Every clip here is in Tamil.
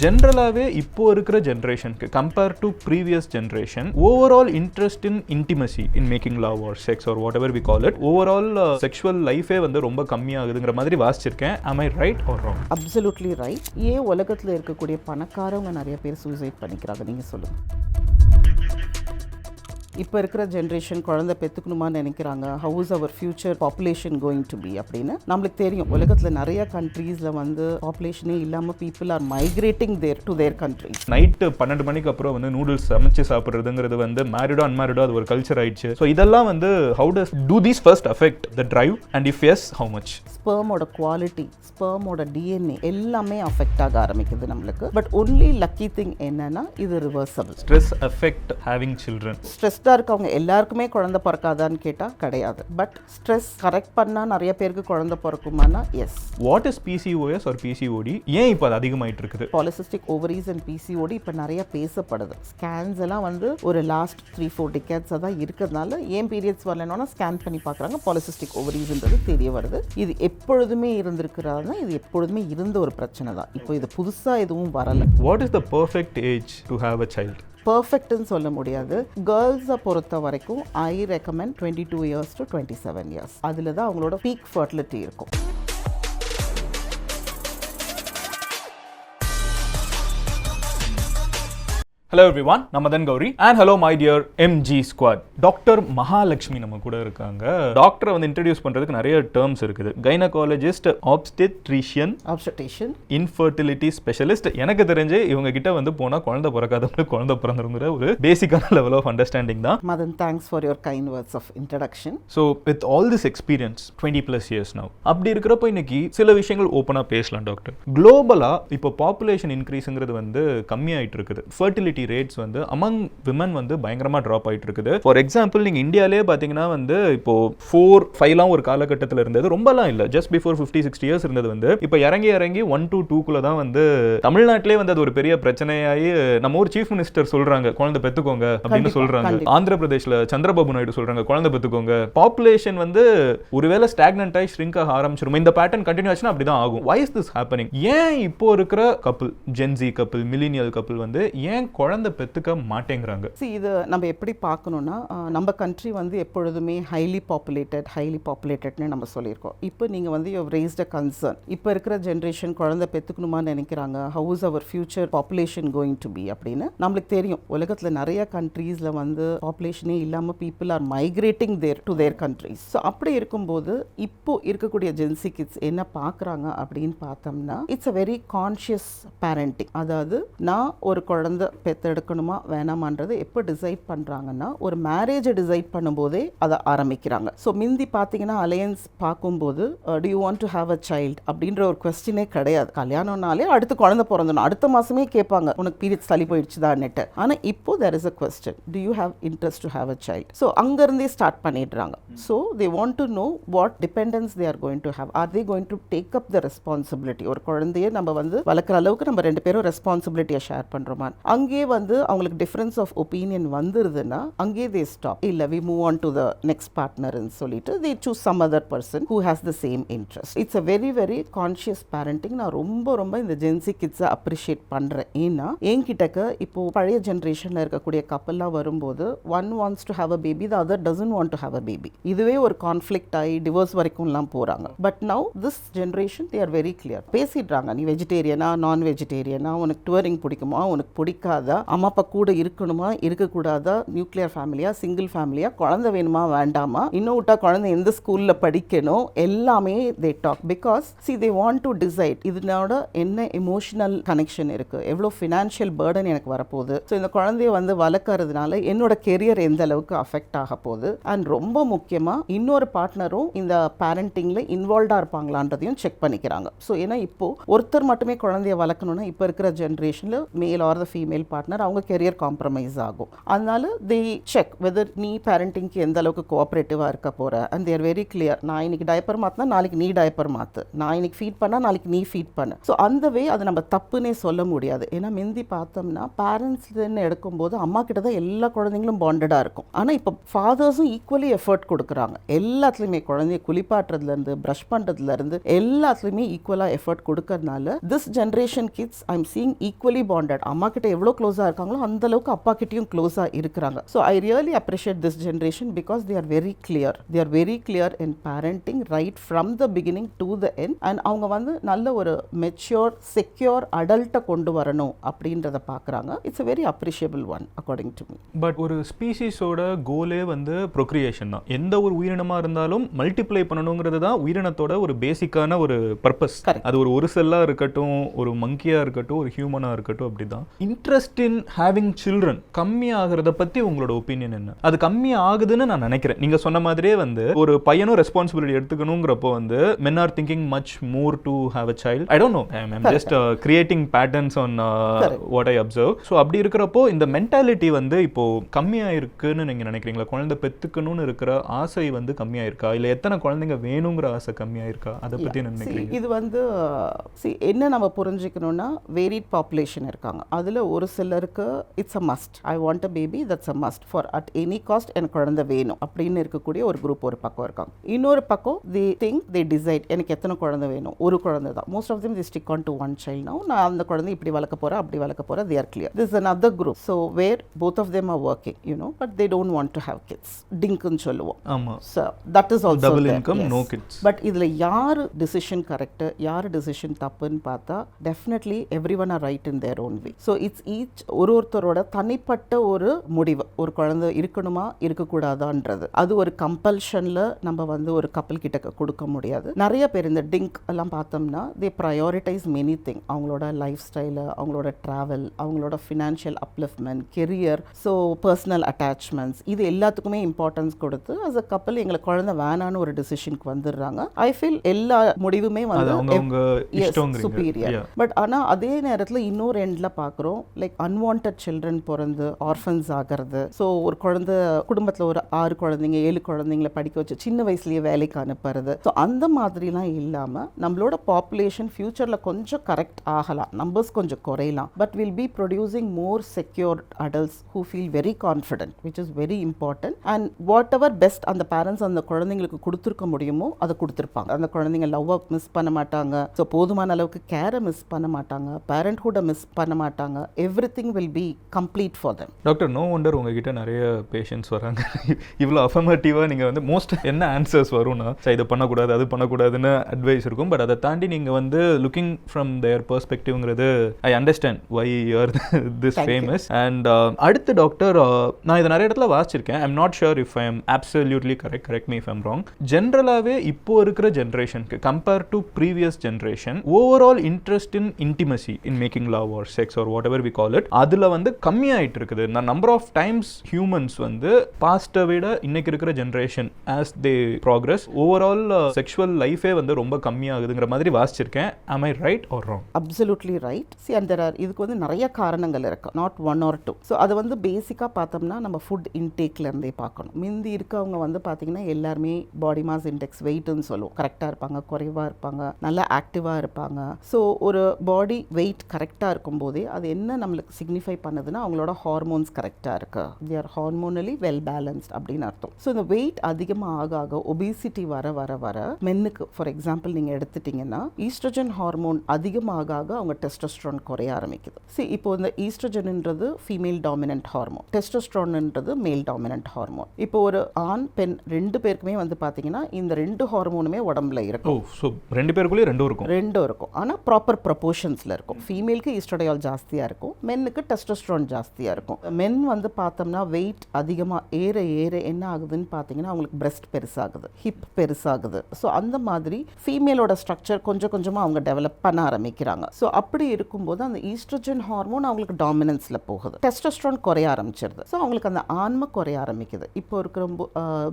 ஜென்ரலாகவே இப்போ இருக்கிற ஜென்ரேஷனுக்கு compare to previous generation overall interest in intimacy in making love or sex or whatever we call it overall sexual லைஃபே வந்து ரொம்ப கம்மியாகுதுங்கிற மாதிரி வாசிச்சிருக்கேன். am I right or wrong? Absolutely right. ஏன் உலகத்தில் இருக்கக்கூடிய பணக்காரவங்க நிறைய பேர் சூசைட் பண்ணிக்கிறாங்க நீங்கள் சொல்லுங்கள். இப்போ இருக்கிற ஜென்ரேஷன் குழந்தை பெற்றுக்கணுமான்னு நினைக்கிறாங்க. How is our future population going to be அப்படின்னு நம்மளுக்கு தெரியும். உலகத்தில் நிறைய கண்ட்ரீஸில் வந்து பாப்புலேஷனே இல்லாமல் people are migrating to their country. Night 12 மணிக்கு அப்புறம் வந்து நூடுல்ஸ் சமைச்சு சாப்பிட்றதுங்கிறது வந்து மேரிடோ அன்மேரிடோ அது ஒரு கல்ச்சர் ஆயிடுச்சு. ஸோ இதெல்லாம் வந்து how does do these first affect the drive and if yes how much? ஸ்பெர்மோட குவாலிட்டி, ஸ்பெர்மோட டிஎன்ஏ எல்லாமே அஃபெக்ட் ஆக ஆரம்பிக்குது நம்மளுக்கு. பட் ஒன்லி லக்கி திங் என்னன்னா இது reversible. Stress affect having children. ஸ்ட்ரெஸ்டாக இருக்கவங்க எல்லாருக்குமே குழந்தை பிறக்காதான்னு கேட்டால் கிடையாது. பட் ஸ்ட்ரெஸ் கரெக்ட் பண்ணால் நிறைய பேருக்கு குழந்தை பிறக்குமானா yes. What is PCOS or PCOD? ஏன் இப்போ அது அதிகமாயிட்டு இருக்குது? பாலிசிஸ்டிக் ஓவரிஸ் அண்ட் PCOD இப்போ நிறைய பேசப்படுது. ஸ்கேன்ஸ் எல்லாம் வந்து ஒரு லாஸ்ட் 3-4 டிகேட்ஸாக தான் இருக்கிறதுனால ஏன் பீரியட்ஸ் வரலன்னா ஸ்கேன் பண்ணி பார்க்குறாங்க. பாலிசிஸ்டிக் ஓவரிஸ்ன்றது தெரிய வருது. இது எப்பொழுதுமே இருந்திருக்கிறாருன்னா இது எப்பொழுதுமே இருந்த ஒரு பிரச்சனை தான். இப்போ இது புதுசாக எதுவும் வரலை. What is the perfect age to have a child? பர்ஃபெக்ட்னு சொல்ல முடியாது. கேர்ள்ஸை பொறுத்த வரைக்கும் I recommend 22 years to 27 years. அதில் தான் அவங்களோட பீக் ஃபர்டிலிட்டி இருக்கும். ஹலோ எவ்ரிவான், நம்ம தான் Gowri and hello my dear MG squad. Doctor Mahalakshmi நம்ம கூட இருக்காங்க. டாக்டரை வந்து இன்ட்ரடியூஸ் பண்றதுக்கு நிறைய டேர்ம்ஸ் இருக்குது. Gynaecologist, obstetrician, infertility specialist. எனக்கு தெரிஞ்சு இவங்க கிட்ட வந்து போனா குழந்தை பிறக்காதவங்க குழந்தை பிறந்துருங்கிற ஒரு பேசிக்கான லெவல் ஆஃப் அண்டர்ஸ்டாண்டிங் தான். Madan, thanks for your kind words of introduction. So with all this experience 20+ years now, அப்படி இருக்கிறப்போ இன்னைக்கு சில விஷயங்கள் ஓப்பனாக பேசலாம் டாக்டர். குளோபலா இப்போ பாப்புலேஷன் இன்க்ரீஸுங்கிறது வந்து கம்மியாயிட்டு இருக்குது. ஃபர்டிலிட்டி ரேட்ஸ் வந்து அமங் விமன் வந்து பயங்கரமா டிராப் ஆயிட்டு இருக்குது. ஃபார் எக்ஸாம்பிள் நீங்க இந்தியாலே பாத்தீங்கன்னா வந்து இப்போ 4-5 ஒரு காலகட்டத்தில் இருந்தது, ரொம்பலாம் இல்ல, ஜஸ்ட் பிஃபோர் 50-60 years இருந்தது வந்து இப்போ இறங்கி 1-2 தான் வந்து தமிழ்நாட்டிலே வந்து அது ஒரு பெரிய பிரச்சனையாகி நம்ம ஊர் சீஃப் மினிஸ்டர் சொல்றாங்க குழந்தை பெத்துக்கோங்க அப்படின்னு சொல்றாங்க. ஆந்திர பிரதேஷ்ல சந்திரபாபு நாயுடு சொல்றாங்க குழந்தை பெத்துக்கோங்க. பாப்புலேஷன் வந்து ஒருவேளை ஸ்டாக்னன்ட் ஆகி ஷ்ரிங்க் ஆக ஆரம்பிச்சிரும். இந்த பேட்டர்ன் கண்டினியூ ஆச்சுன்னா அப்படிதான் ஆகும். why is this happening? ஏன் இப்போ இருக்கிற couple, Gen Z couple, millennial couple வந்து ஏன் குழந்தை பெத்துக்க மாட்டேங்கிறாங்க? இது நம்ம எப்படி பார்க்கணும்னா, நம்ம கண்ட்ரி வந்து எப்பொழுதுமே ஹைலி பாப்புலேட்டட்னு நம்ம சொல்லியிருக்கோம். இப்போ நீங்கள் வந்து you have raised a concern. இப்போ இருக்கிற ஜென்ரேஷன் குழந்தை பெற்றுக்கணுமான்னு நினைக்கிறாங்க. How is our future population going to be அப்படின்னு நம்மளுக்கு தெரியும். உலகத்தில் நிறைய கண்ட்ரீஸில் வந்து பாப்புலேஷனே இல்லாமல் people are migrating to their countries. So அப்படி இருக்கும்போது இப்போ இருக்கக்கூடிய ஜென்சி கிட்ஸ் என்ன பார்க்குறாங்க அப்படின்னு பார்த்தோம்னா, it's a very conscious parenting. அதாவது நான் ஒரு குழந்தை பெற்றெடுக்கணுமா வேணாமான்றது எப்போ டிசைட் பண்ணுறாங்கன்னா, ஒரு மேரேஜை டிசைட் பண்ணும்போதே அதை ஆரம்பிக்கிறாங்க. ஸோ மிந்தி பார்த்தீங்கன்னா அலையன்ஸ் பார்க்கும்போது to you want to have a child அப்படின்ற ஒரு கொஸ்டினே கிடையாது. கல்யாணம்னாலே அடுத்து குழந்தை பிறந்தணும், அடுத்த மாதமே கேட்பாங்க உனக்கு பீரியட்ஸ் தள்ளி போயிடுச்சுதான்னுட்டு. ஆனால் இப்போ there is a question, do you have interest to have a child? So அங்கேருந்தே ஸ்டார்ட் பண்ணிடுறாங்க. So they want to know what dependence they are going to have. Are they going to take up the responsibility? ஒரு குழந்தைய நம்ம வந்து வளர்க்குற அளவுக்கு நம்ம 2 பேரும் ரெஸ்பான்சிபிலிட்டியை ஷேர் பண்ணுறோமா? அங்கே வந்து அவங்களுக்கு டிஃபரன்ஸ் ஆஃப் ஒப்பீனியன் வந்துருதுன்னா அங்கே தே ஸ்டாப். இல்லை we move on to the next பார்ட்னர்னு சொல்லிட்டு they choose some other person who has the same interest. It's a very very conscious parenting. நான் ரொம்ப இந்த ஜென்சி கிட்ஸை அப்ரிஷியேட் பண்ணுறேன். ஏன்னா என்கிட்டக்க இப்போ பழைய ஜென்ரேஷனில் இருக்கக்கூடிய கப்பல்லாம் வரும்போது one wants to have a baby, the other doesn't want to have a baby. இதுவே ஒரு கான்ஃப்ளிக்ட் ஆகி டிவோர்ஸ் வரைக்கும்லாம் போகிறாங்க. But now this generation they are very clear. பேசிடுறாங்க, நீ வெஜிடேரியனா நான் வெஜிடேரியனா, உனக்கு டூரிங் பிடிக்குமா, உனக்கு பிடிக்காதா, அம்மா அப்பா கூட இருக்கணுமா இருக்கக்கூடாதா, நியூக்ளியர் ஃபேமிலியா சிங்கிள் ஃபேமிலியா, குழந்தை வேணுமா வேண்டாமா, இன்னும் விட்டா குழந்தை எந்த ஸ்கூலில் படிக்கணும், எல்லாமே they talk. Because see they want to decide இதனோட என்ன எமோஷனல் கனெக்ஷன் இருக்கு, எவ்வளோ ஃபினான்ஷியல் பேர்டன் எனக்கு வரப்போகுது, ஸோ இந்த குழந்தைய வந்து வளர்க்கறதுனால என்னோட கெரியர் எந்த அளவுக்கு அஃபெக்ட் ஆக போகுது, அண்ட் ரொம்ப முக்கியமாக இன்னொரு பார்ட்னரும் இந்த பேரண்டிங்கில் இன்வால்வ்டாக இருப்பாங்களான்றதையும் செக் பண்ணிக்கிறாங்க. ஸோ ஏன்னா இப்போ ஒருத்தர் மட்டுமே குழந்தைய வளர்க்கணும்னா இப்போ இருக்கிற ஜென்ரேஷனில் male or the female partner partner அவங்க கெரியர் காம்ப்ரமைஸ் ஆகும். அதனால தே செக் வெதர் நீ பேரண்டிங்க்கு எந்த அளவுக்கு கோஆப்ரேட்டிவாக இருக்க போகிற அண்ட் தேர் வெரி கிளியர். நான் இன்னைக்கு டயப்பர் மாற்றினா நாளைக்கு நீ டயப்பர் மாற்று, நான் இன்னைக்கு ஃபீட் பண்ணால் நாளைக்கு நீ ஃபீட் பண்ணு. ஸோ அந்த வே அதை நம்ம தப்புன்னே சொல்ல முடியாது. ஏன்னா முந்தி பார்த்தோம்னா பேரண்ட்ஸ்ன்னு எடுக்கும்போது அம்மா கிட்ட தான் எல்லா குழந்தைங்களும் பாண்டடாக இருக்கும். ஆனால் இப்போ ஃபாதர்ஸும் ஈக்குவலி எஃபர்ட் கொடுக்குறாங்க. எல்லாத்துலேயுமே குழந்தைய குளிப்பாட்டுறதுலேருந்து ப்ரஷ் பண்ணுறதுலேருந்து எல்லாத்துலேயுமே ஈக்குவலாக எஃபர்ட் கொடுக்கறதுனால this generation kids I am seeing equally bonded. அம்மா கிட்ட எவ்வளோ க்ளோஸாக இருக்காங்களோ அந்த அளவுக்கு அப்பா கிட்டயும் க்ளோஸாக இருக்கிறாங்க. So I really appreciate this generation because they are very clear. They are very clear in parenting right from the beginning to the end. And அவங்க வந்து நல்ல ஒரு மெச்சூர் செக்யூர் அடல்ட்டை கொண்டு வரணும் அப்படின்றத பார்க்குறாங்க. It's a very appreciable one according to me. But ஒரு ஸ்பீசிஸோட கோலே வந்து ப்ரொக்ரியேஷன் தான். எந்த ஒரு உயிரினமாக இருந்தாலும் மல்டிப்ளை பண்ணணுங்கிறது தான் உயிரினத்தோட ஒரு பேசிக்கான ஒரு பர்பஸ். அது ஒரு செல்லாக இருக்கட்டும், ஒரு மங்கியாக இருக்கட்டும், ஒரு ஹியூமனாக இருக்கட்டும், அப்படி தான். இன்ட்ரெஸ்ட் இன் ஹேவிங் சில்ட்ரன் கம்மியாகிறத பற்றி உங்களோட ஒப்பீனியன் என்ன? அது கம்மி ஆகுதுன்னு நான் நினைக்கிறேன். நீங்க சொன்ன மாதிரியே வந்து ஒரு பையனும் ரெஸ்பான்சிபிலிட்டி எடுத்துக்கணுங்கிறப்போ வந்து men are thinking much more to have a child. I don't know, I'm just creating patterns on what I observe. So அப்படி இருக்கிறப்போ இந்த மென்டாலிட்டி வந்து இப்போ கம்மியா இருக்குன்னு நீங்க நினைக்கிறீங்களா? குழந்தை பெத்துக்கணும்னு இருக்கிற ஆசை வந்து கம்மியா இருக்கா, இல்ல எத்தனை குழந்தைங்க வேணுங்கிற ஆசை கம்மியா இருக்கா? அதை பத்தி என்ன நினைக்கிறீங்க? இது வந்து என்ன நம்ம புரிஞ்சுக்கணும்னா வேரிட் பாப்புலேஷன் இருக்காங்க. அதுல ஒரு சிலருக்கு it's a must, I want a baby, that's a must for at any cost எனக்கு குழந்தை வேணும் அப்படின்னு இருக்கக்கூடிய ஒரு குரூப் ஒரு பக்கம் இருக்காங்க. இன்னொரு பக்கம் they think they decide எனக்கு எத்தனை குழந்தை வேணும், ஒரு குழந்தை தான். most of them they stick on to one child. now நான் அந்த குழந்தை இப்படி வளர்க்க போறேன் அப்படி வளர்க்க போறேன், they are clear. this is another group so where both of them are working, you know, but they don't want to have kids. டிங்க்னு சொல்லுவோம். ஆமா. so that is also double there. income, yes. no kids. but இதுல யார் டிசிஷன் கரெக்ட் யார் டிசிஷன் தப்புன்னு பார்த்தா definitely everyone are right in their own way. so it's each ஒருத்தரோட தனிப்பட்ட ஒரு முடிவு. ஒரு குழந்தை இருக்கணுமா இருக்கக்கூடாதான்றது அது ஒரு கம்பல்ஷன்ல நம்ம வந்து ஒரு கப்பல் கிட்ட கொடுக்க முடியாது. நிறைய பேர் இந்த டிங்க் எல்லாம் பார்த்தோம்னா தே ப்ரையாரிட்டைஸ் மெனி திங். அவங்களோட லைஃப் ஸ்டைலு, அவங்களோட ட்ராவல், அவங்களோட financial upliftment, career, so personal attachments, இது எல்லாத்துக்குமே இம்பார்ட்டன்ஸ் கொடுத்து அஸ் அ கப்பல் எங்களை குழந்தை வேணான்னு ஒரு டிசிஷனுக்கு வந்துடுறாங்க. ஐ ஃபீல் எல்லா முடிவுமே வந்து சுப்பீரியர். பட் ஆனால் அதே நேரத்தில் இன்னொரு எண்ட்ல பார்க்குறோம் லைக் அன்வான்ட் சில்ட்ரன் பிறந்து ஆர்ஃபன்ஸ் ஆகிறது. ஸோ ஒரு குழந்தை குடும்பத்தில் ஒரு 6 குழந்தைங்க 7 குழந்தைங்களை படிக்க வச்சு சின்ன வயசுலேயே வேலைக்கு அனுப்புறது. ஸோ அந்த மாதிரிலாம் இல்லாமல் நம்மளோட பாப்புலேஷன் ஃபியூச்சரில் கொஞ்சம் கரெக்ட் ஆகலாம், நம்பர்ஸ் கொஞ்சம் குறையலாம். But will be producing more secure adults who feel very confident which is very important. And what ever best அந்த பேரண்ட்ஸ் அந்த குழந்தைங்களுக்கு கொடுத்துருக்க முடியுமோ அதை கொடுத்துருப்பாங்க. அந்த குழந்தைங்க லவ்வை மிஸ் பண்ண மாட்டாங்க, ஸோ போதுமான அளவுக்கு கேரை மிஸ் பண்ண மாட்டாங்க, பேரண்ட்ஹுட்டை மிஸ் பண்ண மாட்டாங்க. Everything will be complete for them. Doctor, no wonder உங்ககிட்ட நிறைய பேஷண்ட்ஸ் வராங்க. இவ்வளோ அஃபர்மேட்டிவாக நீங்கள் வந்து மோஸ்ட் என்ன ஆன்சர்ஸ் வரும்னா இது பண்ணக்கூடாது அது பண்ணக்கூடாதுன்னு அட்வைஸ் இருக்கும். பட் அதை தாண்டி நீங்கள் வந்து லுக்கிங் ஃப்ரம் தேர் பெர்ஸ்பெக்டிவ்ங்கிறது I understand why you are this famous. And அடுத்து டாக்டர், நான் இதை நிறைய இடத்துல வாசிச்சிருக்கேன். I am not sure if I am absolutely correct me if I am wrong. ஜென்ரலாகவே இப்போ இருக்கிற ஜென்ரேஷனுக்கு compare to previous generation overall interest in intimacy in making love or sex or whatever we call it அதில் வந்து கம்மியாயிட்டு இருக்குது. நம்பர் ஆஃப் டைம்ஸ் ஹியூமன்ஸ் வந்து பாஸ்ட்டை விட இன்னைக்கு இருக்கிற ஜென்ரேஷன் ஆஸ் தே ப்ராக்ரஸ் ஓவரால் செக்ஷுவல் லைஃபே வந்து ரொம்ப கம்மியாகுதுங்கிற மாதிரி வாசிச்சிருக்கேன். am I right or wrong? absolutely right. see and there are இதுக்கு வந்து நிறைய காரணங்கள் இருக்கு, not one or two. So அது வந்து பேசிக்காக பார்த்தோம்னா நம்ம ஃபுட் இன்டேக்ல இருந்தே பார்க்கணும். முந்தி இருக்கவங்க வந்து பார்த்தீங்கன்னா எல்லாருமே பாடி மாஸ் இண்டெக்ஸ் வெயிட்னு சொல்லுவோம், கரெக்டாக இருப்பாங்க, குறைவாக இருப்பாங்க, நல்லா ஆக்டிவாக இருப்பாங்க. ஸோ ஒரு பாடி வெயிட் கரெக்டாக இருக்கும்போதே அது என்ன நம்மளுக்கு சிக்னிஃபை பண்ணுதுன்னா அவங்களோட ஹார்மோன்ஸ் கரெக்டாக இருக்கு, they are hormonally well balanced அப்படின்னு அர்த்தம். ஸோ இந்த வெயிட் அதிகமாக ஆக ஆக ஒபிசிட்டி வர வர வர மென்னுக்கு ஃபார் எக்ஸாம்பிள் நீங்கள் எடுத்துட்டிங்கன்னா ஈஸ்ட்ரஜன் ஹார்மோன் அதிகமாக ஆக அவங்க டெஸ்டோஸ்ட்ரான் குறைய ஆரம்பிக்குது. சரி, இப்போ இந்த ஈஸ்ட்ரஜன்ன்றது ஃபீமேல் டாமினன்ட் ஹார்மோன், டெஸ்டோஸ்ட்ரான்ன்றது மேல் டாமினன்ட் ஹார்மோன். இப்போ ஒரு ஆண் பெண் 2 பேருக்குமே வந்து பார்த்தீங்கன்னா இந்த 2 ஹார்மோனுமே உடம்புல இருக்கும். ஸோ 2 பேருக்குள்ளேயே 2 இருக்கும். ஆனால் ப்ராப்பர் ப்ரொபோர்ஷன்ஸில் இருக்கும். ஃபீமேலுக்கு ஈஸ்ட்ரடியால் ஜாஸ்தியாக இருக்கும், மென்னுக்கு டெஸ்டோஸ்ட்ரான் ஜாஸ்தியாக இருக்கும். மென் வந்து பார்த்தோம்னா வெயிட் அதிகமாக ஏற ஏற என்ன ஆகுதுன்னு பார்த்தீங்கன்னா அவங்களுக்கு பிரெஸ்ட் பெருசாகுது, ஹிப் பெருசாகுது. ஸோ அந்த மாதிரி ஃபீமேலோட ஸ்ட்ரக்சர் கொஞ்சம் கொஞ்சமாக அவங்க டெவலப் பண்ண ஆரம்பிக்கிறாங்க. ஸோ அப்படி இருக்கும்போது அந்த ஈஸ்ட்ரஜன் ஹார்மோன் அவங்களுக்கு டாமினன்ஸில் போகுது, டெஸ்டோஸ்ட்ரான் குறைய ஆரம்பிச்சிருது. ஸோ அவங்களுக்கு அந்த ஆன்மை குறைய ஆரம்பிக்குது. இப்போ இருக்கிற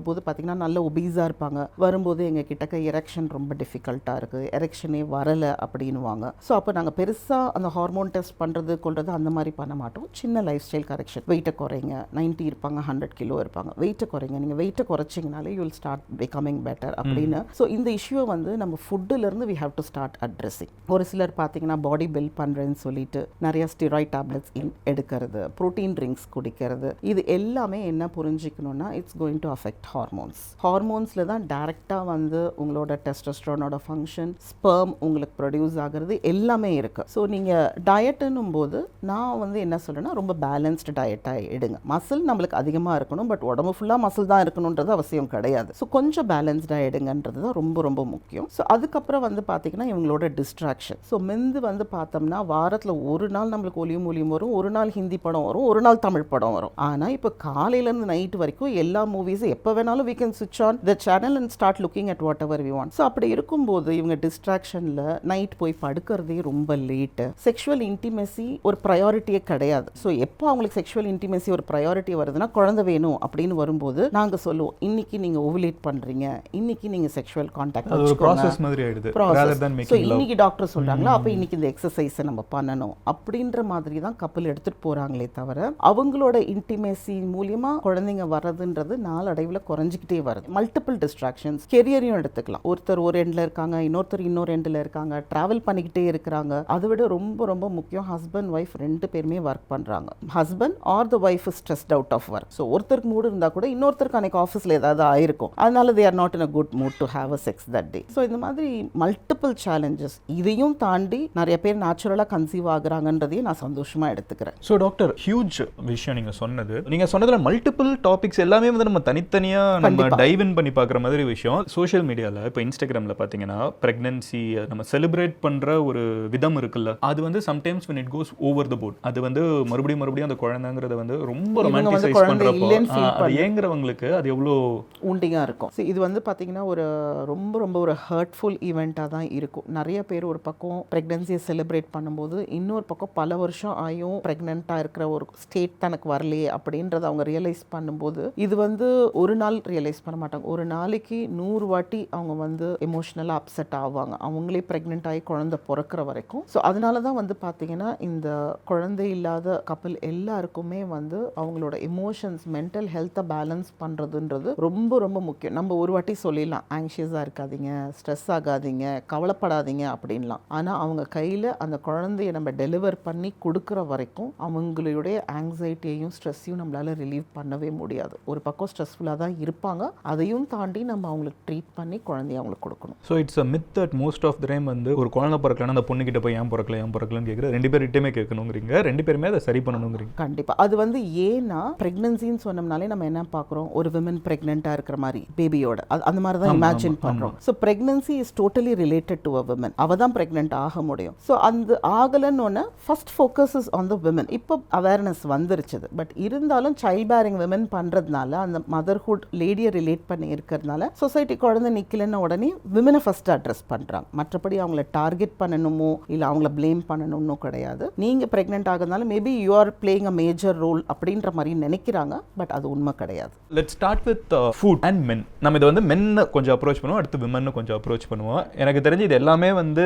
போது பார்த்தீங்கன்னா நல்ல ஒபீஸாக இருப்பாங்க, வரும்போது எங்கள் கிட்டக்க எரெக்ஷன் ரொம்ப டிஃபிகல்ட்டாக இருக்குது, எரெக்ஷனே வரலை அப்படின்வாங்க. ஸோ அப்போ நாங்கள் பெருசாக அந்த ஹார்மோன் டெஸ்ட் பண்ணுறது கொள்வது அந்த மாதிரி பண்ண மாட்டோம். சின்ன லைஃப் ஸ்டைல் கரெக்ஷன், வெயிட்டை குறைங்க, 90 இருப்பாங்க, 100 கிலோ இருப்பாங்க, வெயிட்டை குறைங்க, நீங்கள் வெயிட்டை குறைச்சிங்கனாலே you will start becoming better அப்படின்னு. ஸோ இந்த இஷ்யூவை வந்து நம்ம ஃபுட்டுலேருந்து we have to start addressing. ஒரு சிலர் பார்த்தீங்கன்னா பாடி பில்ட் பண்ணுறேன்னு சொல்லிட்டு நிறைய ஸ்டிராய்ட் டேப்லெட்ஸ் எடுக்கிறது, ப்ரோட்டீன் ட்ரிங்க்ஸ் குடிக்கிறது, இது எல்லாமே என்ன புரிஞ்சிக்கணும்னா இட்ஸ் கோயிங் டு அஃபெக்ட் ஹார்மோன்ஸில் தான் டைரெக்டாக வந்து உங்களோட டெஸ்டோஸ்டரோனோட ஃபங்க்ஷன், ஸ்பெர்ம் உங்களுக்கு ப்ரொடியூஸ் ஆகிறது எல்லாமே இருக்குது. ஸோ நீங்கள் டயட்டுன்னும் போது நான் வந்து என்ன சொல்கிறேன்னா ரொம்ப பேலன்ஸ்டு டயட்டாக எடுங்க. மசில் நம்மளுக்கு அதிகமாக இருக்கணும், பட் உடம்பு ஃபுல்லாக மசில் தான் இருக்கணுன்றது அவசியம் கிடையாது. ஸோ கொஞ்சம் பேலன்ஸ்டாக எடுங்கன்றது தான் ரொம்ப ரொம்ப முக்கியம். ஸோ அதுக்கப்புறம் வந்து பார்த்திங்கன்னா இவங்களோட டிஸ்ட்ராக்ஷன். ஸோ மிந்து வந்து பார்த்தோம்னா வாரத்தில் ஒரு நாள் நம்மளுக்கு ஒலியும் வரும், ஒரு நாள் ஹிந்தி படம் வரும், ஒரு நாள் தமிழ் படம் வரும். ஆனால் இப்போ காலையிலேருந்து நைட் வரைக்கும் எல்லா மூவிஸும் எப்போ வேணாலும் we can switch on the channel and start looking at whatever we want. So அப்படி இருக்கும்போது இவங்க டிஸ்ட்ராக்ஷனில் நைட் போய் படுக்கிறதே ரொம்ப லேட்டு. செக்ஷுவல் இன்டிமெசி ஒரு ப்ரையாரிட்டியே கிடையாது. ஸோ எப்போ அவங்களுக்கு செக்ஷுவல் இன்டிமெசி ஒரு ப்ரையாரிட்டி வருதுன்னா குழந்தை வேணும் அப்படின்னு வரும்போது நாங்கள் சொல்லுவோம், இன்னைக்கு நீங்கள் ஓவுலேட் பண்ணுறீங்க, இன்னைக்கு நீங்கள் செக்ஷுவல் கான்டாக்ட் இன்னைக்கு டாக்டர் சொல்கிறாங்களா அப்போ இன்னைக்கு இந்த எக்ஸசைஸை நம்ம பண்ணணும் அப்படின்ற மாதிரி தான் கப்பல் எடுத்துகிட்டு போகிறாங்களே தவிர அவங்களோட இன்டிமெசி மூலியமா குழந்தைங்க வர்றதுன்றது நாளடைவில் குறைஞ்சிக்கிட்டே வருது. மல்டிபிள் டிஸ்ட்ராக்ஷன்ஸ், கெரியரையும் எடுத்துக்கலாம். ஒருத்தர் ஒரு எண்டில் இருக்காங்க, இன்னொருத்தர் இன்னொரு எண்டில் இருக்காங்க, ட்ராவல் பண்ணிக்கிட்டே இருக்கிறாங்க. அதை விட ரொம்ப ரொம்ப முக்கியம் ஹஸ்பண்ட் ஒய்ஃப் ரெண்டு பேருமே ஒர்க் பண்ணுறாங்க. Husband or the wife is stressed out of work. So ஒருத்தருக்கு மூடு இருந்தால் கூட இன்னொருத்தருக்கு அன்னைக்கு ஆஃபீஸில் ஏதாவது ஆயிருக்கும், அதனால they are not in a good mood to have a sex that day. So இந்த மாதிரி மல்டிபிள் சேலஞ்சஸ், இதையும் தாண்டி நிறைய பேர் நேச்சுரலாக கன்சீவ் ஆகுறாங்கன்றதையும் நான் சந்தோஷமாக எடுத்துக்கிறேன். ஸோ டாக்டர், ஹியூஜ் விஷயம் நீங்கள் சொன்னதுல மல்டிபிள் டாபிக்ஸ் எல்லாமே வந்து நம்ம தனித்தனியா நம்ம டைவ் இன் பண்ணி பார்க்குற மாதிரி விஷயம். சோஷியல் மீடியாவில் இப்போ இன்ஸ்டாகிராமில் பார்த்தீங்கன்னா பிரெக்னன்சி நம்ம செலிப்ரேட் பண்ணுற ஒரு விதம் இருக்குல்ல, அது வந்து sometimes when it goes over the board, அது வந்து மறுபடியும் அந்த குழந்தைங்கிறத வந்து ரொம்ப ரொமான்டிசைஸ் பண்ணுறப்போ அது ஏங்குறவங்களுக்கு அது எவ்வளோ உண்டிங்காக இருக்கும். இது வந்து பார்த்தீங்கன்னா ஒரு ரொம்ப ரொம்ப ஒரு ஹர்ட்ஃபுல் ஈவெண்ட்டாக தான் இருக்கும். நிறைய பேர் ஒரு பக்கம் ப்ரெக்னன்சியை செலிப்ரேட் பண்ணும்போது இன்னொரு பக்கம் பல வருஷம் ஆயும் ப்ரெக்னெண்ட்டாக இருக்கிற ஒரு ஸ்டேட் தனக்கு வரலையே அப்படின்றத அவங்க ரியலைஸ் பண்ணும்போது இது வந்து ஒரு நாள் ரியலைஸ் பண்ண மாட்டாங்க, ஒரு நாளைக்கு 100 வாட்டி அவங்க வந்து எமோஷ்னலாக அப்செட் ஆவாங்க, அவங்களே ப்ரெக்னென்ட் ஆகி குழந்தை பிறக்கிற வரைக்கும். ஸோ அதனால தான் வந்து பார்த்தீங்கன்னா இந்த குழந்தை இல்லாத கப்பல் எல்லாருக்குமே வந்து அவங்களோட எமோஷன்ஸ், மென்டல் ஹெல்த்தை பேலன்ஸ் பண்ணுறதுன்றது ரொம்ப ரொம்ப முக்கியம். நம்ம ஒரு வாட்டி சொல்லிடலாம் ஆங்ஷியஸாக இருக்காதீங்க, ஸ்ட்ரெஸ் ஆகாதீங்க, கவலைப்படாதீங்க அப்படின்லாம். ஆனால் அவங்க கையில் அந்த குழந்தைய நம்ம டெலிவர் பண்ணி கொடுக்குற வரைக்கும் அவங்களுடைய ஆங்ஸைட்டியையும் ஸ்ட்ரெஸ்ஸையும் நம்மளால் ரிலீவ் பண்ணவே முடியாது. ஒரு பக்கம் ஸ்ட்ரெஸ்ஃபுல்லாக தான் இருப்பாங்க, அதையும் தாண்டி நம்ம அவங்களுக்கு ட்ரீட் பண்ணி குழந்தைய அவங்களுக்கு கொடுக்கணும். So it's a myth that most of the time வந்து ஒரு குழந்தை பிறக்கலன்னா அந்த பொண்ணுக்கிட்ட போய் ஏன் பிறக்கலன்னு கேட்குற ரெண்டு பேர்கிட்டயுமே கேட்கணுங்கிறீங்க, ரெண்டு பேருமே அதை சரி பண்ணணுங்கிறீங்க. கண்டிப்பாக அது வந்து ஏன்னா ப்ரெக்னன்சின்னு சொன்னோம்னாலே நம்ம என்ன பார்க்குறோம், ஒரு விமன் ப்ரெக்னெண்ட்டாக இருக்கிற மாதிரி பேபியோட அந்த மாதிரி தான் இமேஜின் பண்ணுறோம். So pregnancy is totally related to a women. அவள் தான் ப்ரெக்னென்ட் ஆக முடியும். ஸோ அந்த ஆகலன்னு ஒன்று first focus is on the women. இப்போ அவேர்னஸ் வந்துருச்சுது, பட் இருந்தாலும் சைல்ட் பேரிங் விமன் பண்ணுறதுனால அந்த மதர்ஹுட் லேடியை ரிலேட் பண்ணி இருக்கிறதுனால சொசைட்டி குழந்தை நிற்கலன்னு உடனே விமனை ஃபர்ஸ்ட் அட்ரஸ் பண்ணுறாங்க. மற்றபடி அவங்கள டார்கெட் பண்ணணுமோ இல்லை அவங்கள பிளேம் பண்ணணும்னு கிடையாது. நீங்கள் ப்ரெக்னென்ட் ஆகிறதுனால maybe you are playing a major role அப்படின்ற மாதிரி நினைக்கிறாங்க, பட் அது உண்மை கிடையாது. Let's start with food and men. நம்ம இதை வந்து மென்னை கொஞ்சம் அப்ரோச் பண்ணுவோம், அடுத்து விமன்னு கொஞ்சம் அப்ரோச் பண்ணுவோம். எனக்கு தெரிஞ்சு இது எல்லாமே வந்து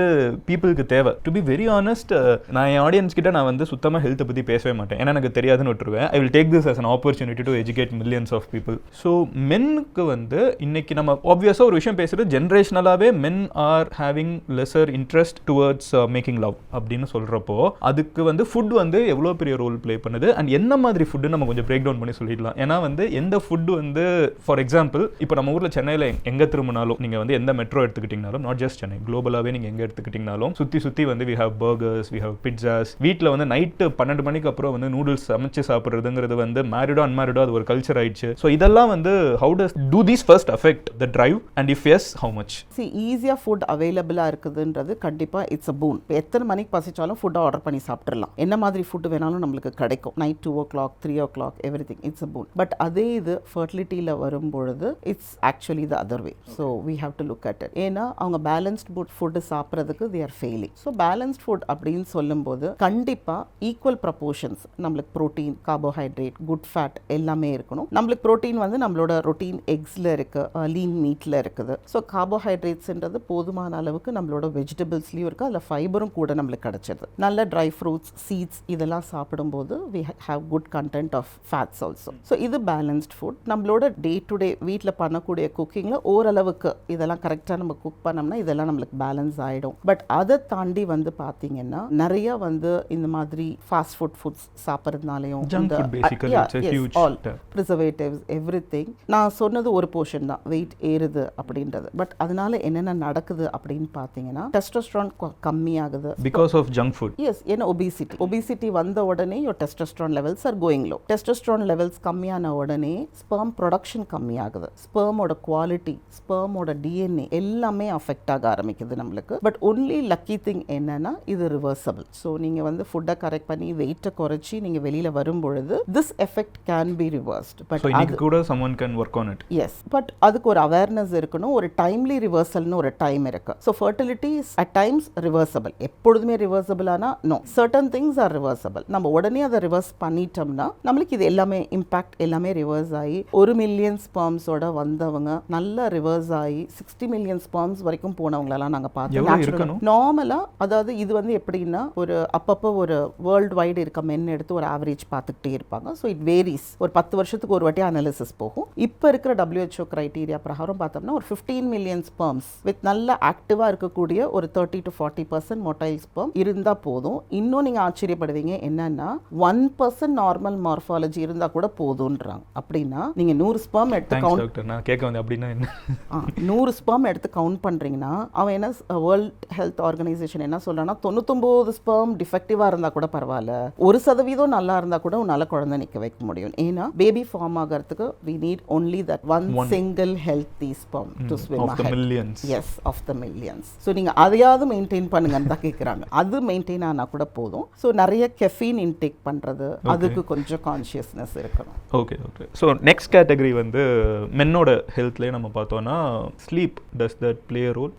பீப்புளுக்கு தேவை. டு பி வெரி ஆனஸ்ட், நான் என் ஆடியன்ஸ் கிட்ட நான் வந்து சுத்தமாக ஹெல்த்தை பற்றி பேசவே மாட்டேன், ஏன்னா எனக்கு தெரியாதுன்னு விட்டுருவேன். I will take this as an opportunity to educate millions of people. So மென்னுக்கு வந்து இன்னைக்கு நம்ம ஆப்வியஸாக ஒரு விஷயம் பேசுகிறது, ஜென்ரேஷனலாகவே men are having lesser interest towards making love அப்படின்னு சொல்கிறப்போ அதுக்கு வந்து ஃபுட் வந்து எவ்வளோ பெரிய ரோல் ப்ளே பண்ணுது அண்ட் என்ன மாதிரி ஃபுட்டு நம்ம கொஞ்சம் பிரேக் டவுன் பண்ணி சொல்லிடலாம். ஏன்னா வந்து எந்த ஃபுட்டு வந்து ஃபார் எக்ஸாம்பிள் இப்போ நம்ம ஊரில் சென்னையில் எங்கே திரும்பினாலும் நீங்கள் வந்து எந்த மெட்ரோ எடுத்துக்கிட்டிங்கனாலும், நாட் ஜஸ்ட் சென்னை, குளோபலாகவே நீங்கள் எங்கே எடுத்துக்கிட்டிங்கனாலும் சுற்றி வந்து we have burgers, we have pizzas. வீட்டில் வந்து நைட்டு 12 மணிக்கு அப்புறம் வந்து நூடுல்ஸ் சமைச்சு சாப்பிட்றதுங்கிறது வந்து மேரிடோ அன்மேரிடோ அது ஒரு கல்ச்சர் ஆயிடுச்சு. ஸோ இதெல்லாம் வந்து how does do these first affect the drive and if yes how much? ஈஸியாக ஃபுட் அவைலபிளாக இருக்குதுன்றது கண்டிப்பாக இட்ஸ் அ பூன். எத்தனை மணிக்கு பசிச்சாலும் ஃபுட்டை ஆர்டர் பண்ணி சாப்பிட்றலாம், என்ன மாதிரி ஃபுட்டு வேணாலும் நம்மளுக்கு கிடைக்கும். Night 2 o'clock 3 o'clock everything it's a boon. But அதே இது ஃபர்டிலிட்டியில் வரும்பொழுது it's actually the other way. So we have to look at it. ஏன்னா அவங்க பேலன்ஸ்ட் ஃபுட்டு சாப்பிட்றதுக்கு they are failing. So balanced food அப்படின்னு சொல்லும்போது கண்டிப்பாக ஈக்குவல் ப்ரப்போர்ஷன்ஸ் நம்மளுக்கு ப்ரோட்டீன், கார்போஹைட்ரேட், குட் ஃபேட் எல்லாமே இருக்கணும். நம்மளுக்கு ப்ரோட்டீன் வந்து நம்மளோட ரொட்டீன் எக்ஸில் இருக்குது, லீன் மீட்டில் இருக்குது. ஸோ கார்போஹைட்ரேட்ஸ்ன்றது போதுமான அளவுக்கு நம்மளோட வெஜிடபிள்ஸ்லையும் இருக்குது, அதில் ஃபைபரும் கூட நம்மளுக்கு கிடச்சிது. நல்ல ட்ரை ஃப்ரூட்ஸ், சீட்ஸ் சீட்ஸ் இதெல்லாம் சாப்பிடும்போது we have good content of fats also. So இது பேலன்ஸ்ட் ஃபுட். நம்மளோட டே டு டே வீட்டில் பண்ணக்கூடிய குக்கிங்கில் ஓரளவுக்கு இதெல்லாம் கரெக்டாக நம்ம குக் பண்ணோம்னா இதெல்லாம் நம்மளுக்கு பேலன்ஸ் ஆகிடும். பட் அதை தாண்டி வந்து பார்த்தீங்கன்னா நிறைய வந்து இந்த மாதிரி ஃபாஸ்ட் ஃபுட்ஸ் சாப்பிட்றதுனாலையும் ப்ரிசர்வேட்டிவ்ஸ் எவ்ரிதிங். நான் சொன்னது ஒரு போர்ஷன் தான் வெயிட் ஏறுது அப்படின்றது. பட் அதனால என்னென்ன நடக்குது அப்படின்னு பார்த்தீங்கன்னா டெஸ்டோஸ்டெரான் கம்மியாகுது because of junk food. Yes, ஏன்னா ஒபிசிட்டி வந்த உடனே your testosterone levels are going low. testosterone levels கம்மியான உடனே sperm production கம்மியாகுது. ஸ்பெர்மோட குவாலிட்டி, ஸ்பெர்மோட டிஎன்ஏ எல்லாமே அஃபெக்ட் ஆக ஆரம்பிக்குது நம்மளுக்கு. பட் ஒன்லி லக்கி திங் என்னன்னா இது ரிவர்சபிள். ஸோ நீங்கள் வந்து ஃபுட்டை கரெக்ட் பண்ணி வெயிட்டை குறைச்சி நீங்கள் வெளியில் வரும்பொழுது this effect can be reversed. But அது கூட someone can work on it. Yes, but அதுக்கு ஒரு அவேர்னஸ் இருக்கணும். ஒரு டைம்லி ரிவர்சல்னு ஒரு டைம் இருக்கு. So fertility is at times reversible. எப்பொழுதுமே ரிவர்சபிள் ஆனால் no, certain things are reversible. நம்ம உடனே அதை ரிவர்ஸ் பண்ணிட்டோம்னா நம்மளுக்கு இது எல்லாமே இம்பாக்ட் எல்லாமே ரிவர்ஸ் ஆகி 1 மில்லியன் ஸ்பெர்ம்ஸோட வந்தவங்க நல்லா ரிவர்ஸ் ஆகி 60 மில்லியன் ஸ்பெர்ம்ஸ் வரைக்கும் போனவங்களெல்லாம் நாங்கள் பார்த்தோம். நார்மலா அதாவது இது வந்து எப்படின்னா ஒரு அப்பப்போ ஒரு வேர்ல்டு வைடு இருக்க மென் எடுத்து ஒரு ஆவரேஜ் பார்த்துக்கிட்டே இருப்பாங்க. So it varies. ஒரு 10 வருஷத்துக்கு ஒரு வாட்டி அனாலிசிஸ் போகும். இப்போ இருக்கிற WHO கிரைட்டீரியா பிரகாரம் பார்த்தோம்னா ஒரு 15 மில்லியன் ஸ்பெர்ம்ஸ் வித் நல்ல ஆக்டிவாக இருக்கக்கூடிய ஒரு 30 to 40% மொட்டைல் ஸ்பெர்ம் இருந்தால் போதும். இன்னும் நீங்கள் ஆச்சரியப்படுவீங்க என்னன்னா 1% நார்மல் மார்ஃபாலஜி இருந்தா கூட போதும்ன்றாங்க. அப்படின்னா நீங்க 100 ஸ்பெர்ம் எடுத்து கவுண்ட் நான் கேட்க வந்து அப்படின்னா என்ன 100 ஸ்பெர்ம் எடுத்து கவுண்ட் பண்றீங்கன்னா அவன் என்ன வேர்ல்ட் ஹெல்த் ஆர்கனைசேஷன் என்ன சொல்றான்னா 99 ஸ்பெர்ம் டிஃபெக்டிவா இருந்தா கூட பரவாயில்ல, 1% நல்லா இருந்தா கூட உன்னால குழந்தை நிக்க வைக்க முடியும். ஏன்னா பேபி ஃபார்ம் ஆகிறதுக்கு we need only that one single healthy sperm to swim of the ahead. millions. Yes, of the millions. So நீங்க அதையாவது மெயின்டைன் பண்ணுங்கன்னு தான் கேட்குறாங்க. அது மெயின்டைன் ஆனா கூட போதும். ஸோ நிறைய கெஃபீன் இன்டேக் பண்றது அதுக்கு கொஞ்சம் கான்ஷியஸ்னஸ் இருக்கணும். ஓகே. ஸோ நெக்ஸ்ட் கேட்டகரி வந்து மென்னோட ஹெல்த்லேயே நம்ம பார்த்தோம்னா sleep. Does that play a role?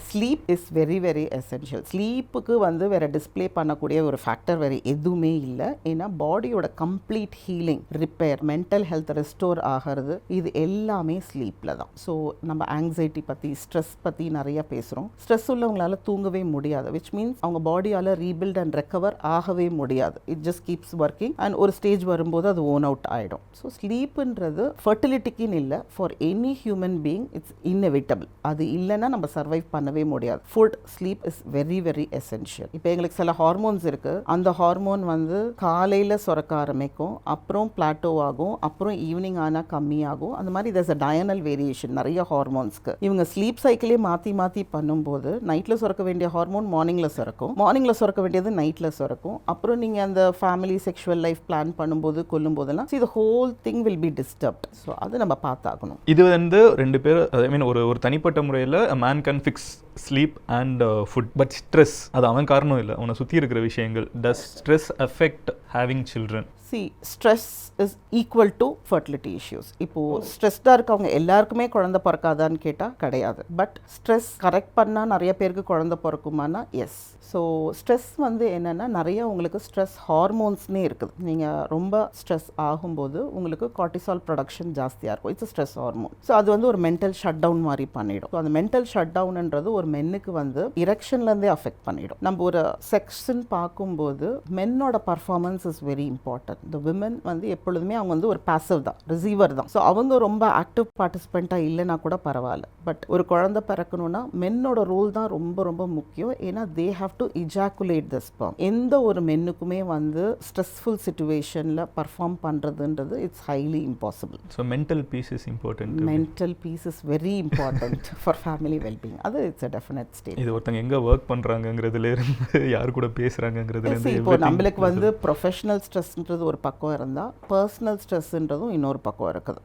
Sleep is very very essential. ஸ்லீப்புக்கு வந்து வேற டிஸ்பிளே பண்ணக்கூடிய ஒரு ஃபேக்டர் வேற எதுவுமே இல்லை. ஏன்னா பாடியோட complete healing, repair, mental health restore ஆகிறது இது எல்லாமே ஸ்லீப்ல தான். ஸோ நம்ம ஆங்ஸைட்டி பற்றி, ஸ்ட்ரெஸ் பற்றி நிறைய பேசுகிறோம். ஸ்ட்ரெஸ் உள்ளவங்களால தூங்கவே முடியாது. விச் மீன்ஸ் அவங்க பாடியால் ரீபில்ட் அண்ட் ரெக்கவர் ஆகவே முடியாது. It just keeps working and ஒரு ஸ்டேஜ் வரும்போது அது ஓன் அவுட் ஆகிடும். ஸோ ஸ்லீப்புன்றது ஃபர்டிலிட்டிக்குன்னு இல்லை, for any human being it's inevitable. அது இல்லைன்னா நம்ம சர்வைவ் பண்ணவே முடியாது. Food, sleep is very very essential. இப்போ எங்களுக்கு சில ஹார்மோன்ஸ் இருக்கு. அந்த ஹார்மோன் வந்து காலையில் சுரக்க ஆரம்பிக்கும், அப்புறம் பிளாட்டோ ஆகும், அப்புறம் ஈவினிங் ஆனால் கம்மியாகும். அந்த மாதிரி there's a diurnal variation நிறைய ஹார்மோன்ஸ்க்கு. இவங்க ஸ்லீப் சைக்கிளே மாற்றி பண்ணும்போது நைட்டில் சுரக்க வேண்டிய ஹார்மோன் மார்னிங்கில் சுரக்கும், மார்னிங்கில் சுரக்க வேண்டியது நைட்டில் சுரக்கும். அப்புறம் நீங்கள் அந்த ஃபேமிலி செக்ஷுவல் லைஃப் பிளான் பண்ணும்போது கொல்லும் போதெல்லாம் the whole thing will be disturbed. So அது நம்ம பார்த்தாகணும். இது வந்து ரெண்டு பேர் ஐ மீன் ஒரு தனிப்பட்ட முறையில் man can fix sleep and food. But stress அது அவன் காரணம் இல்லை, அவனை சுற்றி இருக்கிற விஷயங்கள். Does stress affect having children? See, stress is equal to fertility issues. இப்போ ஸ்ட்ரெஸ்டாக இருக்கவங்க எல்லாருக்குமே குழந்தை பிறக்காதான்னு கேட்டால் கிடையாது. பட் ஸ்ட்ரெஸ் கரெக்ட் பண்ணால் நிறைய பேருக்கு குழந்தை பிறக்குமானா எஸ். ஸோ ஸ்ட்ரெஸ் வந்து என்னென்னா நிறைய உங்களுக்கு ஸ்ட்ரெஸ் ஹார்மோன்ஸ்னே இருக்குது. நீங்கள் ரொம்ப ஸ்ட்ரெஸ் ஆகும்போது உங்களுக்கு கார்டிசால் ப்ரொடக்ஷன் ஜாஸ்தியாக இருக்கும். It's stress hormone. ஸோ அது வந்து ஒரு மென்டல் ஷட் டவுன் மாதிரி பண்ணிடும். ஸோ அந்த மென்டல் ஷட் டவுன்ன்றது ஒரு மென்னுக்கு வந்து இரெக்ஷன்லேருந்தே அஃபெக்ட் பண்ணிடும். நம்ம ஒரு செக்ஷன் பார்க்கும்போது மென்னோட பர்ஃபார்மன்ஸ் இஸ் வெரி இம்பார்ட்டன்ட். இந்த விமன் வந்து எப்பொழுதுமே அவங்க வந்து ஒரு பாசிவ் தான், ரிசீவர் தான். ஸோ அவங்க ரொம்ப ஆக்டிவ் பார்ட்டிசிபெண்ட்டாக இல்லைனா கூட பரவாயில்ல. பட் ஒரு குழந்தை பிறக்கணும்னா மென்னோட ரோல் தான் ரொம்ப ரொம்ப முக்கியம். ஏன்னா they have to ejaculate the sperm. எந்த ஒரு மென்னுக்குமே வந்து ஸ்ட்ரெஸ்ஃபுல் சிச்சுவேஷனில் பர்ஃபார்ம் பண்ணுறதுன்றது it's highly impossible. So mental peace is important. Mental peace is very important for family wellbeing. அது இட்ஸ் அ டெஃபினட் ஸ்டேட். இது ஒருத்தங்க எங்கே ஒர்க் பண்ணுறாங்கிறதுலேருந்து யார் கூட பேசுகிறாங்கிறதுலேருந்து இப்போ நம்மளுக்கு வந்து ப்ரொஃபஷனல் ஸ்ட்ரெஸ்ன்றது ஒரு பக்கம் இருந்தால் பர்சனல் ஸ்ட்ரெஸ்ன்றதும் இன்னொரு பக்கம் இருக்குது.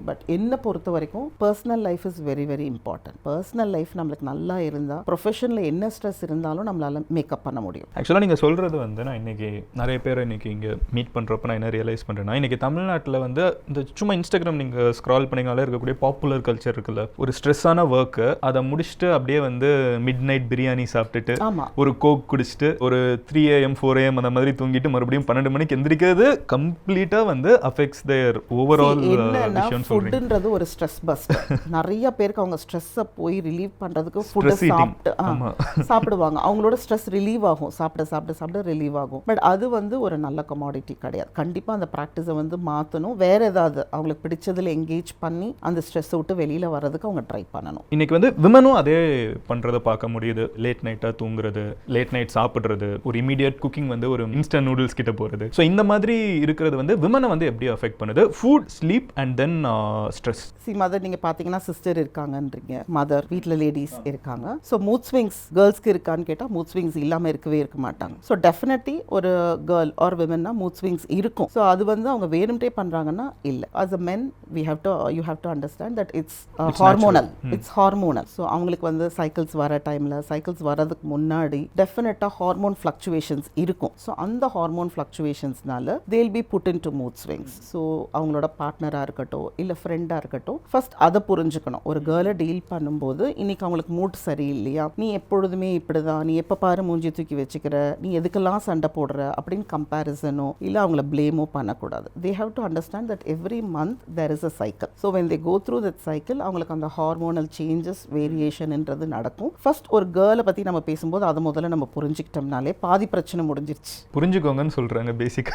பட் என்னை பொறுத்த வரைக்கும் personal life is very very important. Personal life நம்மளுக்கு நல்லா இருந்தால் ப்ரொஃபஷனில் என்ன ஸ்ட்ரெஸ் இருந்தாலும் நம்மளால மேக்கப் பண்ண முடியும். ஆக்சுவலாக நீங்கள் சொல்கிறது வந்து நான் இன்றைக்கி நிறைய பேர் இன்றைக்கி இங்கே மீட் பண்ணுறப்ப நான் என்ன ரியலைஸ் பண்ணுறேன்னா, இன்றைக்கி தமிழ்நாட்டில் வந்து இந்த சும்மா இன்ஸ்டாகிராம் நீங்கள் ஸ்க்ரால் பண்ணிங்கனாலே இருக்கக்கூடிய பாப்புலர் கல்ச்சர் இருக்குல்ல, ஒரு ஸ்ட்ரெஸ்ஸான ஒர்க்கு அதை முடிச்சுட்டு அப்படியே வந்து மிட் நைட் பிரியாணி சாப்பிட்டுட்டு ஒரு கோக் குடிச்சிட்டு ஒரு 3 AM 4 AM அந்த மாதிரி தூங்கிட்டு மறுபடியும் மதியம் 12 மணிக்கு எந்திரிக்கிறது கம்ப்ளீட்டா வந்து அஃபெக்ட்ஸ் தேர் ஓவரால் விஷயம் சொல்றீங்க. ஃபுட்ன்றது ஒரு ஸ்ட்ரெஸ் பஸ்டர். நிறைய பேருக்கு அவங்க ஸ்ட்ரெஸ்ஸை போய் ரிலீவ் பண்றதுக்கு ஃபுட் சாப்பிடுவாங்க. அவங்களோட ஸ்ட்ரெஸ் ரிலீவ் ஆகும், சாப்பிட ரிலீவ் ஆகும். பட் அது வந்து ஒரு நல்ல கமாடிட்டி கிடையாது. கண்டிப்பா அந்த ப்ராக்டிஸை வந்து மாற்றணும். வேற ஏதாவது அவங்களுக்கு பிடிச்சதுல என்கேஜ் பண்ணி அந்த ஸ்ட்ரெஸ்ஸை விட்டு வெளியில வர்றதுக்கு அவங்க ட்ரை பண்ணணும். இன்னைக்கு வந்து விமனும் அதே பண்றதை பார்க்க முடியுது. லேட் நைட்டா தூங்குறது, லேட் நைட் சாப்பிடுறது, ஒரு இமீடியட் குக்கிங் வந்து ஒரு இன்ஸ்டன்ட் நூடுல்ஸ் கிட்ட போறது. ஸோ இந்த மாதிரி இருக்கிறது வந்து விமனை வந்து எப்படி அஃபெக்ட் பண்ணுது? Food, sleep and then stress. Mother நீங்க பாத்தீங்கன்னா சிஸ்டர் இருக்காங்கன்றீங்க, மதர் வீட்டில் லேடிஸ் இருக்காங்க. ஸோ மூட் ஸ்விங்ஸ் கேர்ள்ஸ்க்கு இருக்கான்னு கேட்டால் மூட் ஸ்விங்ஸ் இல்லாமல் இருக்கவே இருக்க மாட்டாங்க. ஸோ டெஃபினெட்லி ஒரு கேர்ள் ஆர் விமன்னா மூட் ஸ்விங்ஸ் இருக்கும். ஸோ அது வந்து அவங்க வேணும்ட்டே பண்றாங்கன்னா இல்லை. As a men you have to understand that it's hormonal. It's hormonal. So அவங்களுக்கு வந்து சைக்கிள்ஸ் வர டைமில், சைக்கிள்ஸ் வர்றதுக்கு முன்னாடி டெஃபினட்டாக ஹார்மோன் ஃப்ளக்சுவேஷன்ஸ் இருக்கும். ஸோ அந்த ஹார்மோன் ஃப்ளக்சுவேஷன்ஸ்னால they'll be put in to mood swings. So அவங்களோட பார்ட்னராக இருக்கட்டும் இல்லை ஃப்ரெண்டாக இருக்கட்டும், ஃபர்ஸ்ட் அதை புரிஞ்சுக்கணும். ஒரு கேர்ளை டீல் பண்ணும்போது இன்னைக்கு அவங்களுக்கு மூட் சரியில்லையா, நீ எப்பொழுதுமே இப்படிதான், நீ எப்போ பாரு மூஞ்சி தூக்கி வச்சுக்கிற, நீ எதுக்கெல்லாம் சண்டை போடுற அப்படின்னு கம்பேரிசனோ இல்லை அவங்கள பிளேமோ பண்ணக்கூடாது. They have to understand that every month there is a cycle. So when they go through that cycle அவங்களுக்கு அந்த ஹார்மோனல் சேஞ்சஸ் வேரியேஷன்ன்றது நடக்கும். ஃபர்ஸ்ட் ஒரு கேர்ளை பற்றி நம்ம பேசும்போது அதை முதல்ல நம்ம புரிஞ்சுக்கிட்டோம்னாலே பாதி பிரச்சனை முடிஞ்சிருச்சு. புரிஞ்சுக்கோங்கன்னு சொல்றாங்க பேசிக்கா.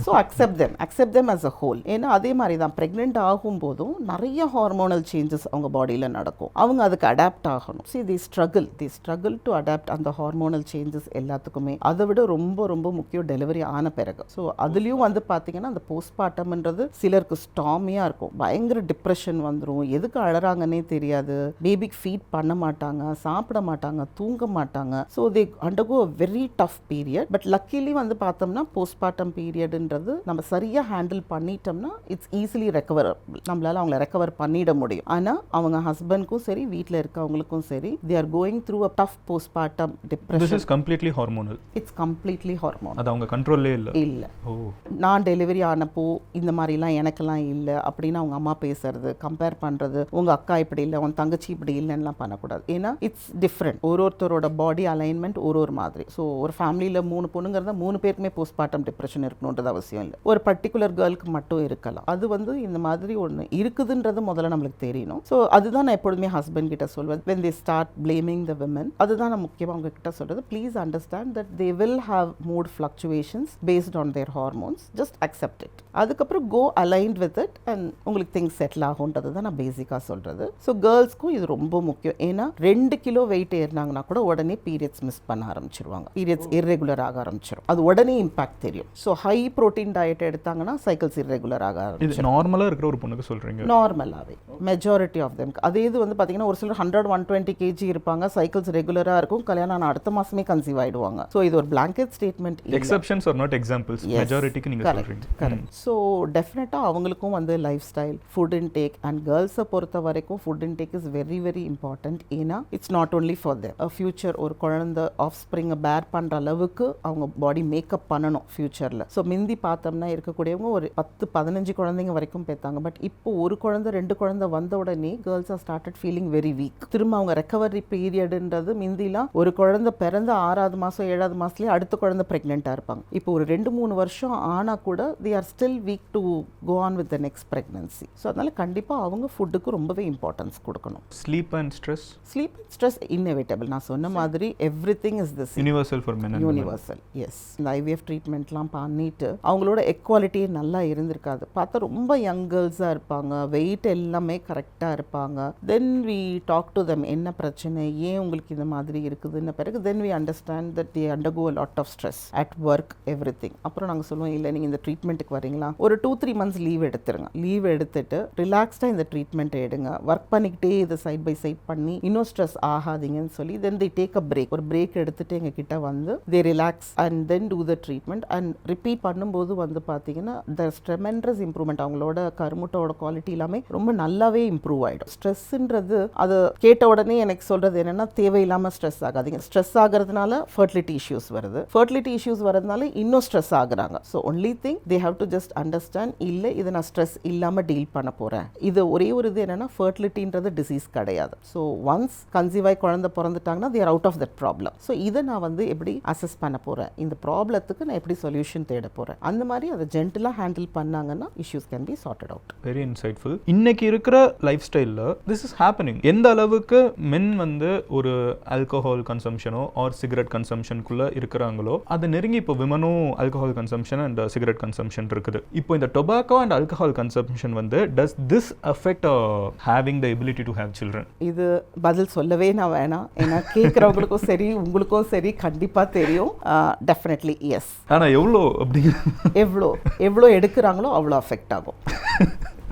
So accept them as a whole. ஏன்னா அதே மாதிரி தான் ப்ரெக்னென்ட் ஆகும்போதும் நிறைய ஹார்மோனல் சேஞ்சஸ் அவங்க பாடியில் நடக்கும். அவங்க அதுக்கு அடாப்ட் ஆகணும். See, they struggle to adapt அந்த ஹார்மோனல் சேஞ்சஸ் எல்லாத்துக்குமே. அதை விட ரொம்ப ரொம்ப முக்கியம் டெலிவரி ஆன பிறகு. ஸோ அதுலேயும் வந்து பார்த்தீங்கன்னா அந்த போஸ்ட்மார்ட்டம்ன்றது சிலருக்கு ஸ்டாமியாக இருக்கும். பயங்கர டிப்ரெஷன் வந்துடும், எதுக்கு அழறாங்கன்னே தெரியாது, பேபிக்கு ஃபீட் பண்ண மாட்டாங்க, சாப்பிட மாட்டாங்க, தூங்க மாட்டாங்க. So they undergo a very tough period. But luckily வந்து பார்த்தோம்னா போஸ்ட்மார்ட்டம் பீரியட்ன்றது நம்ம சரியாக ஹேண்டில் பண்ணிட்டோம்னா இட்ஸ் ஈஸிலி ரெக்கவரபிள். நம்மளால அவங்கள ரெக்கவர் பண்ணிட முடியும். ஆனால் அவங்க ஹஸ்பண்ட்க்கும் சரி வீட்டில் இருக்கவங்களுக்கும் சரி they are going through a tough postpartum depression. This is completely hormonal. It's completely hormonal. அது அவங்க கண்ட்ரோல்லே இல்லை. நான் டெலிவரி ஆனப்போ இந்த மாதிரிலாம் எனக்கெல்லாம் இல்லை அப்படின்னு அவங்க அம்மா பேசுறது, கம்பேர் பண்ணுறது, உங்கள் அக்கா இப்படி இல்லை, உன் தங்கச்சி இப்படி இல்லைன்னுலாம் பண்ணக்கூடாது. ஏன்னா இட்ஸ் டிஃப்ரெண்ட். ஒருத்தரோட பாடி அலைன்மெண்ட் ஒரு மாதிரி. ஸோ ஒரு ஃபேமிலியில் 3 பொண்ணுங்கிறத 3 பேருக்குமே போஸ்ட்மார்ட்டம் டிப்ரெஷன் இருக்கணுன்றது அவசியம் இல்லை. ஒரு பர்டிகுலர் கேர்ளுக்கு மட்டும் இருக்கலாம். அது வந்து இந்த மாதிரி ஒன்று இருக்குதுன்றது முதல்ல நம்மளுக்கு தெரியணும். ஸோ அதுதான் நான் எப்பொழுதுமே ஹஸ்பண்ட் கிட்ட சொல்வேன். when they start blaming the women, அதுதான் நான் முக்கியமாக அவங்க கிட்ட சொல்றது. Please understand that they will have mood fluctuations based on their hormones. just accept it. அதுக்கப்புறம் go aligned with it and உங்களுக்கு திங்ஸ் செட்டில் ஆகுன்றது தான் நான் பேசிக்காக சொல்றது. ஸோ கேர்ள்ஸ்க்கும் இது ரொம்ப முக்கியம். ஏன்னா 2 கிலோ வெயிட் ஏறினாங்கன்னா கூட உடனே பீரியட்ஸ் மிஸ் பண்ண ஆரம்பிச்சிருவாங்க, பீரியட்ஸ் இர்ரெகுலர் ஆக ஆரம்பிச்சிடும். அது உடனே இம்பாக்ட் தெரியும். ஸோ ஹை ப்ரோட்டீன் டயட் எடுத்தாங்கன்னா சைக்கிள்ஸ் இர்ரெகுலர் ஆக ஆரம்பிச்சிடும். நார்மலாக இருக்கிற ஒரு பொண்ணுக்கு சொல்றீங்க? நார்மலாகவே மெஜாரிட்டி ஆஃப் தெம். அதே இது வந்து பார்த்தீங்கன்னா ஒரு சிலர் 100-120 kg இருப்பாங்க, சைக்கிள்ஸ் ரெகுலராக இருக்கும், கல்யாணம் ஆன அடுத்த மாசமே கன்சீவ் ஆயிடுவாங்க. ஸோ இது ஒரு blanket statement. Exceptions are not examples. மெஜாரிட்டிக்கு நீங்க சொல்றீங்க. கரெக்ட். ஸோ டெஃபினட்டாக அவங்களுக்கும் வந்து life style, food intake and கேர்ள்ஸை பொறுத்த வரைக்கும் food intake is very very important. ஏன்னா it's not only for them. Future ஒரு குழந்தை ஆஃப் ஸ்ப்ரிங்கை பேர் பண்ணுற அளவுக்கு அவங்க பாடி மேக்கப் பண்ணணும் ஃபியூச்சரில். ஸோ மிந்தி பார்த்தோம்னா இருக்கக்கூடியவங்க ஒரு 10-15 குழந்தைங்க வரைக்கும் பேத்தாங்க. பட் இப்போ ஒரு குழந்தை 2 குழந்தை வந்த உடனே girls are started feeling very weak. திரும்ப அவங்க ரெக்கவரி பீரியட்ன்றது மிந்திலாம் ஒரு குழந்தை பிறந்த 6வது மாதம் 7வது மாதத்துலேயே அடுத்த குழந்தை ப்ரெக்னெண்ட்டாக இருப்பாங்க. இப்போ ஒரு 2-3 வருஷம் ஆனால் கூட they are still weak to go on with the next pregnancy. So அதனால கண்டிப்பாக அவங்க ஃபுட்டுக்கு ரொம்பவே இம்பார்ட்டன்ஸ் கொடுக்கணும். Sleep and stress. Sleep and stress inevitable. நான் சொன்ன மாதிரி everything is this universal for men. Universal, yes. இந்த IVF ட்ரீட்மெண்ட்லாம் பண்ணிட்டு அவங்களோட எக்வாலிட்டி நல்லா இருந்திருக்காது. பார்த்தா ரொம்ப யங் கேர்ள்ஸாக இருப்பாங்க, வெயிட் எல்லாமே கரெக்டாக இருப்பாங்க. Then we talk to them, என்ன பிரச்சனை, ஏன் உங்களுக்கு இந்த மாதிரி இருக்குதுன்னு பிறகு then we understand that they undergo a lot of stress at work, everything. அப்புறம் நாங்கள் சொல்லுவோம், இல்லை நீங்கள் இந்த ட்ரீட்மெண்ட்டுக்கு வரீங்களா, ஒரு 2-3 months லீவ் எடுத்துருங்க. லீவ் எடுத்துட்டு ரிலாக்ஸ்டாக இந்த ட்ரீட்மெண்ட் எடுங்க, ஒர்க் பண்ணிக்கிட்டே இதை சைட் பை சைட் பண்ணி இன்னும் ஸ்ட்ரெஸ் ஆகாதீங்கன்னு சொல்லி தென் they take a break. ஒரு பிரேக் எடுத்துட்டு எங்ககிட்ட வந்து they relax and then do the treatment and repeat பண்ணும்போது வந்து பார்த்தீங்கன்னா there's tremendous improvement. அவங்களோட கருமுட்டோட குவாலிட்டி எல்லாமே ரொம்ப நல்லாவே இம்ப்ரூவ் ஆகிடும். ஸ்ட்ரெஸ்ன்றது அது கேட்ட உடனே எனக்கு சொல்கிறது என்னென்னா, தேவையில்லாமல் ஸ்ட்ரெஸ் ஆகாதீங்க. ஸ்ட்ரெஸ் ஆகிறதுனால ஃபர்டிலிட்டி இஷ்யூஸ் வருது, ஃபர்டிலிட்டி இஷ்யூஸ் வரதுனால இன்னும் ஸ்ட்ரெஸ் ஆகுறாங்க. So only thing they have to just understand, இல்லை இதை நான் ஸ்ட்ரெஸ் இல்லாமல் டீல் பண்ண போகிறேன். இது ஒரே ஒரு இது என்னென்னா, ஃபர்டிலிட்டின்றது டிசீஸ் கிடையாது. ஸோ ஒன்ஸ் கன்சீவ் ஆகி குழந்தை பிறந்துட்டாங்கன்னா they are out of that problem. So இதை நான் வந்து எப்படி அசஸ் பண்ண போகிறேன், இந்த ப்ராப்ளத்துக்கு நான் எப்படி சொல்யூஷன் தேட போகிறேன். அந்த மாதிரி அதை ஜென்டலாக ஹேண்டில் பண்ணாங்கன்னா issues can be sorted out. Very insightful. இன்னைக்கு இருக்கிற லைஃப் ஸ்டைலில் திஸ் இஸ் ஹேப்பனிங். எந்த அளவுக்கு மென் வந்து ஒரு ஆல்கஹால் கன்சம்ஷனோ ஆர் சிகரெட் கன்சம்ஷனுக்குள்ளே இருக்கிறாங்களோ அது நெருங்கி இப்போ விமனும் alcohol consumption and cigarette consumption இருக்குது. இப்போ இந்த டொபாக்கோ அண்ட் ஆல்கஹால் கன்சம்ஷன் வந்து does this affect having the ability to have children? இது பதில் சொல்லவே நான் வேணாம், ஏன்னா கேட்குறவங்களுக்கும் சரி உங்களுக்கும் சரி கண்டிப்பாக தெரியும். Definitely yes. ஆனால் எவ்வளோ அப்படிங்கிற எவ்வளோ எடுக்கிறாங்களோ அவ்வளோ அஃபெக்ட் ஆகும்.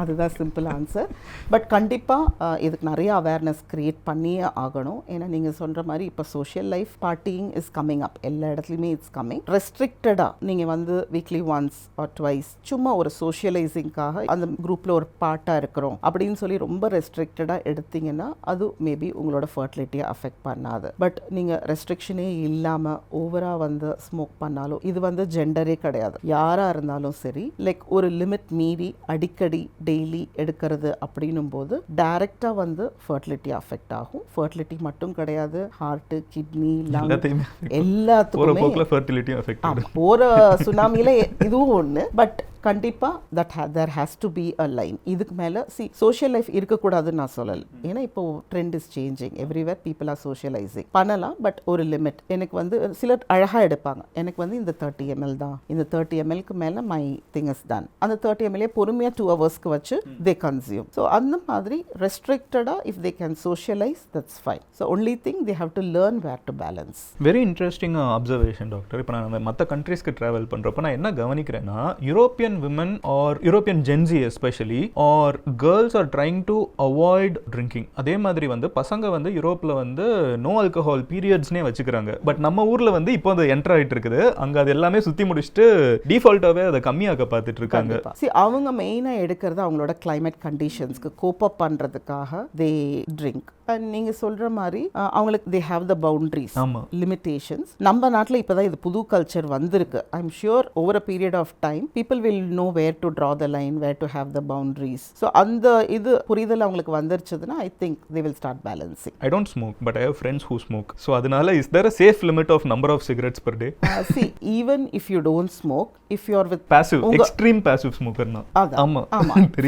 அதுதான் சிம்பிள் ஆன்சர். பட் கண்டிப்பாக இதுக்கு நிறைய அவேர்னஸ் க்ரியேட் பண்ணியே ஆகணும். ஏன்னா நீங்கள் சொல்கிற மாதிரி இப்போ social life partying is coming up, எல்லா இடத்துலையுமே இட்ஸ் கம்மிங். ரெஸ்ட்ரிக்டடாக நீங்கள் வந்து வீக்லி ஒன்ஸ் ஆர் ட்வைஸ் சும்மா ஒரு சோஷியலைசிங்காக அந்த குரூப்பில் ஒரு பார்ட்டாக இருக்கிறோம் அப்படின்னு சொல்லி ரொம்ப ரெஸ்ட்ரிக்டடாக எடுத்தீங்கன்னா அது மேபி உங்களோட ஃபர்டிலிட்டியை அஃபெக்ட் பண்ணாது. பட் நீங்கள் ரெஸ்ட்ரிக்ஷனே இல்லாமல் ஓவராக வந்து ஸ்மோக் பண்ணாலும் இது வந்து ஜெண்டரே கிடையாது, யாராக இருந்தாலும் சரி, லைக் ஒரு லிமிட் மீறி அடிக்கடி டெய்லி எடுக்கிறது அப்படின்னும் போது டைரக்டாக வந்து ஃபர்டிலிட்டி அஃபெக்ட் ஆகும். ஃபர்டிலிட்டி மட்டும் கிடையாது, ஹார்ட்டு, கிட்னி, லங் எல்லாத்துக்குமே போகிற சுனாமியில் இதுவும் ஒன்று. பட் கண்டிப்பாக there has to be a line. இதுக்கு மேலே சோஷியல் லைஃப் இருக்கக்கூடாதுன்னு நான் சொல்லலை. ஏன்னா இப்போ trend is changing, everywhere people are socialising பண்ணலாம். பட் ஒரு லிமிட். எனக்கு வந்து சிலர் அழகாக எடுப்பாங்க, எனக்கு வந்து இந்த 30 ml தான், இந்த 30 mlக்கு மேலே மை திங் இஸ் டன். அந்த 30 ml பொறுமையாக 2 ஹவர்ஸ்க்கு வச்சு தே கன்சியூம். ஸோ அந்த மாதிரி ரெஸ்ட்ரிக்டடாக if they can socialize that's fine. So only thing they have to learn where to balance. Very interesting observation doctor. இப்போ நான் மற்ற கண்ட்ரீஸ்க்கு ட்ராவல் பண்ணுறப்போ நான் என்ன கவனிக்கிறேன்னா, European women or European Gen Z especially or girls are trying to avoid drinking. அதே மாதிரி வந்து பசங்க வந்து யூரோப்ல வந்து நோ ஆல்கஹால் பீரியட்ஸ்னே வச்சுக்கிறாங்க. பட் நம்ம ஊர்ல வந்து இப்போ அது என்டர் ஆயிட்டு இருக்குது. அங்க அது எல்லாமே சுத்தி முடிச்சுட்டு டிஃபால்ட்டாவே அதை கம்மியாக்க பார்த்துட்டு இருக்காங்க. அவங்க மெயினாக எடுக்கிறது அவங்களோட கிளைமேட் கண்டிஷன்ஸ்க்கு கோப் அப் பண்ணுறதுக்காக தே ட்ரிங்க். அண்ட் நீங்கள் சொல்கிற மாதிரி அவங்களுக்கு they have the boundaries, limitations. நம்ம நாட்டில் இப்போ தான் இது புது கல்ச்சர் வந்திருக்கு. I am sure over a period of time people will know where to draw the line, where to have the boundaries. So அந்த இது புரிதல் அவங்களுக்கு வந்துருச்சுதுன்னா I think they will start balancing. I don't smoke but I have friends who smoke. So அதனால is there a safe limit of number of cigarettes per day? See, even if you don't smoke, if you are with passive, extreme passive smoker na. ஆமா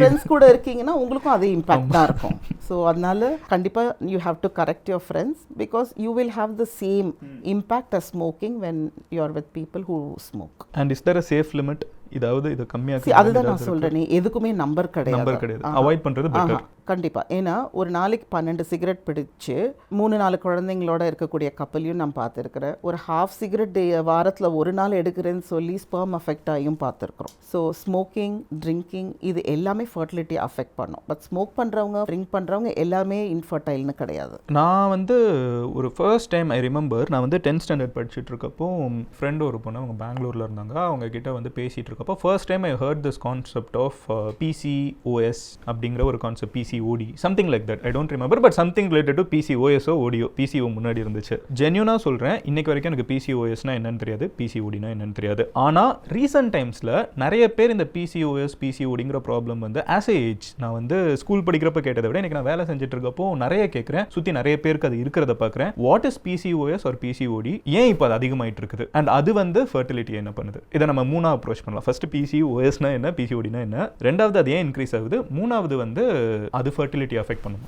friends கூட இருக்கீங்கன்னா உங்களுக்கும் அதே இம்பாக்ட் தான் இருக்கும். So அதனால கண்டிப்பா you have to correct your friends because you will have the same impact as smoking when you are with people who smoke. And is there a safe limit? இதாவது இது கம்மியாக அதுதான் நான் சொல்றேன், எதுக்குமே நம்பர் கிடையாது, அவாய்ட் பண்றது பெட்டர். கண்டிப்பா. ஏன்னா ஒரு நாளைக்கு 12 சிகரெட் பிடிச்சு 3-4 குழந்தைங்களோட இருக்கக்கூடிய கப்பலையும் நான் பார்த்துருக்கிறேன். ஒரு ஹாஃப் சிகரெட் வாரத்தில் ஒரு நாள் எடுக்கிறேன்னு சொல்லி ஸ்பெர்ம் அஃபெக்ட் ஆகியும் பார்த்துருக்குறோம். ஸோ ஸ்மோக்கிங், ட்ரிங்கிங் இது எல்லாமே ஃபர்டிலிட்டி அஃபெக்ட் பண்ணும். பட் ஸ்மோக் பண்ணுறவங்க, ட்ரிங்க் பண்ணுறவங்க எல்லாமே இன்ஃபர்டைல்னு கிடையாது. நான் வந்து ஒரு ஃபர்ஸ்ட் டைம் ஐ ரிமெம்பர், நான் வந்து 10th ஸ்டாண்டர்ட் படிச்சுட்டு இருக்கப்போ ஃப்ரெண்டு ஒரு பொண்ணு, அவங்க பெங்களூரில் இருந்தாங்க, அவங்க கிட்ட வந்து பேசிகிட்டு இருக்கப்போ first time I heard this concept of PCOS அப்படிங்கிற ஒரு concept, PCOD, something like that. I don't remember, but something related to PCOS or ODO. PCO முன்னாடி இருந்துச்சு. ஜென்யூனா சொல்றேன், இன்னைக்கு வரைக்கும் எனக்கு PCOSனா என்னன்னு தெரியாது, PCODனா என்னன்னு தெரியாது. ஆனா ரீசன்ட் டைம்ஸ்ல நிறைய பேர் இந்த PCOS, PCODங்கிற ப்ராப்ளம் வந்து ஆஸ் ஏ ஏஜ், நான் வந்து ஸ்கூல் படிக்கிறப்ப கேட்டதை விட இன்னைக்கு நான் வேலை செஞ்சுட்டு இருக்கப்போ நிறைய கேட்குறேன், சுற்றி நிறைய பேருக்கு அது இருக்கிறத பார்க்குறேன். What is PCOS or PCOD, ஏன் இப்போ அது அதிகமாயிட்டு இருக்குது, அண்ட் அது வந்து ஃபர்டிலிட்டி என்ன பண்ணுது, இதை நம்ம மூணா அப்ரோச் பண்ணலாம். ஃபர்ஸ்ட் PCOSனா என்ன, PCODனா என்ன, ரெண்டாவது அது ஏன் இன்க்ரீஸ் ஆகுது, மூணாவது வந்து அது ஃபர்டிலிட்டி அஃபெக்ட் பண்ணும்.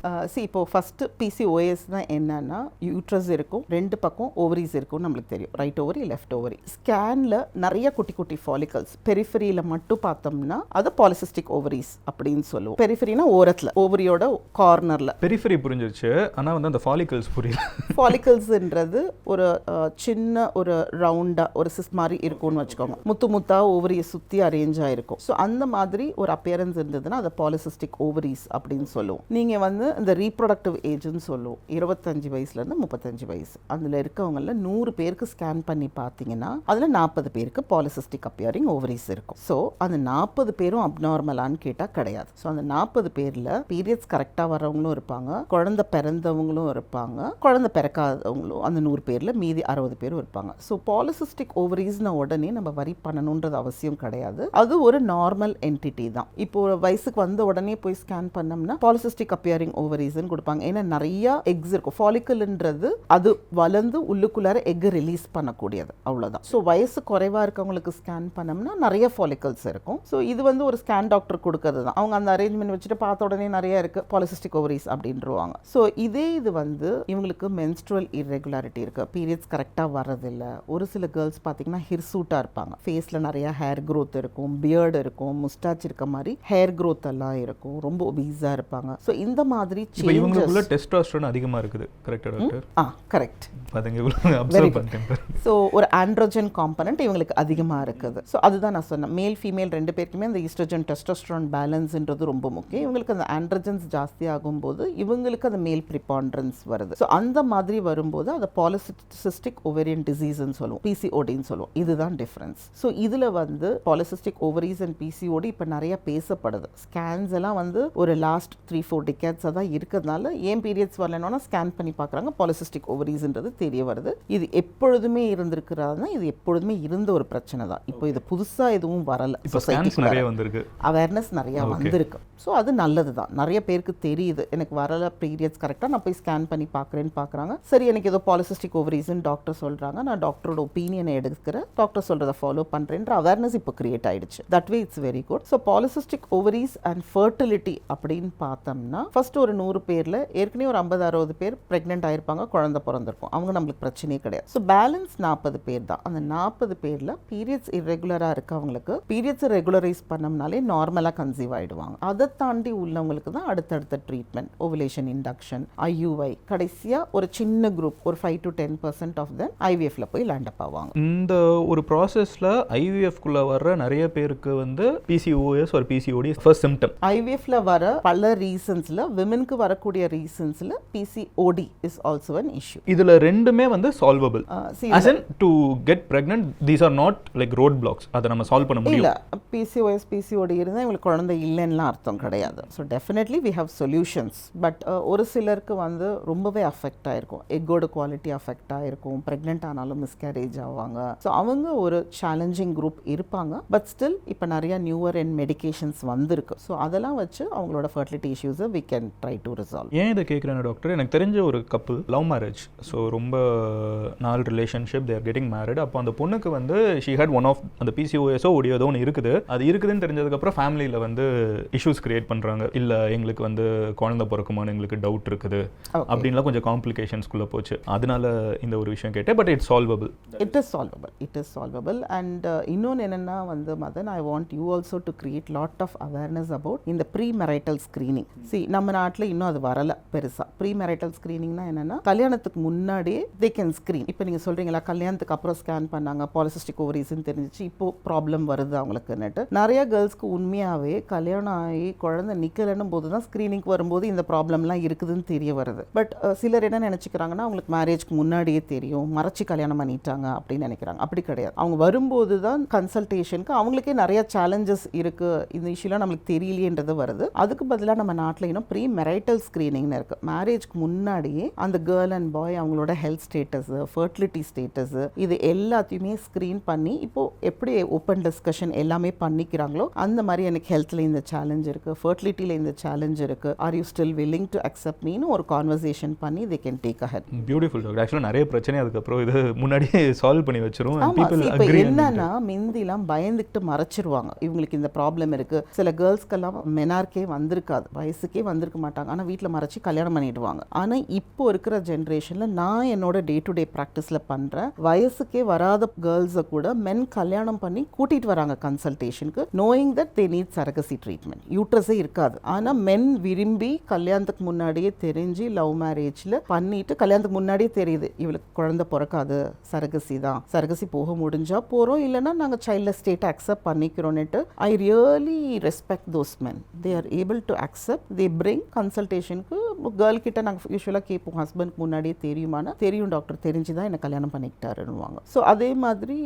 இப்போ ஃபர்ஸ்ட் PCOSனா என்னன்னா, யூட்ரஸ் இருக்கும், 2 பக்கம் ஓவரிஸ் இருக்கும், நம்மளுக்கு தெரியும், ரைட் ஓவரி, லெஃப்ட் ஓவரி. ஸ்கேன்ல நிறைய குட்டி குட்டி ஃபாலிகல்ஸ், பெரிஃபரியில மட்டும் பார்த்தோம்னா அது பாலிசிஸ்டிக் ஓவரிஸ் அப்படின்னு சொல்லுவோம். பெரிஃபரினா ஓரத்துல, ஓவரியோட கார்னர்ல. பெரிஃபரி புரிஞ்சிருச்சு, ஆனா வந்து அந்த ஃபாலிகல்ஸ் புரியல. ஃபாலிகல்ஸ்ன்றது ஒரு சின்ன ஒரு ரவுண்டா ஒரு சிஸ் மாதிரி இருக்கும்னு வச்சுக்கோங்க, முத்து முத்தா ஓவரியை சுத்தி அரேஞ்ச் ஆயிருக்கும். ஸோ அந்த மாதிரி ஒரு அப்பியரன்ஸ் இருந்ததுன்னா அதை பாலிசிஸ்டிக் ஓவரிஸ் அப்படின்னு சொல்லுவோம். நீங்க வந்து இந்த ரீப்ரொடக்டிவ் ஏஜ்னு சொல்லுவோம், 25 வயசுல இருந்து 35 வயசு அதுல இருக்கவங்கள 100 பேருக்கு ஸ்கேன் பண்ணி பார்த்தீங்கன்னா அதுல 40 பேருக்கு பாலிசிஸ்டிக் அப்பியரிங் ஓவரிஸ் இருக்கும். ஸோ அந்த 40 பேரும் அப்நார்மலான்னு கேட்டா கிடையாது. ஸோ அந்த 40 பேர்ல பீரியட்ஸ் கரெக்டா வரவங்களும் இருப்பாங்க, குழந்தை பிறந்தவங்களும் இருப்பாங்க, குழந்தை பிறக்காதவங்களும் அந்த 100 பேர்ல மீதி 60 பேரும் இருப்பாங்க. ஸோ பாலிசிஸ்டிக் ஓவரிஸ்ன உடனே நம்ம வரி பண்ணணுன்றது அவசியம் கிடையாது, அது ஒரு நார்மல் என்டிட்டி தான். இப்போ வயசுக்கு வந்த உடனே போய் ஸ்கேன் பண்ணோம்னா பாலிசிஸ்டிக் அப்பியரிங் ஓவரீஸ்ன்னு கொடுப்பாங்க. ஏன்னா நிறைய எக்ஸ் இருக்கும். ஃபாலிக்கல்ன்றது அது வளர்ந்து உள்ளுக்குள்ளார எக் ரிலீஸ் பண்ணக்கூடியது, அவ்வளோதான். ஸோ வயசு குறைவாக இருக்கவங்களுக்கு ஸ்கேன் பண்ணோம்னா நிறைய ஃபாலிக்கல்ஸ் இருக்கும். ஸோ இது வந்து ஒரு ஸ்கேன் டாக்டர் கொடுக்கறது தான். அவங்க அந்த அரேஞ்ச்மெண்ட் வச்சுட்டு பார்த்த உடனே நிறைய இருக்கு பாலிசிஸ்டிக் ஓவரீஸ் அப்படின்றவாங்க. ஸோ இதே இது வந்து இவங்களுக்கு மென்ஸ்ட்ரல் இர்ரெகுலாரிட்டி இருக்கு, பீரியட்ஸ் கரெக்டாக வரதில்லை. ஒரு சில கேர்ள்ஸ் பார்த்தீங்கன்னா ஹிர்சூட்டாக இருப்பாங்க, ஃபேஸில் நிறைய ஹேர் க்ரோத் இருக்கும், பியர்டு இருக்கும், முஸ்டாச் இருக்க மாதிரி ஹேர் க்ரோத் எல்லாம் இருக்கும், ரொம்ப ஒபீஸாக இருப்பாங்க. ஸோ இந்த மாதிரி இவங்களுக்குள்ள டெஸ்டோஸ்டெரான் அதிகமாக இருக்குது. கரெக்டா டாக்டர்? கரெக்ட். பாத்தீங்க, இவ்வளவு அப்சர்வ் பண்ணிட்டேன். ஸோ ஒரு ஆண்ட்ரோஜன் காம்பனன்ட் இவங்களுக்கு அதிகமாக இருக்குது. ஸோ அதுதான் நான் சொன்னேன், மேல் ஃபீமேல் ரெண்டு பேருக்குமே அந்த ஈஸ்ட்ரோஜன் டெஸ்டோஸ்டெரான் பேலன்ஸ்ன்றது ரொம்ப முக்கியம். இவங்களுக்கு அந்த ஆண்ட்ரோஜன்ஸ் ஜாஸ்தி ஆகும்போது இவங்களுக்கு அந்த மேல் ப்ரிபாண்டரன்ஸ் வருது. ஸோ அந்த மாதிரி வரும்போது அதை பாலிசிஸ்டிக் ஓவேரியன் டிசீஸ்ன்னு சொல்லுவோம், பிசிஓடின்னு சொல்லுவோம். இதுதான் டிஃப்ரென்ஸ். ஸோ இதில் வந்து பாலிசிஸ்டிக் ஓவரிஸ் அண்ட் பிசிஓடி இப்போ நிறைய பேசப்படுது. ஸ்கேன்ஸ் எல்லாம் வந்து ஒரு லாஸ்ட் 3-4 டிகேட்ஸாக தான் இருக்கிறதுனால ஏன் பீரியட்ஸ் வரலன்னா ஸ்கேன் பண்ணி பார்க்குறாங்க, பாலிசிஸ்டிக் ஓவரிஸ்ன்றது தெரிய வருது. இது எப்பொழுதுமே இருந்திருக்கிறதுனா இது எப்பொழுதுமே இருந்த ஒரு பிரச்சனை தான். இப்போ இது புதுசாக எதுவும் வரல, அவேர்னஸ் நிறைய வந்திருக்கு. ஸோ அது நல்லது தான், நிறைய பேருக்கு தெரியுது எனக்கு வரல பீரியட்ஸ் கரெக்டாக, நான் போய் ஸ்கேன் பண்ணி பார்க்குறேன்னு பார்க்குறாங்க. சரி எனக்கு ஏதோ பாலிசிஸ்டிக் ஓவரிஸ்ன்னு டாக்டர் சொல்கிறாங்க, நான் டாக்டரோட ஒப்பீனியனை எடுக்கிறேன், டாக்டர் சொல்கிறத ஃபாலோ பண்ணுறேன்ற அவேர்னஸ் இப்போ கிரியேட் ஆயிடுச்சு. That way it's very good. So polycystic ovaries and fertility அப்படின்னு பார்த்தோம்னா ஃபர்ஸ்ட் ஒரு 100 பேரில் ஏற்கனவே ஒரு 50-60 பேர் ப்ரெக்னென்ட் ஆயிருப்பாங்க, குழந்தை பிறந்திருக்கும், அவங்க நம்மளுக்கு பிரச்சனையே கிடையாது. ஸோ பேலன்ஸ் 40 பேர் தான். அந்த 40 பேரில் பீரியட்ஸ் இர்ரெகுலராக இருக்கவங்களுக்கு பீரியட்ஸை ரெகுலரைஸ் பண்ணோம்னாலே நார்மலாக கன்சீவ் ஆகிடுவாங்க. அதை தாண்டி உள்ளவங்களுக்கு தான் அடுத்தடுத்த ட்ரீட்மெண்ட், ஓவுலேஷன் இண்டக்ஷன், ஐயூஐ, கடைசியாக ஒரு சின்ன குரூப் ஒரு 5-10% ஆஃப் தெம் ஐவிஎஃப்ல போய் லேண்ட் அப் ஆவாங்க. இந்த ஒரு ப்ராசஸில் ஐவிஎஃப்குள்ளே வர்ற நிறைய பேருக்கு வந்து பிசிஓஎஸ் ஒரு பிசிஓடி ஃபர்ஸ்ட் சிம்டம். ஐவிஎஃப்ல வர பல ரீசன்ஸில் விமென்க்கு வரக்கூடிய ரீசன்ஸில் PCOD is also an issue. இதில் ரெண்டுமே வந்து solvable. as in to get pregnant, these are not like road blocks. அதை நம்ம சால்வ் பண்ண முடியும். இல்லை, பிசிஓஎஸ் பிசிஓடி இருந்தால் இவங்களுக்கு குழந்தை இல்லைன்னா அர்த்தம் கிடையாது. So definitely we have solutions. But ஒரு சிலருக்கு வந்து ரொம்பவே அஃபெக்ட் ஆகிருக்கும், எக்கோட குவாலிட்டி அஃபெக்ட் ஆகிருக்கும், ப்ரெக்னென்ட் ஆனாலும் மிஸ்கேரேஜ் ஆவாங்க. ஸோ அவங்க ஒரு சேலஞ்சிங் குரூப் இருப்பாங்க. பட் ஸ்டில் இப்போ நிறைய நியூவர் அண்ட் மெடிகேஷன்ஸ் வந்திருக்கு. ஸோ அதெல்லாம் வச்சு அவங்களோட ஃபர்டிலிட்டி இஷ்யூஸை we can try to resolve. ஏன் இதை கேட்குறேன் டாக்டர், எனக்கு தெரிஞ்ச ஒரு கப்புள் லவ் மேரேஜ். ஸோ ரொம்ப நாள் ரிலேஷன்ஷிப், தேர் கெட்டிங் மேரிட். அப்போ அந்த பொண்ணுக்கு வந்து ஷி ஹேட் ஒன் ஆஃப் அந்த பிசிஓஎஸோ ஒடியோதோ ஒன்று இருக்குது. அது இருக்குதுன்னு தெரிஞ்சதுக்கப்புறம் ஃபேமிலியில் வந்து இஷ்யூஸ் கிரியேட் பண்ணுறாங்க. இல்லை எங்களுக்கு வந்து குழந்தை பிறக்குமான்னு எங்களுக்கு டவுட் இருக்குது அப்படின்லாம் கொஞ்சம் காம்ப்ளிகேஷன்ஸ்குள்ளே போச்சு. அதனால இந்த ஒரு விஷயம் கேட்டேன். But it's solvable. It is solvable. And இன்னொன்று என்னென்னா வந்து Madhan, I want you also to create lot of awareness about இந்த ப்ரீ மெரைட்டல் ஸ்க்ரீனிங். நம்ம நாட்டில் இன்னும் அது வரல பெருசாக. ப்ரீ மெரைட்டல் ஸ்க்ரீனிங்னா என்னென்னா கல்யாணத்துக்கு முன்னாடியே தே கேன் ஸ்க்ரீன். இப்போ நீங்கள் சொல்கிறீங்களா கல்யாணத்துக்கு அப்புறம் ஸ்கேன் பண்ணாங்க, பாலிசிஸ்டிக் ஓவரிஸ்ன்னு தெரிஞ்சிச்சு, இப்போ ப்ராப்ளம் வருது அவங்களுக்குன்னுட்டு. நிறைய கேர்ள்ஸ்க்கு உண்மையாகவே கல்யாணம் ஆகி குழந்தை நிற்கலன்னும் போது தான் ஸ்க்ரீனிங்க்கு வரும்போது இந்த ப்ராப்ளம்லாம் இருக்குதுன்னு தெரிய வருது. பட் சிலர் என்ன நினச்சிக்கிறாங்கன்னா அவங்களுக்கு மேரேஜ்க்கு முன்னாடியே தெரியும், மறைச்சி கல்யாணம் பண்ணிட்டாங்க அப்படின்னு நினைக்கிறாங்க. அப்படி கிடையாது. அவங்க வரும்போது தான் கன்சல்டேஷனுக்கு அவங்களுக்கே நிறைய சேலஞ்சஸ் இருக்குது, இந்த இஷ்யூலாம் நம்மளுக்கு தெரியலையன்றது வருது. அதுக்கு பதிலாக நம்ம நாட்டில் இன்னும் ப்ரீ மெரைட்டல் ஸ்க்ரீனிங்னு இருக்குது. மேரேஜ்க்கு முன்னாடியே அந்த கேர்ள் அண்ட் பாய் அவங்களோட ஹெல்த் ஸ்டேட்டஸ், ஃபர்டிலிட்டி ஸ்டேட்டஸ், இது எல்லாத்தையுமே ஸ்க்ரீன் பண்ணி இப்போ எப்படி ஓப்பன் டிஸ்கஷன் எல்லாமே பண்ணிக்கிறாங்களோ அந்த மாதிரி எனக்கு ஹெல்த்தில் இந்த சேலஞ்ச் இருக்குது, ஃபர்டிலிட்டியில் இந்த சேலஞ்ச் இருக்குது, are you still willing to accept மீன்னு ஒரு கான்வர்சேஷன் பண்ணி they can take ahead. Beautiful doctor. ஆக்சுவலாக நிறைய பிரச்சனை அதுக்கப்புறம் இது முன்னாடியே சால்வ் பண்ணி வச்சிரும். இப்போ என்னன்னா மிந்திலாம் பயந்துக்கிட்டு மறைச்சிருவாங்க, இவங்களுக்கு இந்த ப்ராப்ளம் இருக்குது. சில கேர்ள்ஸ்க்கெல்லாம் மெனார்க்கே வந்திருக்காது, வயசுக்கே வந்திருக்க மாட்டாங்க, ஆனால் வீட்டில் மறைச்சி கல்யாணம் பண்ணிடுவாங்க. ஆனால் இப்போ இருக்கிற ஜென்ரேஷனில் நான் என்னோட டே டு டே ப்ராக்டிஸில் பண்ணுறேன், வயசுக்கே வராத கேர்ள்ஸை கூட மென் கல்யாணம் பண்ணி கூட்டிகிட்டு வராங்க கன்சல்டேஷனுக்கு, knowing that they need surrogacy treatment. யூட்ரஸே இருக்காது, ஆனால் மென் விரும்பி கல்யாணத்துக்கு முன்னாடியே தெரிஞ்சு லவ் மேரேஜில் பண்ணிட்டு கல்யாணத்துக்கு முன்னாடியே தெரியுது இவளுக்கு குழந்தை பிறக்காது, சரகசி தான், சரகசி போக முடிஞ்சால் போகிறோம், இல்லைன்னா நாங்கள் சைல்ட்லெஸ் ஸ்டேட்டை அக்செப்ட் பண்ணிக்கிறோன்னுட்டு. I really respect those men. They are able to accept, they bring கன்சல்டேஷனுக்கு. கேர்ள் கிட்ட நாங்கள் யூஸ்வலாக கேட்போம், ஹஸ்பண்ட்க்கு முன்னாடியே தெரியுமானா, தெரியும் டாக்டர், தெரிஞ்சு தான் என்னை கல்யாணம் பண்ணிக்கிட்டாருன்னுவாங்க. ஸோ அதே மாதிரி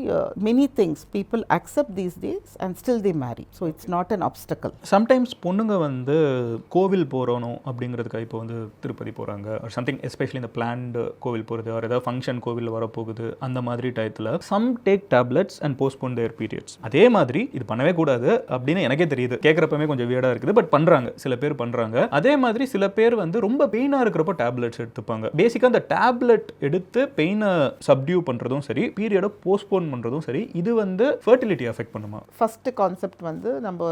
many things people accept these days and still they marry. So it's not an obstacle. Sometimes பொண்ணுங்க வந்து கோவில் போகிறணும் அப்படிங்கிறதுக்காக இப்போ வந்து திருப்பதி போகிறாங்க, சம்திங் எஸ்பெஷலி இந்த பிளான்டு கோவில் போகிறது, ஒரு ஏதாவது ஃபங்க்ஷன் கோவிலில் வரப்போகுது, அந்த மாதிரி டயத்தில் some take tablets and postpone their periods. அதே மாதிரி இது பண்ணவே கூடாது அப்படின்னு எனக்கே தெரியுது, கேட்குறப்பவே கொஞ்சம் வியர்டாக இருக்குது, பட் பண்ணுறாங்க சில சில பேர் பண்றாங்க. அதே மாதிரி சில பேர் வந்து ரொம்ப பெயினா இருக்கிறப்போ டேப்லெட்ஸ் எடுத்துப்பாங்க. பேசிக்கா அந்த டேப்லெட் எடுத்து பெயினை சப்டியூ பண்றதும் சரி, பீரியடை போஸ்ட்போன் பண்றதும் சரி, இது வந்து ஃபர்டிலிட்டி அஃபெக்ட் பண்ணுமா? ஃபர்ஸ்ட் கான்செப்ட் வந்து நம்ம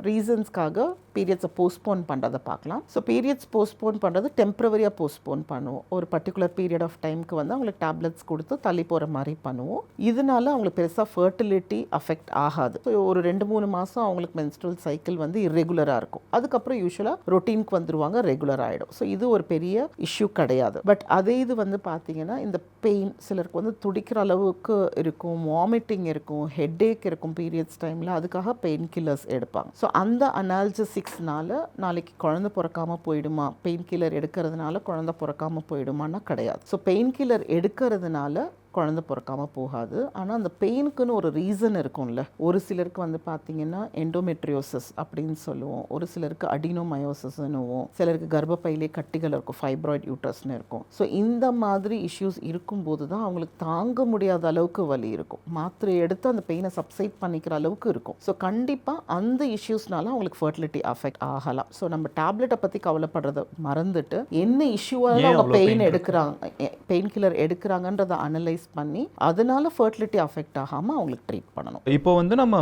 ரீசன்ஸ்க்காக பீரியட்ஸை போஸ்ட்போன் பண்ணுறதை பார்க்கலாம். ஸோ பீரியட்ஸ் போஸ்ட்போன் பண்ணுறது டெம்பரவரியாக போஸ்ட்போன் பண்ணுவோம். ஒரு பர்டிகுலர் பீரியட் ஆஃப் டைமுக்கு வந்து அவங்களுக்கு டேப்லெட்ஸ் கொடுத்து தள்ளி போகிற மாதிரி பண்ணுவோம். இதனால அவங்களுக்கு பெருசாக ஃபர்டிலிட்டி அஃபெக்ட் ஆகாது. ஸோ ஒரு 2-3 மாதம் அவங்களுக்கு மென்ஸ்ட்ரல் சைக்கிள் வந்து இர்ரெகுலராக இருக்கும். அதுக்கப்புறம் யூஸ்வலாக ரொட்டீனுக்கு வந்துருவாங்க, ரெகுலர் ஆகிடும். ஸோ இது ஒரு பெரிய இஷ்யூ கிடையாது. பட் அதே இது வந்து பார்த்தீங்கன்னா இந்த பெயின் சிலருக்கு வந்து துடிக்கிற அளவுக்கு இருக்கும், வாமிட்டிங் இருக்கும், ஹெட்ஏக் இருக்கும் பீரியட்ஸ் டைமில். அதுக்காக பெயின் கில்லர்ஸ் எடுப்பாங்க. ஸோ அந்த அனால்ஜசிக்ஸ்னால நாளைக்கு குழந்தை பிறக்காமல் போயிடுமா, பெயின் கில்லர் எடுக்கிறதுனால குழந்தை பிறக்காமல் போயிடுமான்னா கிடையாது. ஸோ பெயின் கில்லர் எடுக்கிறதுனால குழந்தை பிறக்காமல் போகாது. ஆனால் அந்த பெயினுக்குன்னு ஒரு ரீசன் இருக்கும்ல. ஒரு சிலருக்கு வந்து பார்த்தீங்கன்னா எண்டோமெட்ரியோசிஸ் அப்படின்னு சொல்லுவோம், ஒரு சிலருக்கு அடினோமயோசிஸ்னுவோம், சிலருக்கு கர்ப்பப்பையிலே கட்டிகள் இருக்கும், ஃபைப்ராய்ட் யூட்ரஸ்னு இருக்கும். ஸோ இந்த மாதிரி இஷ்யூஸ் இருக்கும்போது தான் அவங்களுக்கு தாங்க முடியாத அளவுக்கு வலி இருக்கும். மாத்திரை எடுத்து அந்த பெயினை சப்சைட் பண்ணிக்கிற அளவுக்கு இருக்கும். ஸோ கண்டிப்பாக அந்த இஷ்யூஸ்னால அவங்களுக்கு ஃபர்டிலிட்டி அஃபெக்ட் ஆகலாம். ஸோ நம்ம டேப்லெட்டை பற்றி கவலைப்படுறதை மறந்துட்டு என்ன இஷ்யூவாக அவங்க பெயின் எடுக்கிறாங்க, பெயின் கில்லர் எடுக்கிறாங்கன்றதை அனலைஸ் பண்ணி அதனால ஃபர்டிலிட்டி அஃபெக்ட் ஆகாம அவங்களுக்கு ட்ரீட் பண்ணணும். இப்போ வந்து நம்ம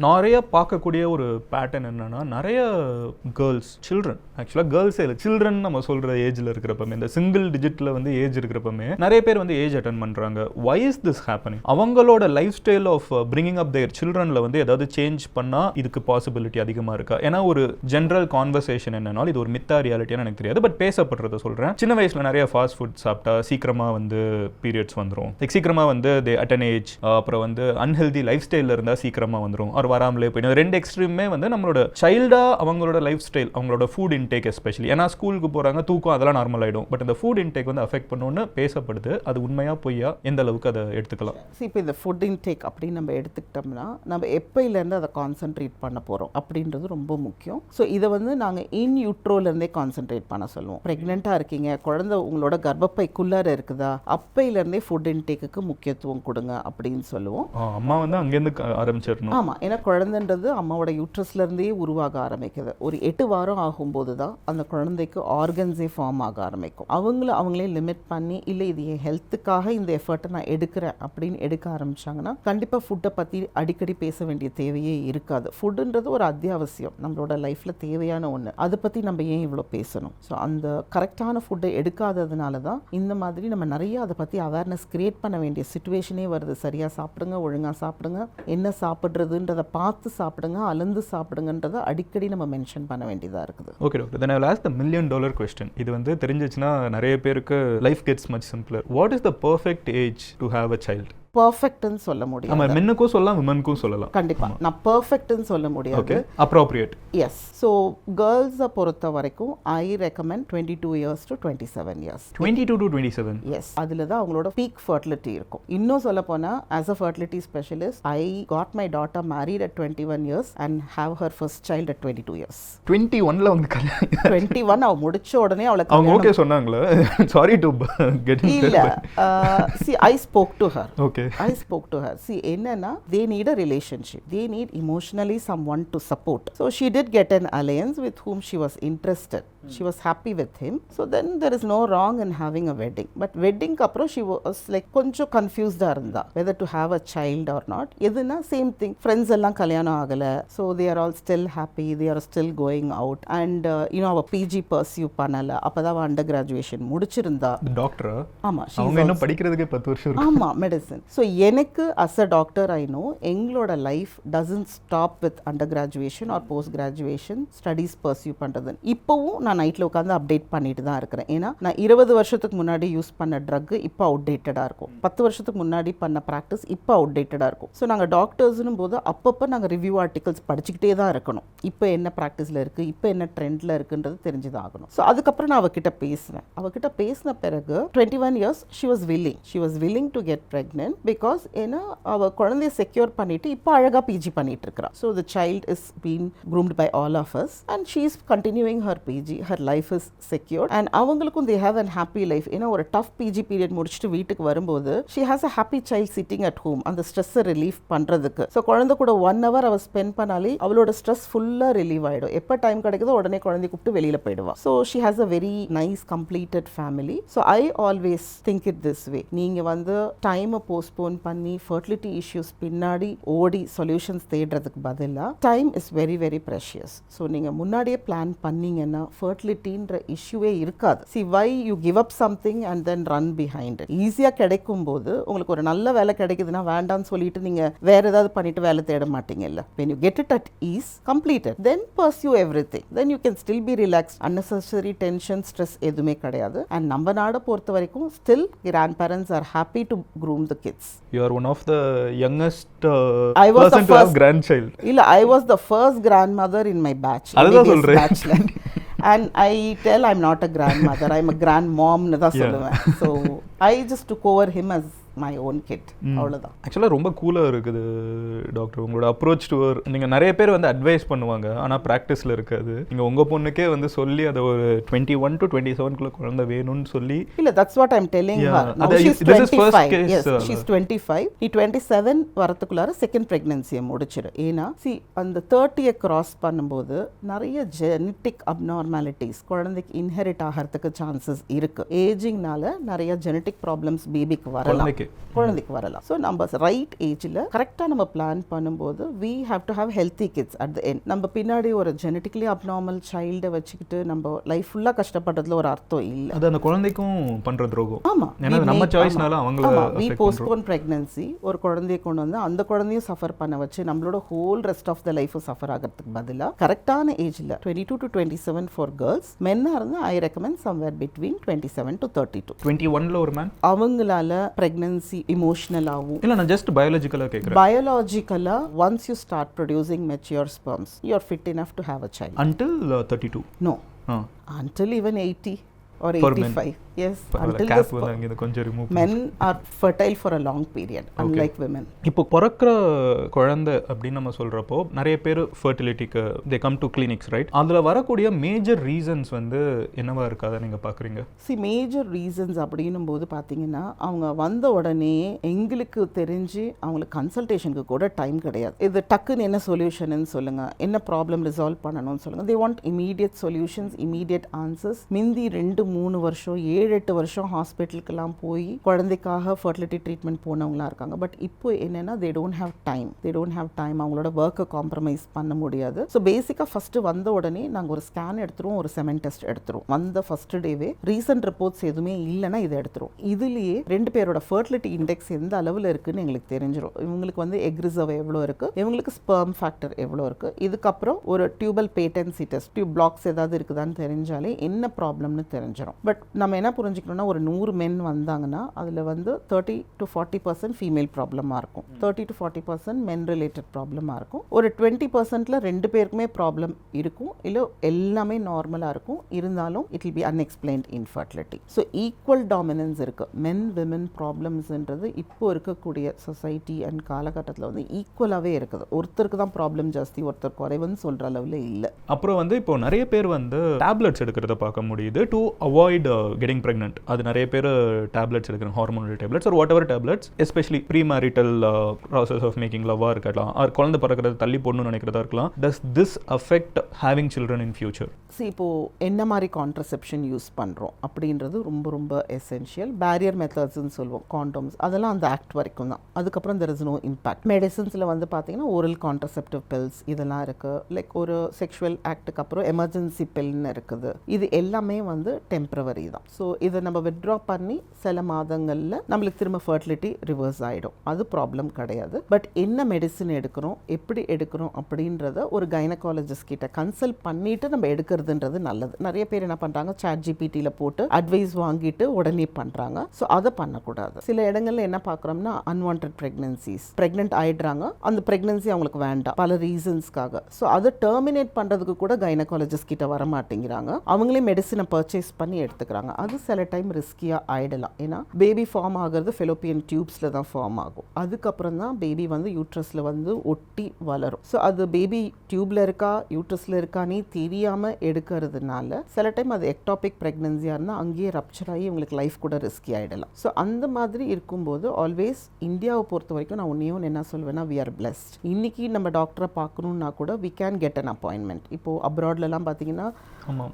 நிறைய பார்க்கக்கூடிய ஒரு பேட்டர்ன் என்னன்னா, நிறைய கேர்ள்ஸ், சில்ட்ரன், ஆக்சுவலாக கேர்ள்ஸே இல்லை, சில்ட்ரன் நம்ம சொல்ற ஏஜ்ல இருக்கிறப்பமே, இந்த சிங்கிள் டிஜிட்ல வந்து ஏஜ் இருக்கிறப்பமே நிறைய பேர் வந்து ஏஜ் அட்டன் பண்றாங்க. Why is this happening? அவங்களோட life style of bringing up their சில்ட்ரன்ல வந்து ஏதாவது சேஞ்ச் பண்ணா இதுக்கு பாசிபிலிட்டி அதிகமா இருக்கா? ஏன்னா ஒரு ஜென்ரல் கான்வர்சேஷன் என்னன்னாலும் இது ஒரு மித்தா ரியாலிட்டியான்னு எனக்கு தெரியாது, பட் பேசப்படுறத சொல்றேன். சின்ன வயசுல நிறைய ஃபாஸ்ட் ஃபுட் சாப்பிட்டா சீக்கிரமா வந்து பீரியட்ஸ் வந்துடும், சீக்கிரமா வந்து தே அட்டன் ஏஜ், அப்புறம் வந்து அன்ஹெல்தி லைஃப் ஸ்டைலில் இருந்தால் சீக்கிரமா வந்துடும், அவர் வராமலே போயிடும். ரெண்டு எக்ஸ்ட்ரீமே வந்து நம்மளோட சைல்டா அவங்களோட லைஃப் ஸ்டைல், அவங்களோட ஃபுட் இன்டேக் எஸ்பெஷலி, ஏன்னா ஸ்கூலுக்கு போறாங்க, தூக்கம் அதெல்லாம் நார்மல் ஆகிடும், பட் இந்த ஃபுட் இன்டேக் வந்து அஃபெக்ட் பண்ணணும்னு பேசப்படுது. அது உண்மையா பொய்யா, எந்த அளவுக்கு அதை எடுத்துக்கலாம்? இப்போ இந்த ஃபுட் இன்டேக் அப்படின்னு நம்ம எடுத்துக்கிட்டோம்னா நம்ம எப்பயிலேருந்து அதை கான்சென்ட்ரேட் பண்ண போகிறோம் அப்படின்றது ரொம்ப முக்கியம். ஸோ இதை வந்து நாங்கள் இன் யூட்ரோலேருந்தே கான்சென்ட்ரேட் பண்ண சொல்லுவோம். ப்ரெக்னெண்ட்டாக இருக்கீங்க, குழந்தை உங்களோட கர்ப்பப்பைக்குள்ளார இருக்குதா, அப்பையிலேருந்தே ஃபுட் இன்டேக்கு முக்கியத்துவம் கொடுங்க அப்படின்னு சொல்லுவோம். அம்மா வந்து அங்கேருந்து ஆரம்பிச்சிடணும். ஆமா, ஏன்னா குழந்தைன்றது அம்மாவோட யூட்ரஸ்ல இருந்தே உருவாக ஆரம்பிக்குது. ஒரு 8 வாரம் ஆகும்போது தான் அந்த குழந்தைக்கு ஆர்கன்ஸே ஃபார்ம் ஆக ஆரம்பிக்கும். அவங்களே லிமிட் பண்ணி இல்லை இது என் ஹெல்த்துக்காக இந்த எஃபர்ட்டை நான் எடுக்கிறேன் அப்படின்னு எடுக்க ஆரம்பிச்சாங்கன்னா கண்டிப்பாக ஃபுட்டை பற்றி அடிக்கடி பேச வேண்டிய தேவையே இருக்காது. ஃபுட்டுன்றது ஒரு அத்தியாவசியம், நம்மளோட லைஃப்பில் தேவையான ஒன்று. அதை பற்றி நம்ம ஏன் இவ்வளோ பேசணும்? ஸோ அந்த கரெக்டான ஃபுட்டை எடுக்காததுனால தான் இந்த மாதிரி நம்ம நிறைய அதை பற்றி அவேர்னஸ் கிரியேட் பண்ண வேண்டிய சிச்சுவேஷனே வருது. சரியாக சாப்பிடுங்க, ஒழுங்காக சாப்பிடுங்க, என்ன சாப்பிட்றதுன்றதை பார்த்து சாப்பிடுங்க, அளந்து சாப்பிடுங்கன்றதை அடிக்கடி நம்ம மென்ஷன் பண்ண வேண்டியதாக இருக்குது. Okay doctor, then I will ask the $1 million question. இது வந்து தெரிஞ்சிச்சுன்னா நிறைய பேருக்கு life gets much simpler. What is the perfect age to have a child? பர்ஃபெக்ட்னு சொல்ல முடியாது. நம்ம மென்னுக்கும் சொல்லலாம், விமனுக்கும் சொல்லலாம். கண்டிப்பா நான் பர்ஃபெக்ட்னு சொல்ல முடியாது. Okay, appropriate. எஸ். ஸோ கேர்ள்ஸை பொறுத்த வரைக்கும் I recommend 22 years to 27 years. 22 to 27. Yes, அதில் தான் அவங்களோட பீக் ஃபர்டிலிட்டி இருக்கும். இன்னும் சொல்ல போனால் as a fertility specialist I got my daughter married at 21 years and have her first child at 22 years. 21ல வந்து 21 அவ முடிச்ச உடனே அவளுக்கு அவங்க ஓகே சொன்னாங்களா? Sorry to get in. இல்ல, see I spoke to her. Okay. I spoke to her. See, என்னன்னா they need a relationship. They need emotionally someone to support. So she did get an alliance with whom she was interested. She was happy with him. So then there is no wrong in having a wedding. But wedding க்கு அப்புறம் she was like கொஞ்சம் confused இருந்தா whether to have a child or not. எதுனா same thing. Friends எல்லாம் கல்யாணம் ஆகல. So they are all still happy. They are still going out. And அவ PG pursue பண்ணல. அப்பதான் அண்டர் கிராஜுவேஷன் முடிச்சிருந்தா. டாக்டரா? ஆமா, அவங்க இன்னும் படிக்கிறதுக்கே 10 வருஷம் இருக்கு. ஆமா, மெடிசன். ஸோ எனக்கு as a doctor I know எங்களோட life doesn't stop with under graduation or post graduation studies pursue பண்ணுறது. இப்போவும் நான் நைட்டில் உட்காந்து அப்டேட் பண்ணிட்டு தான் இருக்கிறேன். ஏன்னா நான் 20 வருஷத்துக்கு முன்னாடி யூஸ் பண்ண ட்ரக் இப்போ அவுடேட்டடாக இருக்கும், 10 வருஷத்துக்கு முன்னாடி பண்ண ப்ராக்டிஸ் இப்போ அவுடேட்டடாக இருக்கும். ஸோ நாங்கள் டாக்டர்ஸ்னும் போது அப்பப்போ நாங்கள் ரிவ்யூ ஆர்டிகல்ஸ் படிச்சுக்கிட்டே தான் இருக்கணும். இப்போ என்ன ப்ராக்டிஸில் இருக்குது, இப்போ என்ன ட்ரெண்டில் இருக்குன்றது தெரிஞ்சு தான் ஆகணும். ஸோ அதுக்கப்புறம் நான் அவகிட்ட பேசினேன். அவகிட்ட பேசின பிறகு 21 years she was willing to get pregnant. Because ஏன்னா அவள் குழந்தைய செக்யூர் பண்ணிட்டு இப்போ அழகாக பிஜி பண்ணிட்டு இருக்கிறா. So the child is been groomed by all of us and she is continuing her PG, her life is secured and அவங்களுக்கும் they have a happy life. ஏன்னா ஒரு டஃப் பிஜி பீரியட் முடிச்சுட்டு வீட்டுக்கு வரும்போது she has a happy child sitting at home அந்த ஸ்ட்ரெஸ்ஸை ரிலீஃப் பண்ணுறதுக்கு. ஸோ குழந்தை கூட 1 hour அவள் ஸ்பெண்ட் பண்ணாலே அவளோட ஸ்ட்ரெஸ் ஃபுல்லாக ரிலீவ் ஆகிடும். எப்போ டைம் கிடைக்குதோ உடனே குழந்தை கூப்பிட்டு வெளியில் போயிடுவா. So she has a very nice completed family. So I always think it this way. நீங்கள் வந்து டைமை போஸ்ட்போன் பண்ணி ஃபர்டிலிட்டி இஷ்யூஸ் பின்னாடி ஓடி சொல்யூஷன்ஸ் தேடுறதுக்கு பதிலாக time is very very precious. So நீங்கள் முன்னாடியே பிளான் பண்ணீங்கன்னா ஃபர்டிலிட்டின்ற இஷ்யூவே இருக்காது. See why you give up something and then run behind it. ஈஸியாக கிடைக்கும் போது உங்களுக்கு ஒரு நல்ல வேலை கிடைக்குதுன்னா வேண்டாம்னு சொல்லிட்டு நீங்கள் வேற ஏதாவது பண்ணிட்டு வேலை தேட மாட்டீங்க இல்லை. when you get it at ease, complete it, then pursue everything, then you can still be relaxed. unnecessary tension, stress எதுவுமே கிடையாது. and நம்ம நாடை பொறுத்த வரைக்கும் still grandparents are happy to groom the kids. You are one of the youngest I was person the to have first grandchild. இல்ல, I was the first grandmother in my batch. அதுதான் MBBS சொல்றேன். batchல. and I tell I'm not a grandmother, I'm a grandmom னு தான் சொல்லுவேன். so I just took over him as my own kid. அவ்வளவுதான். ஆக்சுவலாக ரொம்ப கூலாக இருக்குது டாக்டர் உங்களோட அப்ரோச் டு நீங்கள் நிறைய பேர் வந்து அட்வைஸ் பண்ணுவாங்க ஆனால் ப்ராக்டிஸில் இருக்காது. நீங்கள் உங்கள் பொண்ணுக்கே வந்து சொல்லி அதை ஒரு 21 to 27 குழந்தை வேணும்னு சொல்லி இல்ல, that's what I'm telling her. Now she's 25. Yes, she's 25. நீ 27 வரதுக்குள்ளார செகண்ட் பிரெக்னன்சியை முடிச்சிடு. ஏன்னா see அந்த 30 கிராஸ் பண்ணும்போது நிறைய ஜெனட்டிக் அப்நார்மாலிட்டிஸ் குழந்தைக்கு இன்ஹெரிட் ஆகிறதுக்கு சான்சஸ் இருக்கு. ஏஜிங்னால நிறைய ஜெனட்டிக் ப்ராப்ளம்ஸ் பேபிக்கு வரலாம், குழந்தைக்கு வரலாம். ஸோ நம்ம ரைட் ஏஜில் கரெக்டாக நம்ம பிளான் பண்ணும்போது we have to have healthy kids at the end. நம்ம பின்னாடி ஒரு ஜெனட்டிக்கலி அப்நார்மல் சைல்டை வச்சுக்கிட்டு நம்ம லைஃப் ஃபுல்லாக கஷ்டப்படுறதுல ஒரு அர்த்தம் இல்லை. அது அந்த குழந்தைக்கும் பண்ற துரோகம். ஆமாம், ஏன்னா நம்ம சாய்ஸ்னால அவங்கள we postpone pregnancy. ஒரு குழந்தையை கொண்டு வந்து அந்த குழந்தையும் சஃபர் பண்ண வச்சு நம்மளோட ஹோல் ரெஸ்ட் ஆஃப் த லைஃபும் சஃபர் ஆகிறதுக்கு பதிலாக கரெக்டான ஏஜில் 22 to 27 ஃபார் கேர்ள்ஸ், மென்னாக இருந்து I recommend somewhere between 27 to 32. 21ல ஒரு மேன் அவங்களால பிரெக்னன்சி இமோஷனலாகவும் இல்லை, நான் ஜஸ்ட் பயாலஜிக்கலாக கேட்குறேன். biologically once you start producing mature sperms you are fit enough to have a child until 32. no until even 80 or For 85 yes until cap the வந்து அங்க கொஞ்சம் remove men are fertile for a long period unlike women. இப்போ பிறக்கிற குழந்தை அப்படின்னு நம்ம சொல்றப்போ நிறைய பேர் ஃபர்டிலிட்டிக்கு they come to clinics right. அதுல வரக்கூடிய மேஜர் ரீசன்ஸ் வந்து என்னவா இருக்காத நீங்க பாக்குறீங்க? சி மேஜர் ரீசன்ஸ் அப்படின்னும் போது பார்த்தீங்கன்னா அவங்க வந்த உடனே எங்களுக்கு தெரிஞ்சு அவங்களுக்கு கன்சல்டேஷனுக்கு கூட டைம் கிடையாது. இது டக்குன்னு என்ன சொல்யூஷன் சொல்லுங்க, என்ன ப்ராப்ளம் ரிசால்வ் பண்ணணும்னு சொல்லுங்க. They want immediate solutions, immediate answers. மிந்தி 2-3 வருஷம் 7-8 வருஷம் ஹாஸ்பிட்டலுக்கெல்லாம் போய் குழந்தைக்காக ஃபர்டிலிட்டி ட்ரீட்மெண்ட் போனவங்களா இருக்காங்க. பட் இப்போ என்னன்னா தே டோன்ட் ஹேவ் டைம், அவங்களோட ஒர்க்கை காம்ப்ரமைஸ் பண்ண முடியாது. ஸோ பேசிக்காக ஃபஸ்ட்டு வந்த உடனே நாங்கள் ஒரு ஸ்கேன் எடுத்துருவோம், ஒரு செமன் டெஸ்ட் எடுத்துருவோம். வந்த ஃபர்ஸ்ட் டேவே ரீசன்ட் ரிப்போர்ட்ஸ் எதுவுமே இல்லைன்னா இதை எடுத்துருவோம். இதுலேயே 2 பேரோட ஃபர்டிலிட்டி இண்டெக்ஸ் எந்த அளவில் இருக்குன்னு எங்களுக்கு தெரிஞ்சிடும். இவங்களுக்கு வந்து எக் ரிசர்வ் எவ்வளோ இருக்குது, இவங்களுக்கு ஸ்பெர்ம் ஃபேக்டர் எவ்வளோ இருக்குது. இதுக்கப்புறம் ஒரு tubal patency test, tube blocks ஏதாவது இருக்குதான்னு தெரிஞ்சாலே என்ன ப்ராப்ளம்னு தெரிஞ்சிடும். பட் நம்ம என்ன புரிஞ்சுக்கணும்னா ஒரு 100 மென் வந்தாங்கன்னா அதில் வந்து 30 to 40% ஃபீமேல் ப்ராப்ளமாக இருக்கும், 30 to 40% மென் ரிலேட்டட் ப்ராப்ளமாக இருக்கும். ஒரு 20%ல 2 பேருக்குமே ப்ராப்ளம் இருக்கும், இல்லை எல்லாமே நார்மலாக இருக்கும். இருந்தாலும் it will be unexplained infertility. So equal dominance இருக்குது. மென் விமன் ப்ராப்ளம்ஸ்ன்றது இப்போ இருக்கக்கூடிய சொசைட்டி அண்ட் காலகட்டத்தில் வந்து ஈக்குவலாகவே இருக்குது. ஒருத்தருக்கு தான் ப்ராப்ளம் ஜாஸ்தி, ஒருத்தர் குறைவுன்னு சொல்கிற அளவில் இல்லை. அப்புறம் வந்து இப்போ நிறைய பேர் வந்து டேப்லெட்ஸ் எடுக்கிறத பார்க்க முடியுது டு அவாய்ட் கெட்டிங் ப்ரெக்னென்ட். அது நிறைய பேர் டேப்லெட்ஸ் எடுக்கிறாங்க, hormonal tablets or whatever tablets, especially premarital process of making லவ்வாக இருக்கலாம், ஆர் குழந்தை பிறக்கிறது தள்ளி போடணும்னு நினைக்கிறதா இருக்கலாம். Does this affect having children in future? இப்போது என்ன மாதிரி கான்ட்ரசெப்ஷன் யூஸ் பண்ணுறோம் அப்படின்றது ரொம்ப ரொம்ப எசென்ஷியல். பேரியர் மெத்தட்ஸ்ன்னு சொல்லுவோம், காண்டோம்ஸ், அதெல்லாம் அந்த ஆக்ட் வரைக்கும் தான். அதுக்கப்புறம் தெர் இஸ் நோ இம்பேக்ட். மெடிசன்ஸில் வந்து பார்த்தீங்கன்னா ஓரல் கான்ட்ரசெப்டிவ் பில்ஸ் இதெல்லாம் இருக்குது. லைக் ஒரு செக்ஷுவல் ஆக்டுக்கு அப்புறம் எமர்ஜென்சி பில்னு இருக்குது. இது எல்லாமே வந்து டெம்பரவரி தான். ஸோ இதை நம்ம வித்ட்ரா பண்ணி சில மாதங்களில் நம்மளுக்கு திரும்ப ஃபர்டிலிட்டி ரிவர்ஸ் ஆகிடும். அது ப்ராப்ளம் கிடையாது. பட் என்ன மெடிசன் எடுக்கிறோம், எப்படி எடுக்கிறோம் அப்படின்றத ஒரு கைனகாலஜிஸ்ட் கிட்ட கன்சல்ட் பண்ணிட்டு நம்ம எடுக்கிறதுன்றது நல்லது. நிறைய பேர் என்ன பண்ணுறாங்க, சாட் ஜிபிடியில் போட்டு அட்வைஸ் வாங்கிட்டு உடனே பண்ணுறாங்க. ஸோ அதை பண்ணக்கூடாது. சில இடங்கள்ல என்ன பார்க்குறோம்னா அன்வான்ட் ப்ரெக்னன்சிஸ், ப்ரெக்னென்ட் ஆயிடுறாங்க, அந்த ப்ரெக்னன்சி அவங்களுக்கு வேண்டாம் பல ரீசன்ஸ்க்காக. ஸோ அதை டெர்மினேட் பண்ணுறதுக்கு கூட கைனகாலஜிஸ்ட் கிட்ட வர மாட்டேங்கிறாங்க. அவங்களே மெடிசனை பர்ச்சேஸ் பண்ணி பண்ணி எடுத்துக்கிறாங்க. அது சில டைம் ரிஸ்கியாக ஆகிடலாம். ஏன்னா பேபி ஃபார்ம் ஆகிறது ஃபெலோப்பியன் டியூப்ஸில் தான் ஃபார்ம் ஆகும். அதுக்கப்புறம் தான் பேபி வந்து யூட்ரஸில் வந்து ஒட்டி வளரும். ஸோ அது பேபி டியூப்ல இருக்கா யூட்ரஸில் இருக்கானே தெரியாமல் எடுக்கிறதுனால சில டைம் அது எக்டாபிக் ப்ரெக்னன்சியாக இருந்தால் அங்கேயே ரப்சர் ஆகி இவங்களுக்கு லைஃப் கூட ரிஸ்கி ஆகிடலாம். ஸோ அந்த மாதிரி இருக்கும்போது ஆல்வேஸ் இந்தியாவை பொறுத்த வரைக்கும் நான் ஒன்றையும் என்ன சொல்வேன்னா, வி ஆர் பிளெஸ்ட். இன்னைக்கு நம்ம டாக்டரை பார்க்கணுன்னா கூட we can get an appointment. இப்போது அப்ராட்லலாம் பார்த்தீங்கன்னா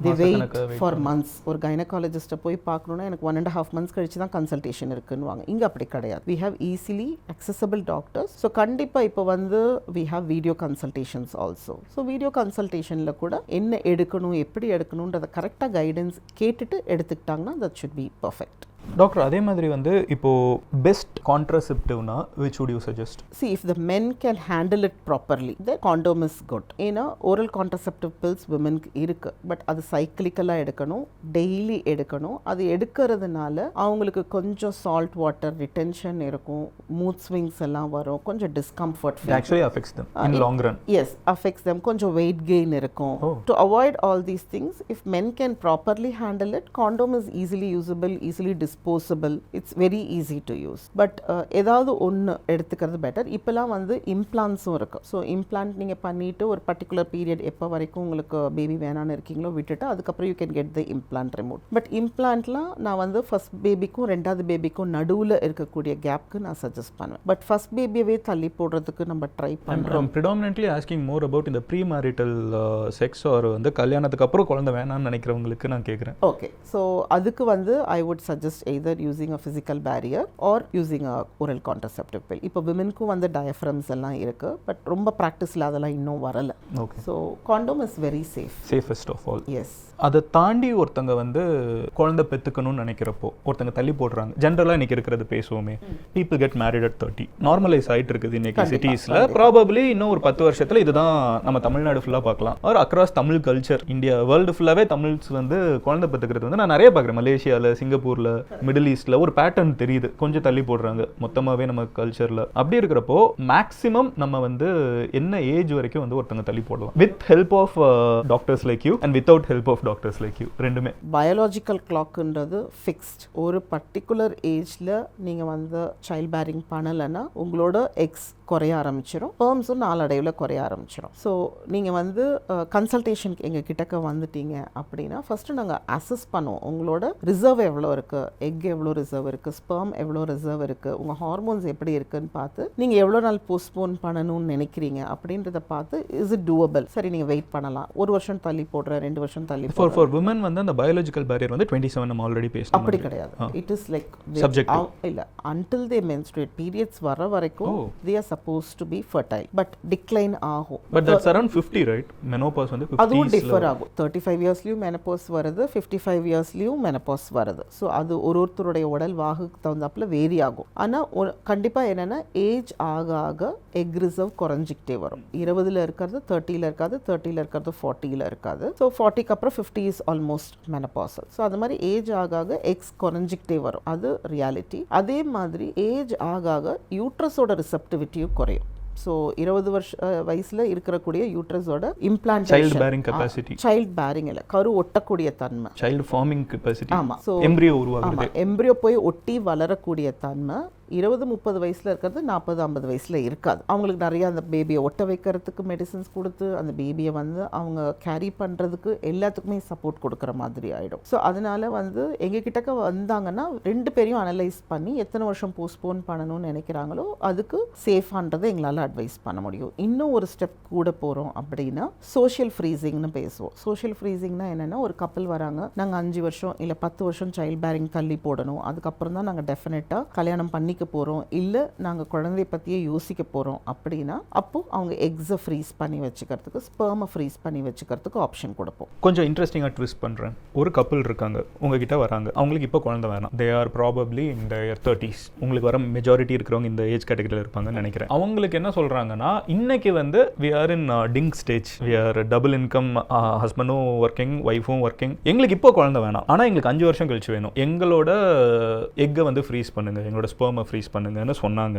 they wait for months. ஒரு கைனகாலஜிஸ்ட்டை போய் பார்க்கணுன்னா எனக்கு 1.5 months கழிச்சு தான் கன்சல்டேஷன் இருக்குன்னுவாங்க. இங்கே அப்படி கிடையாது. we have easily accessible doctors. So கண்டிப்பாக இப்போ வந்து we have video consultations also. So video கன்சல்டேஷனில் கூட என்ன எடுக்கணும் எப்படி எடுக்கணுன்றதை கரெக்டாக கைடன்ஸ் கேட்டுட்டு எடுத்துக்கிட்டாங்கன்னா that should be perfect. Doctor, அதே மாதிரி வந்து இப்போ பெஸ்ட் கான்ட்ராசெப்டிவ்னா which would you suggest? See, if the men can handle it properly, then condom is good. ஏன்னா oral contraceptive pills womenக்கு இருக்கு, பட் அது சைக்கிளிக்கலாக எடுக்கணும், டெய்லி எடுக்கணும். அது எடுக்கிறதுனால அவங்களுக்கு கொஞ்சம் சால்ட் வாட்டர் ரிட்டென்ஷன் இருக்கும், மூட் ஸ்விங்ஸ் எல்லாம் வரும், கொஞ்சம் discomfort. It actually affects them in long run. Yes, affects them. கொஞ்சம் weight gain இருக்கும். To avoid all these things, if men can properly handle it, condom is easily usable, easily disposable. It's very easy to use. But ஏதாவது ஒன்று எடுத்துக்கிறது பெட்டர். இப்போலாம் வந்து இம்ப்ளான்ஸும் இருக்குது. ஸோ இம்ப்ளான்ட் நீங்கள் பண்ணிவிட்டு ஒரு பர்டிகுலர் பீரியட் எப்போ வரைக்கும் உங்களுக்கு பேபி வேணான்னு இருக்கீங்களோ விட்டுட்டு அதுக்கப்புறம் you can get the implant remove. But இம்ப்ளான்ட்லாம் நான் வந்து ஃபர்ஸ்ட் பேபிக்கும் ரெண்டாவது பேபிக்கும் நடுவில் இருக்கக்கூடிய கேப்க்கு நான் சஜஸ்ட் பண்ணுவேன். பட் ஃபர்ஸ்ட் பேபியவே தள்ளி போடுறதுக்கு நம்ம ட்ரை பண்ணுறோம். predominantly asking more about இந்த ப்ரீ-மேரிட்டல் செக்ஸ் ஆர் வந்து கல்யாணத்துக்கு அப்புறம் குழந்தை வேணாம்னு நினைக்கிறவங்களுக்கு நான் கேட்குறேன். ஓகே, ஸோ அதுக்கு வந்து I would suggest either using a physical barrier or using a oral contraceptive pill. இப்போ விமென்க்கும் வந்து டயஃப்ரம்ஸ் எல்லாம் இருக்கு, பட் ரொம்ப ப்ராக்டிஸில் அதெல்லாம் இன்னும் வரல. Okay, so condom is very safe, safest of all. Yes. அதை தாண்டி ஒருத்தங்க வந்து குழந்தை பெற்றுக்கணும்னு நினைக்கிறப்போ ஒருத்தங்க தள்ளி போடுறாங்க. ஜென்ரலாக இன்னைக்கு இருக்கிறது பேசுவோமே, பீப்புள் கெட் மேரிட் அட் 30. நார்மலைஸ் ஆகிட்டு இருக்குது இன்னைக்கு சிட்டிஸில். ப்ராபப்ளி இன்னும் ஒரு 10 வருஷத்தில் இதுதான் நம்ம தமிழ்நாடு ஃபுல்லாக பார்க்கலாம். ஒரு across Tamil culture, India world ஃபுல்லாகவே தமிழ்ஸ் வந்து குழந்தை பெற்றுக்கிறது வந்து நான் நிறைய பார்க்குறேன். மலேசியாவில், சிங்கப்பூரில், மிடில் ஈஸ்டில் ஒரு பேட்டர்ன் தெரியுது. கொஞ்சம் தள்ளி போடுறாங்க மொத்தமாகவே நம்ம கல்ச்சரில். அப்படி இருக்கிறப்போ மேக்ஸிமம் நம்ம வந்து என்ன ஏஜ் வரைக்கும் வந்து ஒருத்தங்க தள்ளி போடலாம், with help of doctors like you and without help of doctors like you? ரெண்டுமே பயாலஜிக்கல் கிளாக்ன்றது ஃபிக்ஸ்ட். ஒரு பர்டிகுலர் ஏஜில் நீங்கள் வந்து சைல்ட் பேரிங் பண்ணலைன்னா உங்களோட எக்ஸ் குறைய ஆரம்பிச்சிடும், ஸ்பெர்ம்ஸும் நாளடைவில் குறைய ஆரம்பிச்சிடும். ஸோ நீங்கள் வந்து கன்சல்டேஷனுக்கு எங்கள் கிட்டக்க வந்துட்டீங்க அப்படின்னா ஃபஸ்ட்டு நாங்கள் அசஸ் பண்ணுவோம் உங்களோட ரிசர்வ் எவ்வளோ இருக்குது, எக் எவ்வளோ ரிசர்வ் இருக்குது, ஸ்பெர்ம் எவ்வளோ ரிசர்வ் இருக்குது, உங்கள் ஹார்மோன்ஸ் எப்படி இருக்குன்னு பார்த்து நீங்கள் எவ்வளோ நாள் போஸ்ட்போன் பண்ணணும்னு நினைக்கிறீங்க அப்படின்றத பார்த்து இஸ் இட் டூவபிள். சரி, நீங்கள் வெயிட் பண்ணலாம், 1 வருஷம் தள்ளி போடுற, 2 வருஷம் தள்ளி போடுற. ஃபார் விமன் வந்து அந்த பயாலஜிக்கல் பேரியர் வந்து 27 நம்ம ஆல்ரெடி பேசணும். அப்படி கிடையாது. It is like subjective. இல்லை, until they menstruate, periods வர வரைக்கும் they are supposed to be fertile, but decline ஆகும். But that's around 50, right? menopause வந்து 50s அதுவும் டிஃபர் ஆகும். 35 இயர்ஸ்லயும் menopause வருது, 55 இயர்ஸ்லயும் menopause வருது. ஸோ அது ஒருத்தருடைய உடல் வாகுக்கு தகுந்தாப்புல வேரி ஆகும். ஆனால் கண்டிப்பாக என்னென்னா ஏஜ் ஆக ஆக எக் ரிசர்வ் குறைஞ்சிக்கிட்டே வரும். 20ல் இருக்கிறது 30ல் இருக்காது, 30ல் இருக்கிறது 40ல் இருக்காது. ஸோ 40க்கு அப்புறம் 50 இஸ் ஆல்மோஸ்ட் மெனபாசல். ஸோ அது மாதிரி ஏஜ் ஆக ஆக எக்ஸ் குறைஞ்சிக்கிட்டே வரும், அது ரியாலிட்டி. அதே மாதிரி ஏஜ் ஆக ஆக யூட்ரஸோட ரிசெப்டிவிட்டியும் குறையும். ஸோ 20 வயசுல இருக்கக்கூடிய யூட்ரஸோட இம்ப்ளான்டேஷன், சைல்ட் பேரிங் இல்லை, கரு ஒட்டக்கூடிய தன்மை, சைல்ட் ஃபார்மிங் கெபாசிட்டி, ஆமாம், ஸோ எம்ப்ரியோ உருவாகுது, எம்ப்ரியோ போய் ஒட்டி வளரக்கூடிய தன்மை 20-30 வயசுல இருக்கிறது 40-50 வயசுல இருக்காது. அவங்களுக்கு நிறைய அந்த பேபியை ஒட்ட வைக்கிறதுக்கு மெடிசன்ஸ் கொடுத்து அந்த பேபியை வந்து அவங்க கேரி பண்ணுறதுக்கு எல்லாத்துக்குமே சப்போர்ட் கொடுக்குற மாதிரி ஆகிடும். ஸோ அதனால வந்து எங்ககிட்டக்க வந்தாங்கன்னா 2 பேரையும் அனலைஸ் பண்ணி எத்தனை வருஷம் போஸ்ட்போன் பண்ணணும்னு நினைக்கிறாங்களோ அதுக்கு சேஃபான்றதை எங்களால் அட்வைஸ் பண்ண முடியும். இன்னும் ஒரு ஸ்டெப் கூட போகிறோம் அப்படின்னா சோஷியல் ஃப்ரீசிங்னு பேசுவோம். சோஷியல் ஃப்ரீசிங்னா என்னென்னா, ஒரு கப்பல் வராங்க, நாங்கள் 5 வருஷம் இல்லை 10 வருஷம் சைல்ட் பேரிங் தள்ளி போடணும், அதுக்கப்புறம் தான் நாங்கள் டெஃபினட்டாக கல்யாணம் பண்ணி போறோம், இல்ல நாங்க குழந்தைய பத்தியே யோசிக்க போறோம் அப்படின்னா அப்போ அவங்க எக்ஸை ஃப்ரீஸ் பண்ணி வச்சுக்கிறதுக்கு, ஸ்பெர்மை ஃப்ரீஸ் பண்ணி வச்சுக்கிறதுக்கு ஆப்ஷன் கொடுப்போம். கொஞ்சம் இன்ட்ரெஸ்டிங்காக ட்விஸ்ட் பண்றேன். ஒரு கப்பல் இருக்காங்க, உங்ககிட்ட வராங்க, அவங்களுக்கு இப்போ குழந்தை வேணாம், they are probably in their 30s. உங்களுக்கு வர மெஜாரிட்டி இருக்கிறவங்க இந்த ஏஜ் கேட்டகரியில் இருப்பாங்கன்னு நினைக்கிறேன். அவங்களுக்கு என்ன சொல்றாங்கன்னா, இன்னைக்கு வந்து we are in ding stage, we are double income, ஹஸ்பண்டும் ஒர்க்கிங், ஒய்ஃபும் ஒர்க்கிங், எங்களுக்கு இப்போ குழந்தை வேணாம், ஆனால் எங்களுக்கு 5 வருஷம் கழிச்சு வேணும், எங்களோட எக்கை வந்து ஃப்ரீஸ் பண்ணுங்க, எங்களோட ஸ்பெர்மை ஸ்பெர்மை ஃப்ரீஸ் பண்ணுங்கன்னு சொன்னாங்க.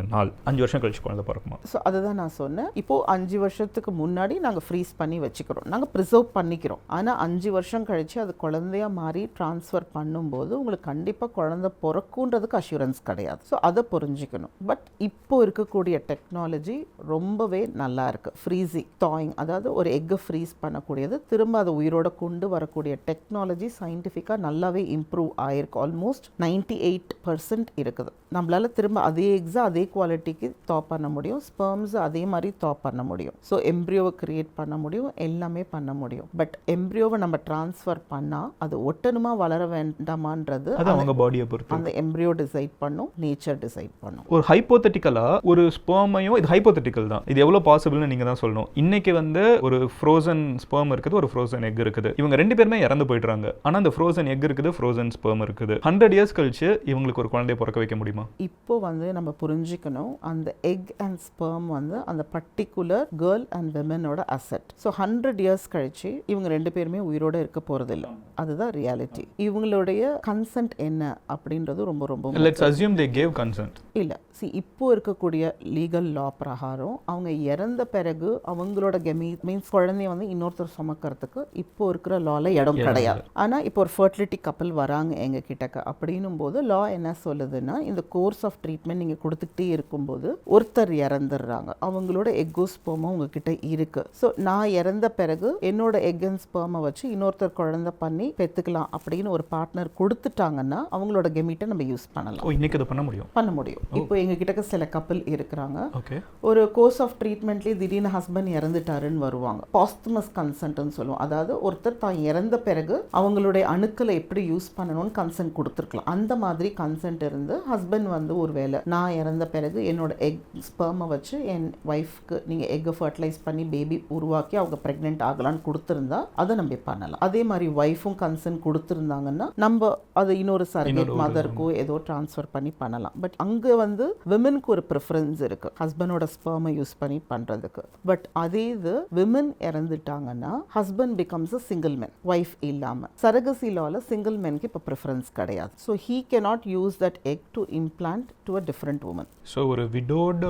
5 வருஷம் கழிச்சு குழந்தை பிறக்குமா? ஸோ அதுதான் நான் சொன்னேன். இப்போது 5 வருஷத்துக்கு முன்னாடி நாங்கள் ஃப்ரீஸ் பண்ணி வச்சுக்கிறோம், நாங்கள் ப்ரிசர்வ் பண்ணிக்கிறோம். ஆனால் 5 வருஷம் கழித்து அது குழந்தையாக மாறி ட்ரான்ஸ்ஃபர் பண்ணும்போது உங்களுக்கு கண்டிப்பாக குழந்தை பிறக்குன்றதுக்கு அஷூரன்ஸ் கிடையாது. ஸோ அதை புரிஞ்சுக்கணும். பட் இப்போ இருக்கக்கூடிய டெக்னாலஜி ரொம்பவே நல்லா இருக்குது. ஃப்ரீசிங், தாயிங், அதாவது ஒரு எக்கை ஃப்ரீஸ் பண்ணக்கூடியது திரும்ப அதை உயிரோட கொண்டு வரக்கூடிய டெக்னாலஜி சயின்டிஃபிக்காக நல்லாவே இம்ப்ரூவ் ஆகிருக்கு. ஆல்மோஸ்ட் 98% இருக்குது. நம்மளால் திரும்ப அதே எக்ஸை அதே குவாலிட்டிக்கு தா பண்ண முடியும், ஸ்பெர்ம்ஸ் அதே மாதிரி தா பண்ண முடியும். ஸோ எம்ப்ரியோவை கிரியேட் பண்ண முடியும், எல்லாமே பண்ண முடியும். பட் எம்ப்ரியோவை நம்ம ட்ரான்ஸ்ஃபர் பண்ணால் அது ஒட்டணுமா வளர வேண்டாமான்றது அவங்க பாடியை பொறுத்து அந்த எம்ப்ரியோ டிசைட் பண்ணும், நேச்சர் டிசைட் பண்ணும். ஒரு ஹைப்போதெட்டிக்கலாக ஒரு ஸ்பெர்மையும், இது ஹைப்போதெட்டிக்கல் தான், இது எவ்வளோ பாசிபிள்னு நீங்கள் தான் சொல்லணும். இன்னைக்கு வந்து ஒரு ஃப்ரோசன் ஸ்பெர்ம் இருக்குது, ஒரு ஃப்ரோசன் எக் இருக்குது. இவங்க 2 பேருமே இறந்து போயிடுறாங்க. ஆனால் அந்த ஃப்ரோசன் எக் இருக்குது, ஃப்ரோசன் ஸ்பெர்ம் இருக்குது. 100 இயர்ஸ் கழிச்சு இவங்களுக்கு ஒரு குழந்தைய பிறக்க வைக்க முடியுமா? இப்போ வந்து நம்ம புரிஞ்சுக்கணும், அந்த எக் அண்ட் ஸ்பெர்ம் வந்து அந்த பர்டிகுலர் கேர்ள் அண்ட் விமனோட அசெட். ஸோ 100 இயர்ஸ் கழிச்சு இவங்க 2 பேருமே உயிரோட இருக்க போறதில்லை. அதுதான் ரியாலிட்டி. இவங்களுடைய கன்சென்ட் என்ன அப்படின்றது ரொம்ப ரொம்ப let's assume they gave consent. இல்லை, இப்போ இருக்கக்கூடிய லீகல் லா பிரகாரம் அவங்க இறந்த பிறகு அவங்களோட மீன்ஸ் குழந்தைய வந்து இன்னொருத்தர் சுமக்கிறதுக்கு இப்போ இருக்கிற லால இடம் கிடையாது. ஆனால் இப்போ ஒரு ஃபர்டிலிட்டி கப்பல் வராங்க எங்க கிட்டக்க அப்படின்னும் போது லா என்ன சொல்லுதுன்னா, இந்த கோர்ஸ் ஆஃப் ட்ரீட்மெண்ட் நீங்கள் கொடுத்துக்கிட்டே இருக்கும்போது ஒருத்தர் இறந்துடுறாங்க, அவங்களோட எக்கோ ஸ்பெர்மும் உங்ககிட்ட இருக்கு. ஸோ நான் இறந்த பிறகு என்னோட எக் அண்ட் ஸ்பெர்மை வச்சு இன்னொருத்தர் குழந்தை பண்ணி பெற்றுக்கலாம் அப்படின்னு ஒரு பார்ட்னர் கொடுத்துட்டாங்கன்னா அவங்களோட கெமீட்டை நம்ம யூஸ் பண்ணலாம். இன்னைக்கு அதை பண்ண முடியும். இப்போ எங்க கிட்ட சில கப்பல் இருக்கிறாங்க, ஒரு கோர்ஸ் ஆஃப் ட்ரீட்மெண்ட்லேயே திடீர்னு ஹஸ்பண்ட் இறந்துட்டாருன்னு வருவாங்க. பாஸ்துமஸ் கன்சென்ட்னு சொல்லுவோம். அதாவது ஒருத்தர் தான் இறந்த பிறகு அவங்களுடைய அணுக்களை எப்படி யூஸ் பண்ணணும்னு கன்சென்ட் கொடுத்துருக்கலாம். அந்த மாதிரி கன்சென்ட் இருந்து ஹஸ்பண்ட் வந்து ஒருவேளை நான் இறந்த பிறகு என்னோட எக் ஸ்பெர்மை வச்சு என் ஒய்ஃப்க்கு நீங்கள் எக்கை ஃபர்டிலைஸ் பண்ணி பேபி உருவாக்கி அவங்க ப்ரெக்னென்ட் ஆகலான்னு கொடுத்துருந்தா அதை நம்ம பண்ணலாம். அதே மாதிரி ஒய்ஃபும் கன்சென்ட் கொடுத்துருந்தாங்கன்னா நம்ம அதை இன்னொரு சர்வேட் மதருக்கோ ஏதோ ட்ரான்ஸ்ஃபர் பண்ணி பண்ணலாம். பட் அங்கே வந்து விமனுக்கு ஒரு ப்ரிஃபரன்ஸ் இருக்கு ஹஸ்பண்டோட ஸ்பெர்மை யூஸ் பண்ணி பண்றதுக்கு. பட் அதே இது விமன் இறந்துட்டாங்கன்னா husband becomes a single man, wife இல்லாம. சரகசி லால சிங்கிள் மேனுக்கு இப்போ ப்ரிஃபரன்ஸ் கிடையாது. So he cannot use that egg to implant to a different woman. So ஒரு widowed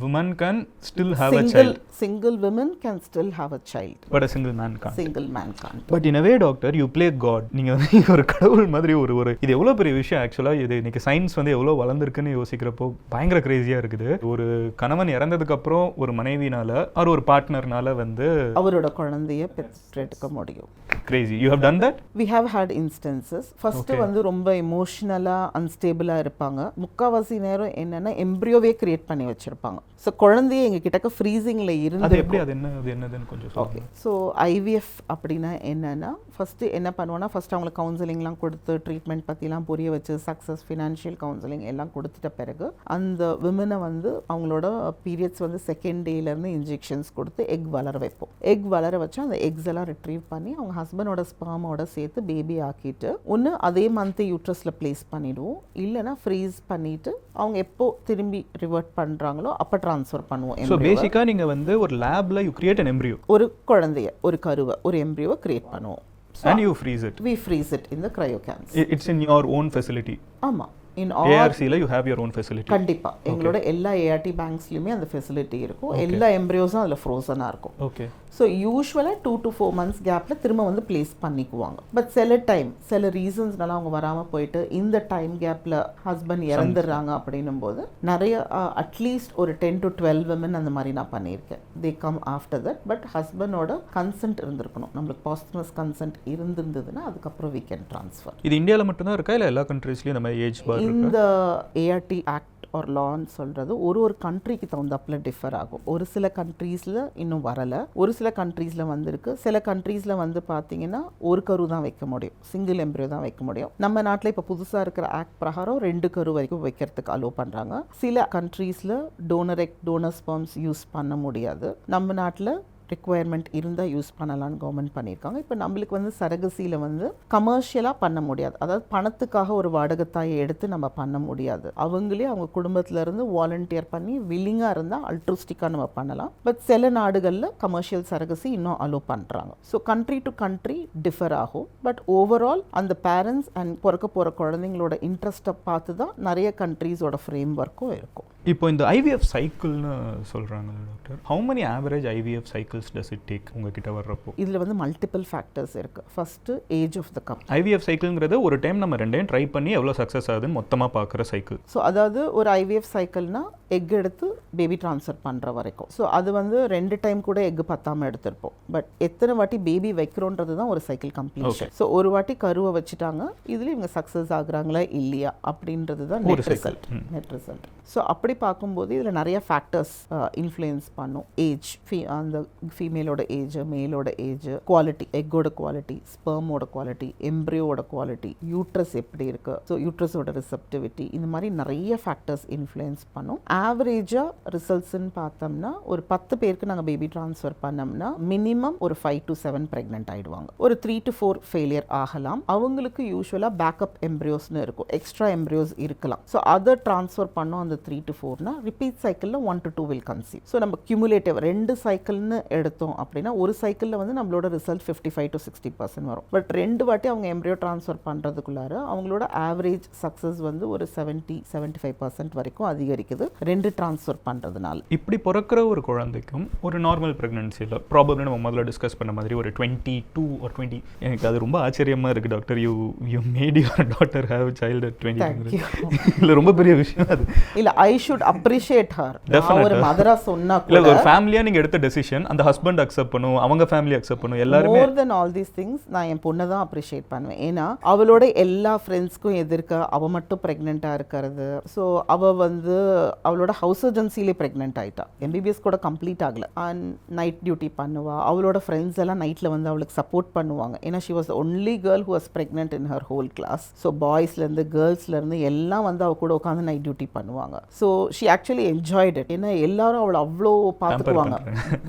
woman can still have a child. Single women can still have a child. But a single man can't. Single man can't. But in a way, doctor, you play God. நீங்க வந்து ஒரு கடவுள் மாதிரி ஒரு இது எவ்வளோ பெரிய விஷயம். ஆக்சுவலாக இது இன்னைக்கு சயின்ஸ் வந்து எவ்வளோ வளர்ந்துருக்குன்னு யோசிக்கிறப்போ பயங்கர கிரேசியாக இருக்குது. ஒரு கணவன் இறந்ததுக்கு அப்புறம் ஒரு மனைவினால ஒரு பார்ட்னர்னால வந்து அவரோட குழந்தைய பெற்றெடுக்க முடியும். Crazy. You have done that? We have had instances. First வந்து ரொம்ப எமோஷனலா அன்ஸ்டேபிளா இருப்பாங்க. முக்காவாசி நேரம் என்னன்னா எம்ப்ரியோவே கிரியேட் பண்ணி வச்சிருப்பாங்க. ஸோ குழந்தைய எங்க கிட்டக்க ஃப்ரீசிங்ல இருந்து அது எப்படி அது என்னதுன்னு கொஞ்சம் ஓகே. ஸோ ஐவிஎஃப் அப்படின்னா என்னன்னா ஃபர்ஸ்ட் என்ன பண்ணுவோம்னா ஃபர்ஸ்ட் அவங்களுக்கு கவுன்சிலிங்லாம் கொடுத்து ட்ரீட்மெண்ட் பற்றிலாம் புரிய வச்சு சக்ஸஸ் ஃபினான்ஷியல் கவுன்சிலிங் எல்லாம் கொடுத்துட்ட பிறகு அந்த விமனை வந்து அவங்களோட பீரியட்ஸ் வந்து செகண்ட் டேலேருந்து இன்ஜெக்ஷன்ஸ் கொடுத்து எக் வளர வைப்போம். எக் வளர வச்சு அந்த எக்ஸ் எல்லாம் ரிட்ரீவ் பண்ணி அவங்க ஹஸ்பண்டோட ஸ்பெர்மோட சேர்த்து பேபி ஆக்கிட்டு ஒன்று அதே மந்த் யூட்ரஸில் பிளேஸ் பண்ணிடுவோம், இல்லைனா ஃப்ரீஸ் பண்ணிட்டு அவங்க எப்போ திரும்பி ரிவர்ட் பண்ணுறாங்களோ அப்போ ட்ரான்ஸ்ஃபர் பண்ணுவோம். ஸோ பேசிக்காக நீங்கள் வந்து ஒரு லேபில் யூ கிரியேட் அன் எம்ப்ரியோ, ஒரு குழந்தைய ஒரு கருவை ஒரு எம்ப்ரியோவை கிரியேட் பண்ணுவோம். And you freeze it. We freeze it in the cryocans. It's in your own facility. ஆமா. In all ARC ல you have your own facility. கண்டிப்பா எங்களோட எல்லா ART பேங்க்ஸ்லயுமே அந்த ஃபெசிலிட்டி இருக்கும். எல்லா எம்ப்ரியோஸும் அதில் ஃப்ரோசனா இருக்கும். ஓகே. ஸோ யூஸ்வலாக 2 to 4 months கேப்பில் திரும்ப வந்து பிளேஸ் பண்ணிக்குவாங்க. பட் சில ரீசன்ஸ்னால அவங்க வராமல் போயிட்டு இந்த டைம் கேப்பில் ஹஸ்பண்ட் இறந்துடுறாங்க அப்படின்னும் போது நிறைய அட்லீஸ்ட் ஒரு 10 to 12 women அந்த மாதிரி நான் பண்ணியிருக்கேன். They come after that. But ஹஸ்பண்டோட கன்சென்ட் இருந்திருக்கணும். நம்மளுக்கு பாஸ்துமஸ் கன்சென்ட் இருந்திருந்ததுன்னா அதுக்கப்புறம் we can transfer. இது இந்தியாவில் மட்டும்தான் இருக்கா இல்லை எல்லா கண்ட்ரீஸ்லையும் இந்த மாதிரி ஏஜ் பார் இருக்கா? இந்த ART ஆக்ட் ஆர் லான்னு சொல்கிறது ஒரு கண்ட்ரிக்கு தகுந்தாப்புல டிஃபர் ஆகும். ஒரு சில கண்ட்ரீஸில் இன்னும் வரலை, ஒரு சில கண்ட்ரீஸில் வந்திருக்கு. சில கண்ட்ரீஸில் வந்து பார்த்தீங்கன்னா ஒரு கரு தான் வைக்க முடியும், சிங்கிள் எம்ப்ரியோ தான் வைக்க முடியும். நம்ம நாட்டில் இப்போ புதுசாக இருக்கிற ஆக்ட் பிரகாரம் 2 கரு வரைக்கும் வைக்கிறதுக்கு அலோவ் பண்ணுறாங்க. சில கண்ட்ரீஸில் டோனர் ஸ்பெர்ம்ஸ் யூஸ் பண்ண முடியாது. நம்ம நாட்டில் ரிக்குவயர்மெண்ட் இருந்தால் யூஸ் பண்ணலான்னு கவர்மெண்ட் பண்ணியிருக்காங்க. இப்போ நம்மளுக்கு வந்து சரகசியில் வந்து கமர்ஷியலாக பண்ண முடியாது, அதாவது பணத்துக்காக ஒரு வாடகைத்தாயை எடுத்து நம்ம பண்ண முடியாது. அவங்களே அவங்க குடும்பத்திலேருந்து வாலண்டியர் பண்ணி வில்லிங்காக இருந்தால் அல்ட்ருஸ்டிக்காக நம்ம பண்ணலாம். பட் சில நாடுகளில் கமர்ஷியல் சரகசி இன்னும் அலோ பண்ணுறாங்க. So country to country differ ஆகும். பட் ஓவரால் அந்த பேரண்ட்ஸ் அண்ட் பிறக்க போகிற குழந்தைங்களோட இன்ட்ரெஸ்ட்டை பார்த்து தான் நிறைய கண்ட்ரீஸோட ஃப்ரேம் ஒர்க்கும் இருக்கும். இப்போ இந்த ஐவிஎஃப் சைக்கிள்னு சொல்கிறாங்க doctor, how many average IVF cycles does it take உங்ககிட்ட வர்றப்போ? இதில் வந்து மல்டிபிள் ஃபேக்டர்ஸ் இருக்குது. First age of the couple. IVF சைக்கிள்ங்கிறது ஒரு டைம் நம்ம ரெண்டையும் ட்ரை பண்ணி எவ்வளோ சக்ஸஸ் ஆகுதுன்னு மொத்தமாக பார்க்குற சைக்கிள். ஸோ அதாவது ஒரு ஐவிஎஃப் சைக்கிள்னா எக் எடுத்து பேபி ட்ரான்ஸ்ஃபர் பண்ணுற வரைக்கும். ஸோ அது வந்து 2 டைம் கூட எக் பத்தாமல் எடுத்திருப்போம். பட் எத்தனை வாட்டி பேபி வைக்கிறோன்றது தான் ஒரு சைக்கிள் கம்ப்ளீஷன். ஸோ ஒரு வாட்டி கருவை வச்சுட்டாங்க, இதில் இவங்க சக்ஸஸ் ஆகுறாங்களா இல்லையா அப்படின்றது தான் நெட் ரிசல்ட். ஸோ அப்படி பார்க்கும்போது இதில் நிறைய ஃபேக்டர்ஸ் இன்ஃப்ளூயன்ஸ் பண்ணும். ஏஜ், அந்த ஃபீமேலோட ஏஜ், மேலோட ஏஜ், குவாலிட்டி, எக்கோட குவாலிட்டி, ஸ்பெர்மோட குவாலிட்டி, எம்ப்ரியோட குவாலிட்டி, யூட்ரஸ் எப்படி இருக்கு, ஸோ யூட்ரஸோட ரிசெப்டிவிட்டி, இந்த மாதிரி நிறைய ஃபேக்டர்ஸ் இன்ஃப்ளூயன்ஸ் பண்ணும். ஆவரேஜாக ரிசல்ட்ஸ்ன்னு பார்த்தோம்னா ஒரு 10 பேருக்கு நாங்கள் பேபி ட்ரான்ஸ்ஃபர் பண்ணோம்னா மினிமம் ஒரு 5 to 7 ப்ரெக்னென்ட் ஆகிடுவாங்க. ஒரு 3 to 4 ஃபெயிலியர் ஆகலாம். அவங்களுக்கு யூஸ்வலாக பேக்கப் எம்ப்ரியோஸ்னு இருக்கும், எக்ஸ்ட்ரா எம்ப்ரியோஸ் இருக்கலாம். ஸோ அதை ட்ரான்ஸ்ஃபர் பண்ணோம் அந்த 3 to 4னா ரிப்பீட் சைக்கிளில் 1 to 2 வில் கன்சீவ். ஸோ நம்ம கியூமுலேட்டிவ் 2 சைக்கிள்னு எடுத்தோம் அப்படின்னா ஒரு சைக்கிளில் வந்து நம்மளோட ரிசல்ட் 55 to 60% வரும். பட் 2 வாட்டி அவங்க எம்ப்ரியோ ட்ரான்ஸ்ஃபர் பண்ணுறதுக்குள்ளார அவங்களோட ஆவரேஜ் சக்ஸஸ் வந்து ஒரு 70-75% வரைக்கும் அதிகரிக்குது 2 ட்ரான்ஸ்ஃபர் பண்ணுறதுனால. இப்படி பிறக்கிற ஒரு குழந்தைக்கும் ஒரு நார்மல் ப்ரெக்னன்சியில் ப்ராபப்ளி நம்ம முதல்ல டிஸ்கஸ் பண்ண மாதிரி ஒரு 22 or 20, எனக்கு அது ரொம்ப ஆச்சரியமாக இருக்குது doctor. You mat your daughter have child at 20. இல்லை ரொம்ப பெரிய விஷயம் அது. இல்லை, ஐ ஷுட் அப்ரிஷியேட் ஹர். ஒரு மதரா சொன்னா கூட இல்லை, ஒரு ஃபேமிலியாக நீங்கள் எடுத்த டெசிஷன் அந்த ஹஸ்பண்ட் அக்செப்ட் பண்ணும், அவங்க ஃபேமிலி அக்செப்ட் பண்ணும், எல்லாருமே. மோர் தென் ஆல் தீஸ் திங்ஸ் நான் என் பொண்ணை தான் அப்ரிஷியேட் பண்ணுவேன். ஏன்னா அவளோட எல்லா ஃப்ரெண்ட்ஸ்க்கும் எதிர்க்க அவள் மட்டும் ப்ரெக்னெண்ட்டாக இருக்கிறது. ஸோ அவள் வந்து அவளோட ஹவுஸ் ஏஜென்சிலே ப்ரெக்னென்ட் ஆகிட்டா, எம்பிபிஎஸ் கூட கம்ப்ளீட் ஆகலை. அண்ட் நைட் டியூட்டி பண்ணுவா. அவளோட ஃப்ரெண்ட்ஸ் எல்லாம் நைட்டில் வந்து அவளுக்கு சப்போர்ட் பண்ணுவாங்க. ஏன்னா she was only girl who was pregnant in her whole class. So பாய்ஸ்லேருந்து கேர்ள்ஸ்லேருந்து எல்லாம் வந்து அவள் கூட உட்காந்து நைட் டியூட்டி பண்ணுவாங்க. So she actually enjoyed it. ஏன்னா எல்லாரும் அவளை அவ்வளோ பார்த்துக்குவாங்க.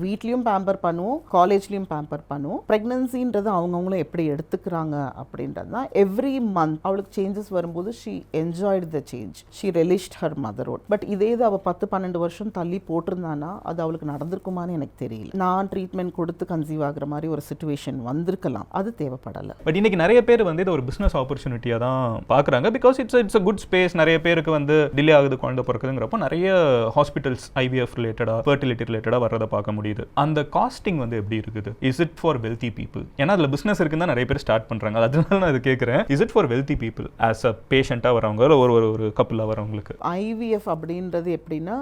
வீட்லேயும் பேம்பர் பண்ணுவோம், காலேஜ்லேயும் பேம்பர் பண்ணுவோம். ப்ரெக்னன்சின்றது அவங்கவுங்களும் எப்படி எடுத்துக்கிறாங்க அப்படின்றது தான். எவ்ரி மந்த் அவளுக்கு சேஞ்சஸ் வரும்போது she enjoyed the change, she relished her motherhood. But இதே இது அவள் 10-12 வருஷம் தள்ளி போட்டிருந்தானா அது அவளுக்கு நடந்திருக்குமான்னு எனக்கு தெரியல. நான் ட்ரீட்மெண்ட் கொடுத்து கன்சீவ் ஆகுற மாதிரி ஒரு சிச்சுவேஷன் வந்திருக்கலாம், அது தேவைப்படலை. பட் இன்னைக்கு நிறைய பேர் வந்து இது ஒரு பிஸ்னஸ் ஆப்பர்ச்சுனிட்டியாக தான் பார்க்குறாங்க. Because it's a good space. நிறைய பேருக்கு வந்து டிலே ஆகுது குழந்தை பிறக்குதுங்கிறப்போ நிறைய ஹாஸ்பிட்டல்ஸ் ஐவிஎஃப் ரிலேட்டடாக, ஃபர்டிலிட்டி ரிலேட்டடாக வர்றதை பார்க்க முடியுது. அந்த காஸ்டிங் வந்து எப்படி இருக்குது? Is it for wealthy people? ஏன்னா அதில் பிஸ்னஸ் இருக்குன்னு தான் நிறைய பேர் ஸ்டார்ட் பண்ணுறாங்க. அதனால நான் இது கேட்குறேன். Is it for wealthy people as a பேஷண்ட்டாக வரவங்க, ஒரு கப்புளாக வரவங்களுக்கு? ஐவிஎஃப் அப்படின்றது எப்படின்னா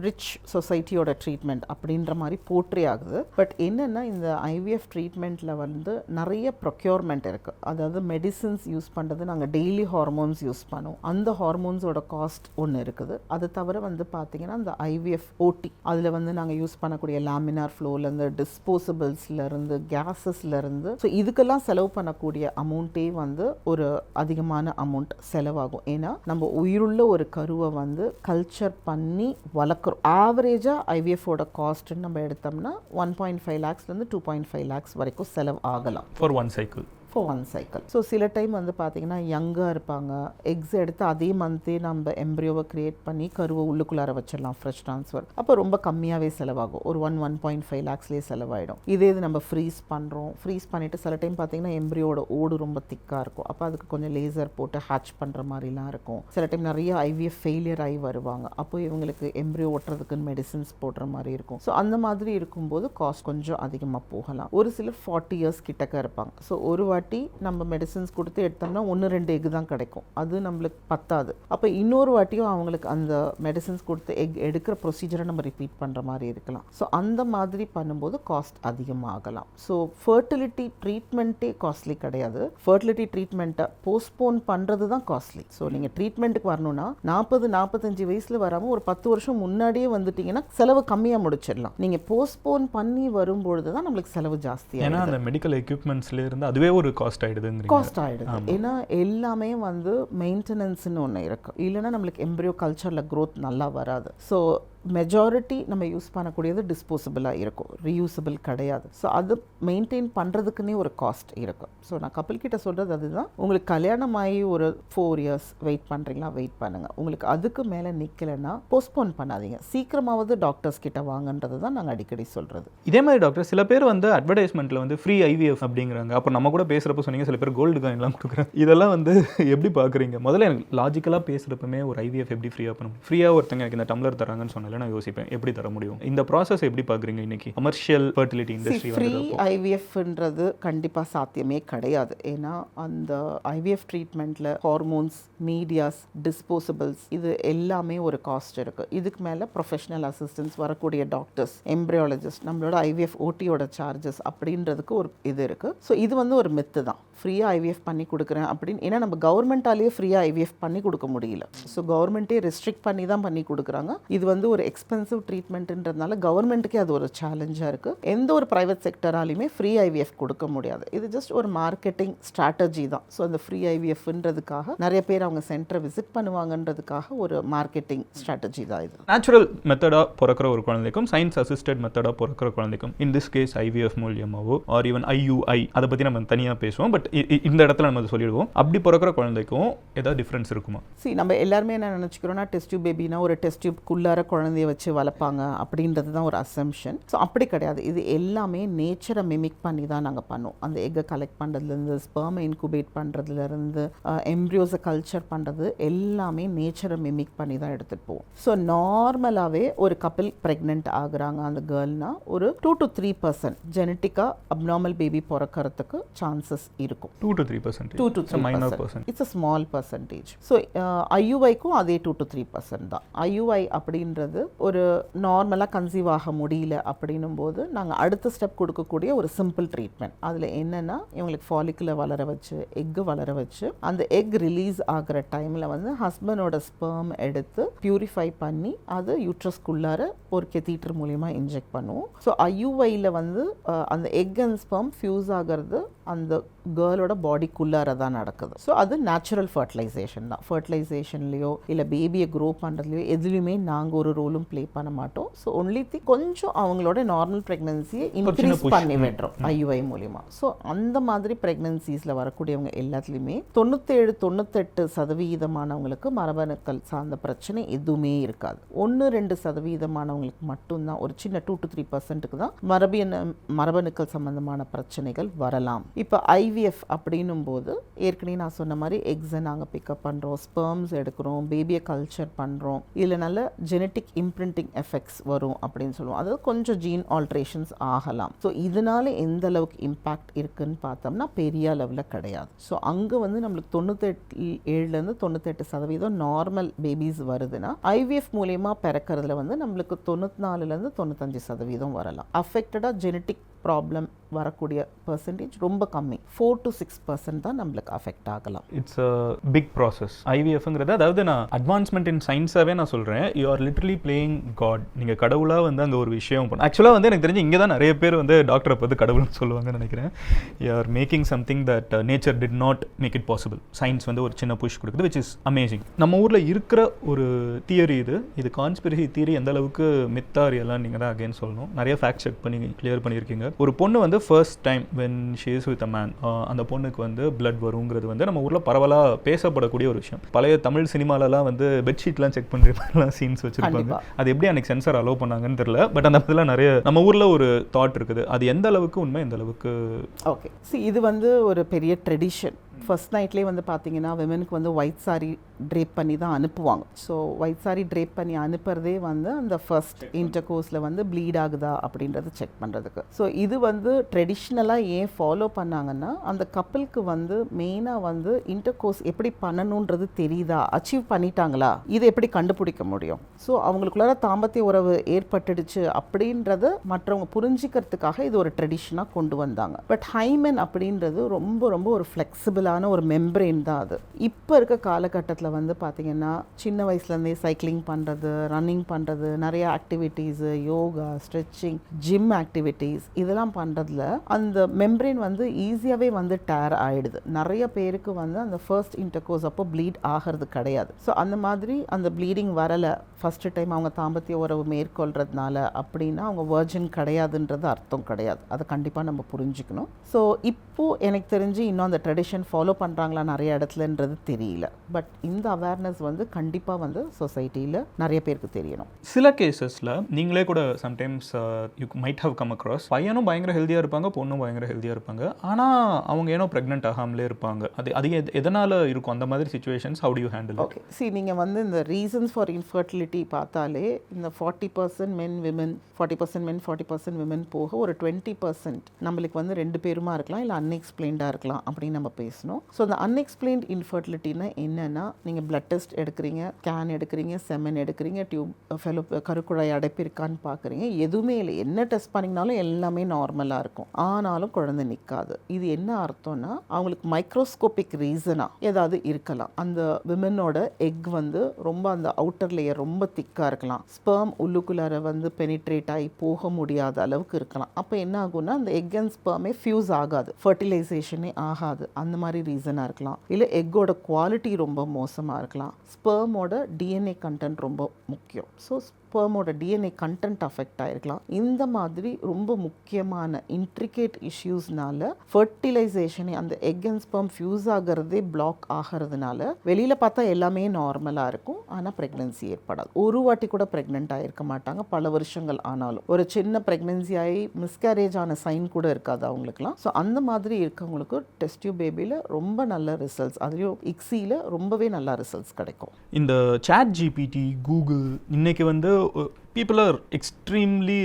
ரிச் சொசைட்டியோட ட்ரீட்மெண்ட் அப்படின்ற மாதிரி போற்றி ஆகுது. பட் என்னென்னா இந்த ஐவிஎஃப் ட்ரீட்மெண்ட்டில் வந்து நிறைய ப்ரொக்யூர்மெண்ட் இருக்குது. அதாவது மெடிசின்ஸ் யூஸ் பண்ணுறது, நாங்கள் டெய்லி ஹார்மோன்ஸ் யூஸ் பண்ணுவோம். அந்த ஹார்மோன்ஸோட காஸ்ட் ஒன்று இருக்குது. அது தவிர வந்து பார்த்தீங்கன்னா இந்த ஐவிஎஃப் ஓடி, அதில் வந்து நாங்கள் யூஸ் பண்ணக்கூடிய லேமினார் ஃப்ளோலேருந்து, டிஸ்போசபிள்ஸ்லேருந்து, கேஸஸ்லேருந்து, ஸோ இதுக்கெல்லாம் செலவு பண்ணக்கூடிய அமௌண்ட்டே வந்து ஒரு அதிகமான அமௌண்ட் செலவாகும். ஏன்னா நம்ம உயிருள்ள ஒரு கருவை வந்து கல்ச்சர் பண்ணி வளர்க்குறோம். ஆவரேஜாக ஐவிஎஃபோட காஸ்ட்னு நம்ம எடுத்தோம்னா 1.5 lakhsலேருந்து 2.5 lakhs வரைக்கும் செலவு ஆகலாம் for one cycle. for one cycle. So சில டைம் வந்து பார்த்தீங்கன்னா யங்காக இருப்பாங்க, எக்ஸ் எடுத்து அதே மந்த்தே நம்ம எம்ப்ரியோவை க்ரியேட் பண்ணி கருவை உள்ளுக்குள்ளார வச்சிடலாம் ஃப்ரெஷ் ட்ரான்ஸ்ஃபர். அப்போ ரொம்ப கம்மியாகவே செலவாகும், ஒரு 1.5 lakhsலேயே செலவாயிடும். இதே இது நம்ம ஃப்ரீஸ் பண்ணுறோம், ஃப்ரீஸ் பண்ணிவிட்டு சில டைம் பார்த்தீங்கன்னா எம்ப்ரியோட ஓடு ரொம்ப திக்காக இருக்கும். அப்போ அதுக்கு கொஞ்சம் லேசர் போட்டு ஹேட்ச் பண்ணுற மாதிரிலாம் இருக்கும். சில டைம் நிறைய ஐவிஎஃப் ஃபெயிலியர் ஆகி வருவாங்க. அப்போ இவங்களுக்கு எம்ப்ரியோ ஒட்டுறதுக்குன்னு மெடிசின்ஸ் போடுற மாதிரி இருக்கும். ஸோ அந்த மாதிரி இருக்கும்போது காஸ்ட் கொஞ்சம் அதிகமாக போகலாம். ஒரு சிலர் 40 years கிட்டக்க இருப்பாங்க. ஸோ ஒரு வாட்டி நம்ம மெடிசின்ஸ் கொடுத்து எடுத்தோம்னா 1-2 எக் தான் கிடைக்கும், அது நம்மளுக்கு பத்தாது. அப்போ இன்னொரு வாட்டியும் அவங்களுக்கு அந்த மெடிசின்ஸ் கொடுத்து எக் எடுக்கிற ப்ரொசீஜரை நம்ம ரிப்பீட் பண்ணுற மாதிரி இருக்கலாம். ஸோ அந்த மாதிரி பண்ணும்போது காஸ்ட் அதிகமாகலாம். ஸோ ஃபர்டிலிட்டி ட்ரீட்மெண்ட்டே காஸ்ட்லி கிடையாது, ஃபர்டிலிட்டி ட்ரீட்மெண்ட்டை போஸ்ட்போன் பண்ணுறது தான் காஸ்ட்லி. ஸோ நீங்கள் ட்ரீட்மெண்ட்டுக்கு வரணும்னா 40-45 வயசில் வராமல் ஒரு 10 வருஷம் முன்னாடியே வந்துட்டீங்கன்னா செலவு கம்மியாக முடிச்சிடலாம். நீங்கள் போஸ்ட்போன் பண்ணி வரும்பொழுது தான் நம்மளுக்கு செலவு ஜாஸ்தியாக. ஏன்னா அந்த மெடிக்கல் எக்யூப்மெண்ட்ஸ்ல இருந்து அதுவே ஒரு காஸ்ட் ஆயிடுது. ஏன்னா எல்லாமே வந்து மெயின்டெனன்ஸ்னு ஒன்று இருக்கு, இல்லைன்னா நம்மளுக்கு எம்ப்ரியோ கல்ச்சரில் க்ரோத் நல்லா வராது. ஸோ மெஜாரிட்டி நம்ம யூஸ் பண்ணக்கூடியது டிஸ்போசபிளாக இருக்கும், ரீயூசபிள் கிடையாது. ஸோ அது மெயின்டைன் பண்ணுறதுக்குன்னே ஒரு காஸ்ட் இருக்கும். ஸோ நான் கப்பல் கிட்ட சொல்கிறது அதுதான், உங்களுக்கு கல்யாணம் ஆகி ஒரு 4 years வெயிட் பண்ணுறீங்களா, வெயிட் பண்ணுங்கள். உங்களுக்கு அதுக்கு மேலே நிற்கலைன்னா போஸ்ட்போன் பண்ணாதீங்க, சீக்கிரமாவது டாக்டர்ஸ் கிட்ட வாங்கன்றது தான் நாங்கள் அடிக்கடி சொல்கிறது. இதே மாதிரி டாக்டர் சில பேர் வந்து அட்வர்டைஸ்மெண்ட்டில் வந்து ஃப்ரீ ஐவிஎஃப் அப்படிங்கிறாங்க. அப்போ நம்ம கூட பேசுகிறப்ப சொன்னீங்க சில பேர் கோல்டு காயின்லாம் கொடுக்குறாங்க. இதெல்லாம் வந்து எப்படி பார்க்குறீங்க? முதல்ல எனக்கு லாஜிக்கலாக பேசுகிறப்பமே ஒரு ஐவிஎஃப் எப்படி ஃப்ரீயாக பண்ண முடியும்? ஃப்ரீயாக ஒருத்தங்க எனக்கு இந்த டம்ளர் தராங்கன்னு சொன்னால நான் யோசிப்பேன் எப்படி தர முடியும்? இந்த ப்ராசஸ் எப்படி பார்க்குறீங்க இன்னைக்கு கமர்ஷியல் ஃபர்டிலிட்டி இண்டஸ்ட்ரி? ஃப்ரீ ஐவிஎஃப்ன்றது கண்டிப்பாக சாத்தியமே கிடையாது. ஏன்னா அந்த ஐவிஎஃப் ட்ரீட்மெண்ட்டில் ஹார்மோன்ஸ், மீடியாஸ், டிஸ்போசபிள்ஸ் இது எல்லாமே ஒரு காஸ்ட் இருக்குது. இதுக்கு மேலே ப்ரொஃபஷனல் அசிஸ்டன்ஸ், வரக்கூடிய டாக்டர்ஸ், எம்ப்ரியாலஜிஸ்ட், நம்மளோட ஐவிஎஃப் ஓடியோட சார்ஜஸ் அப்படின்றதுக்கு ஒரு இது இருக்குது. ஸோ இது வந்து ஒரு மித்து தான், ஃப்ரீயாக ஐவிஎஃப் பண்ணி கொடுக்குறேன் அப்படின்னு. ஏன்னா நம்ம கவர்மெண்ட்டாலேயே ஃப்ரீயாக ஐவிஎஃப் பண்ணி கொடுக்க முடியல. ஸோ கவர்மெண்ட்டே ரெஸ்ட்ரிக்ட் பண்ணி தான் பண்ணி கொடுக்குறாங்க. இது வந்து ஒரு எக்ஸ்பென்சிவ் ட்ரீட்மெண்ட்ன்றதுனால கவர்மெண்ட்டுக்கே அது ஒரு சேலஞ்சாக இருக்குது. எந்த ஒரு ப்ரைவேட் செக்டராலையுமே ஃப்ரீ ஐவிஎஃப் கொடுக்க முடியாது. இது ஜஸ்ட் ஒரு மார்க்கெட்டிங் ஸ்ட்ராட்டஜி தான். ஸோ அந்த ஃப்ரீ ஐவிஎஃப்ன்றதுக்காக நிறைய பேர் அவங்க சென்டரை விசிட் பண்ணுவாங்கன்றதுக்காக ஒரு மார்க்கெட்டிங் ஸ்ட்ராட்டஜி தான் இது. நேச்சுரல் மெத்தடாக பிறக்கிற ஒரு குழந்தைக்கும் சயின்ஸ் அசிஸ்டட் மெத்தடாக பிறக்கிற குழந்தைக்கும், இன் திஸ் கேஸ் ஐவிஎஃப் மூலியமாவோ ஆர் ஈவன் ஐயுஐ, அதை பற்றி நம்ம தனியாக பேசுவோம். பட் இந்த இடத்துல நம்ம அதை சொல்லிடுவோம். அப்படி பிறக்கிற குழந்தைக்கும் ஏதாவது டிஃப்ரென்ஸ் இருக்குமா? நம்ம எல்லாருமே என்ன நினச்சிக்கிறோன்னா, டெஸ்ட் டியூப் பேபினா ஒரு டெஸ்ட் டியூப்குள்ளார குழந்தைய வச்சு வளர்ப்பாங்க அப்படின்றது தான் ஒரு அசம்ஷன். ஸோ அப்படி கிடையாது. இது எல்லாமே நேச்சரை மிமிக் பண்ணி தான் நாங்கள் பண்ணுவோம். அந்த எக்கை கலெக்ட் பண்ணுறதுலேருந்து, ஸ்பெர்மை இன்குபேட் பண்ணுறதுலேருந்து, எம்ப்ரியோஸை கல்ச்சர் பண்ணுறது எல்லாமே நேச்சரை மிமிக் பண்ணி தான் எடுத்துகிட்டு போவோம். ஸோ நார்மலாகவே ஒரு கப்பிள் ப்ரெக்னென்ட் ஆகுறாங்க அந்த கேர்ள்னா ஒரு 2 to 3% ஜெனட்டிக்காக அப்நார்மல் பேபி பிறக்கிறதுக்கு சான்சஸ் இருக்கும். 2 to 3%. 2 to 3%. It's a small percentage. So IUI-க்கும் அதே 2 to 3% தான். IUI அப்படின்றது ஒரு நார்மலாக கன்சீவ் ஆக முடியல அப்படின்னும் போது நாங்கள் அடுத்த ஸ்டெப் கொடுக்கக்கூடிய ஒரு சிம்பிள் ட்ரீட்மெண்ட். அதில் என்னென்னா, இவங்களுக்கு ஃபாலிக்குலை வளர வச்சு, எக்கு வளர வச்சு, அந்த எக் ரிலீஸ் ஆகிற டைமில் வந்து ஹஸ்பண்டோட ஸ்பெர்ம் எடுத்து பியூரிஃபை பண்ணி அது யூட்ரஸ்குள்ளார ஒரு கெத்தீட்டர் மூலியமாக இன்ஜெக்ட் பண்ணுவோம். ஸோ IUI-ல வந்து அந்த எக் அண்ட் ஸ்பெர்ம் ஃபியூஸ் ஆகிறது அந்த கேர்ளோட பாடிக்குள்ளார தான் நடக்குது. ஸோ அது நேச்சுரல் ஃபர்டிலைசேஷன் தான். ஃபர்டிலைசேஷன்லையோ இல்லை பேபியை க்ரோ பண்ணுறதுலையோ எதுலையுமே நாங்கள் ஒரு ரோலும் ப்ளே பண்ண மாட்டோம். ஸோ ஒன்லி திங் கொஞ்சம் அவங்களோட நார்மல் ப்ரெக்னன்சியை இன்க்ரீஸ் பண்ணி விடுறோம் IUI மூலிமா. ஸோ அந்த மாதிரி ப்ரெக்னன்சிஸில் வரக்கூடியவங்க எல்லாத்துலேயுமே 97-98% மரபணுக்கள் சார்ந்த பிரச்சனை எதுவுமே இருக்காது. 1-2% மட்டும்தான், ஒரு சின்ன 2 to 3% தான் மரபணுக்கள் சம்பந்தமான பிரச்சனைகள் வரலாம். இப்போ IVF அப்படின்னும் போது ஏற்கனவே நான் சொன்ன மாதிரி எக்ஸை நாங்கள் பிக்கப் பண்ணுறோம், ஸ்பெர்ம்ஸ் எடுக்கிறோம், பேபியை கல்ச்சர் பண்ணுறோம். இதில் நல்ல ஜெனட்டிக் இம்ப்ரிண்டிங் எஃபெக்ட்ஸ் வரும் அப்படின்னு சொல்லுவோம். அதாவது கொஞ்சம் ஜீன் ஆல்ட்ரேஷன்ஸ் ஆகலாம். ஸோ இதனால எந்த அளவுக்கு இம்பேக்ட் இருக்குன்னு பார்த்தோம்னா பெரிய அளவில் கிடையாது. ஸோ அங்கே வந்து நம்மளுக்கு 97-98% நார்மல் பேபிஸ் வருதுன்னா IVF மூலயமா பிறக்கிறதுல வந்து நம்மளுக்கு 94-95% வரலாம். அஃபெக்டடாக ஜெனட்டிக் ப்ராப்ளம் வரக்கூடிய பர்சன்டேஜ் ரொம்ப கம்மி, 4-6% தான் நம்மளுக்கு அஃபெக்ட் ஆகலாம். இட்ஸ் அ பிக் ப்ராசஸ் ஐவிஎஃப்ங்கிறது. அதாவது நான் அட்வான்ஸ்மெண்ட் இன் சயின்ஸாகவே நான் சொல்கிறேன், you are literally playing God. நீங்கள் கடவுளாக வந்து அங்கே ஒரு விஷயம் பண்ண. ஆக்சுவலாக வந்து எனக்கு தெரிஞ்சு இங்கே தான் நிறைய பேர் வந்து டாக்டரை பார்த்து கடவுள்னு சொல்லுவாங்கன்னு நினைக்கிறேன். You are making something that nature did not make it possible. Science வந்து ஒரு சின்ன புஷ் கொடுக்குது, விச் இஸ் அமேசிங். நம்ம ஊரில் இருக்கிற ஒரு தியரி இது கான்ஸ்பிரசி தியரி. எந்த அளவுக்கு மித்தாரி எல்லாம் நீங்கள் தான் அகைன் சொல்லணும். நிறைய ஃபேக்ட் செக் பண்ணி கிளியர் பண்ணியிருக்கீங்க. ஒரு பொண்ணு வந்து first time when she is with a man, அந்த பொண்ணுக்கு வந்து பிளட் வருங்கிறது வந்து நம்ம ஊரில் பரவலாக பேசப்படக்கூடிய ஒரு விஷயம். பழைய தமிழ் சினிமாலலாம் வந்து பெட்ஷீட்லாம் செக் பண்ணுற மாதிரிலாம் சீன்ஸ் வச்சுருப்பாங்க. அது எப்படி அன்னைக்கு சென்சார் அலோவ் பண்ணாங்கன்னு தெரியல. பட் அந்த மாதிரிலாம் நிறைய நம்ம ஊரில் ஒரு தாட் இருக்குது. அது எந்த அளவுக்கு உண்மை, எந்த அளவுக்கு ஓகே. இது வந்து ஒரு பெரிய ட்ரெடிஷன். ஃபர்ஸ்ட் நைட்லேயே வந்து பார்த்தீங்கன்னா விமனுக்கு வந்து ஒயிட் சாரி ட்ரேப் பண்ணி தான் அனுப்புவாங்க. ஸோ ஒயிட் சாரி ட்ரேப் பண்ணி அனுப்புறதே வந்து அந்த ஃபர்ஸ்ட் இன்டர்கோர்ஸில் வந்து ப்ளீட் ஆகுதா அப்படின்றத செக் பண்ணுறதுக்கு. ஸோ இது வந்து ட்ரெடிஷ்னலாக ஏன் ஃபாலோ பண்ணாங்கன்னா, அந்த கப்பலுக்கு வந்து மெயினாக வந்து இன்டர்கோர்ஸ் எப்படி பண்ணணுன்றது தெரியுதா, அச்சீவ் பண்ணிட்டாங்களா, இதை எப்படி கண்டுபிடிக்க முடியும். ஸோ அவங்களுக்குள்ளார தாம்பத்திய உறவு ஏற்பட்டுடுச்சு அப்படின்றத மற்றவங்க புரிஞ்சிக்கிறதுக்காக இது ஒரு ட்ரெடிஷனாக கொண்டு வந்தாங்க. பட் ஹைமென் அப்படின்றது ரொம்ப ரொம்ப ஒரு ஃப்ளெக்சிபிளான ஒரு மெம்பரேன் தான். அது இப்போ இருக்க காலகட்டத்தில் வந்து பார்த்தீங்கன்னா சின்ன வயசுலேருந்தே சைக்கிளிங் பண்ணுறது, ரன்னிங் பண்ணுறது, நிறைய activities, yoga, stretching, gym activities இதெல்லாம் பண்ணுறதுல அந்த மெம்பரேன் வந்து ஈஸியாகவே வந்து டேர் ஆகிடுது. நிறைய பேருக்கு வந்து அந்த ஃபர்ஸ்ட் இன்டர்கோர்ஸ் அப்போ ப்ளீட் ஆகிறது கிடையாது. ஸோ அந்த மாதிரி அந்த ப்ளீடிங் வரலை ஃபஸ்ட்டு டைம் அவங்க தாம்பத்திய உறவு மேற்கொள்கிறதுனால அப்படின்னா அவங்க வர்ஜின் கிடையாதுன்றது அர்த்தம் கிடையாது. அதை கண்டிப்பாக நம்ம புரிஞ்சுக்கணும். ஸோ இப்போது எனக்கு தெரிஞ்சு இன்னும் அந்த ட்ரெடிஷன் ஃபாலோ பண்ணுறாங்களா நிறைய இடத்துலன்றது தெரியல. பட் இந்த அவேர்னஸ் வந்து கண்டிப்பாக வந்து சொசைட்டியில் நிறைய பேருக்கு தெரியணும். சில கேசஸில் நீங்களே கூட sometimes you might have come across பையனும் பயங்கர ஹெல்த்தியாக இருப்பாங்க, பொண்ணும் பயங்கர ஹெல்த்தியாக இருப்பாங்க, ஆனால் அவங்க ஏனோ ப்ரெக்னென்ட் ஆகாமலே இருப்பாங்க. அது எதனால் இருக்கும் அந்த மாதிரி situations? How do you handle? Okay, நீங்கள் வந்து இந்த ரீசன்ஸ் ஃபார் இன்ஃபர்டிலிட்டி பார்த்தாலே இந்த 40% மென் விமன், 40% மென் 40% விமன் போக ஒரு 20% நம்மளுக்கு வந்து 2 பேருமா இருக்கலாம், இல்லை அன்எக்ஸ்பிளைன்டாக இருக்கலாம் அப்படின்னு நம்ம பேசணும். ஸோ அந்த அன்எக்ஸ்பிளைன்ட் இன்ஃபர்டிலிட்டினா என்னென்னா, நீங்கள் பிளட் டெஸ்ட் எடுக்கிறீங்க, ஸ்கேன் எடுக்கிறீங்க, செமன் எடுக்கிறீங்க, கருக்குழாய் அடைப்பு இருக்கான்னு பார்க்குறீங்க, எதுவுமே இல்லை, என்ன டெஸ்ட் பண்ணிங்கனாலும் எல்லாமே நார்மலாக இருக்கும், ஆனாலும் குழந்தை நிற்காது. இது என்ன அர்த்தம்னா அவங்களுக்கு மைக்ரோஸ்கோபிக் ரீசனாக ஏதாவது இருக்கலாம். அந்த விமனோட எக் வந்து ரொம்ப அந்த அவுட்டர் லேயர் ரொம்ப திக்காக இருக்கலாம், ஸ்பெர்ம் உள்ளுக்குள்ளார வந்து பெனிட்ரேட் ஆகி போக முடியாத அளவுக்கு இருக்கலாம். அப்போ என்ன ஆகும்னா அந்த எக் அண்ட் ஸ்பெர்மே ஃபியூஸ் ஆகாது, ஃபர்டிலைசேஷனே ஆகாது, அந்த மாதிரி ரீசனாக இருக்கலாம். இல்லை எக்கோட குவாலிட்டி ரொம்ப மோசமாக இருக்கலாம். ஸ்பெர்மோட டிஎன்ஏ கண்டென்ட் ரொம்ப முக்கியம். ஸோ ஸ்பெர்மோட டிஎன்ஏ கண்டென்ட் அஃபெக்ட் ஆகிருக்கலாம். இந்த மாதிரி ரொம்ப முக்கியமான இன்ட்ரிகேட் இஷ்யூஸ்னால ஃபர்டிலைசேஷனே அந்த எக் அண்ட் ஸ்பெர்ம் ஃபியூஸ் ஆகிறதே பிளாக் ஆகிறதுனால வெளியில் பார்த்தா எல்லாமே நார்மலாக இருக்கும், ஆனால் ப்ரெக்னென்சி ஏற்படாது. ஒரு வாட்டி கூட ப்ரெக்னென்ட் ஆகிருக்க மாட்டாங்க பல வருஷங்கள் ஆனாலும். ஒரு சின்ன ப்ரெக்னென்சி ஆகி மிஸ்கேரேஜ் ஆன சைன் கூட இருக்காது அவங்களுக்குலாம். ஸோ அந்த மாதிரி இருக்கவங்களுக்கு டெஸ்ட் டியூப் பேபியில் ரொம்ப நல்ல ரிசல்ட்ஸ், அதுலேயும் இக்ஸியில் ரொம்பவே நல்ல ரிசல்ட்ஸ் கிடைக்கும். இந்த சாட் ஜிபிடி, கூகுள் இன்னைக்கு வந்து people are extremely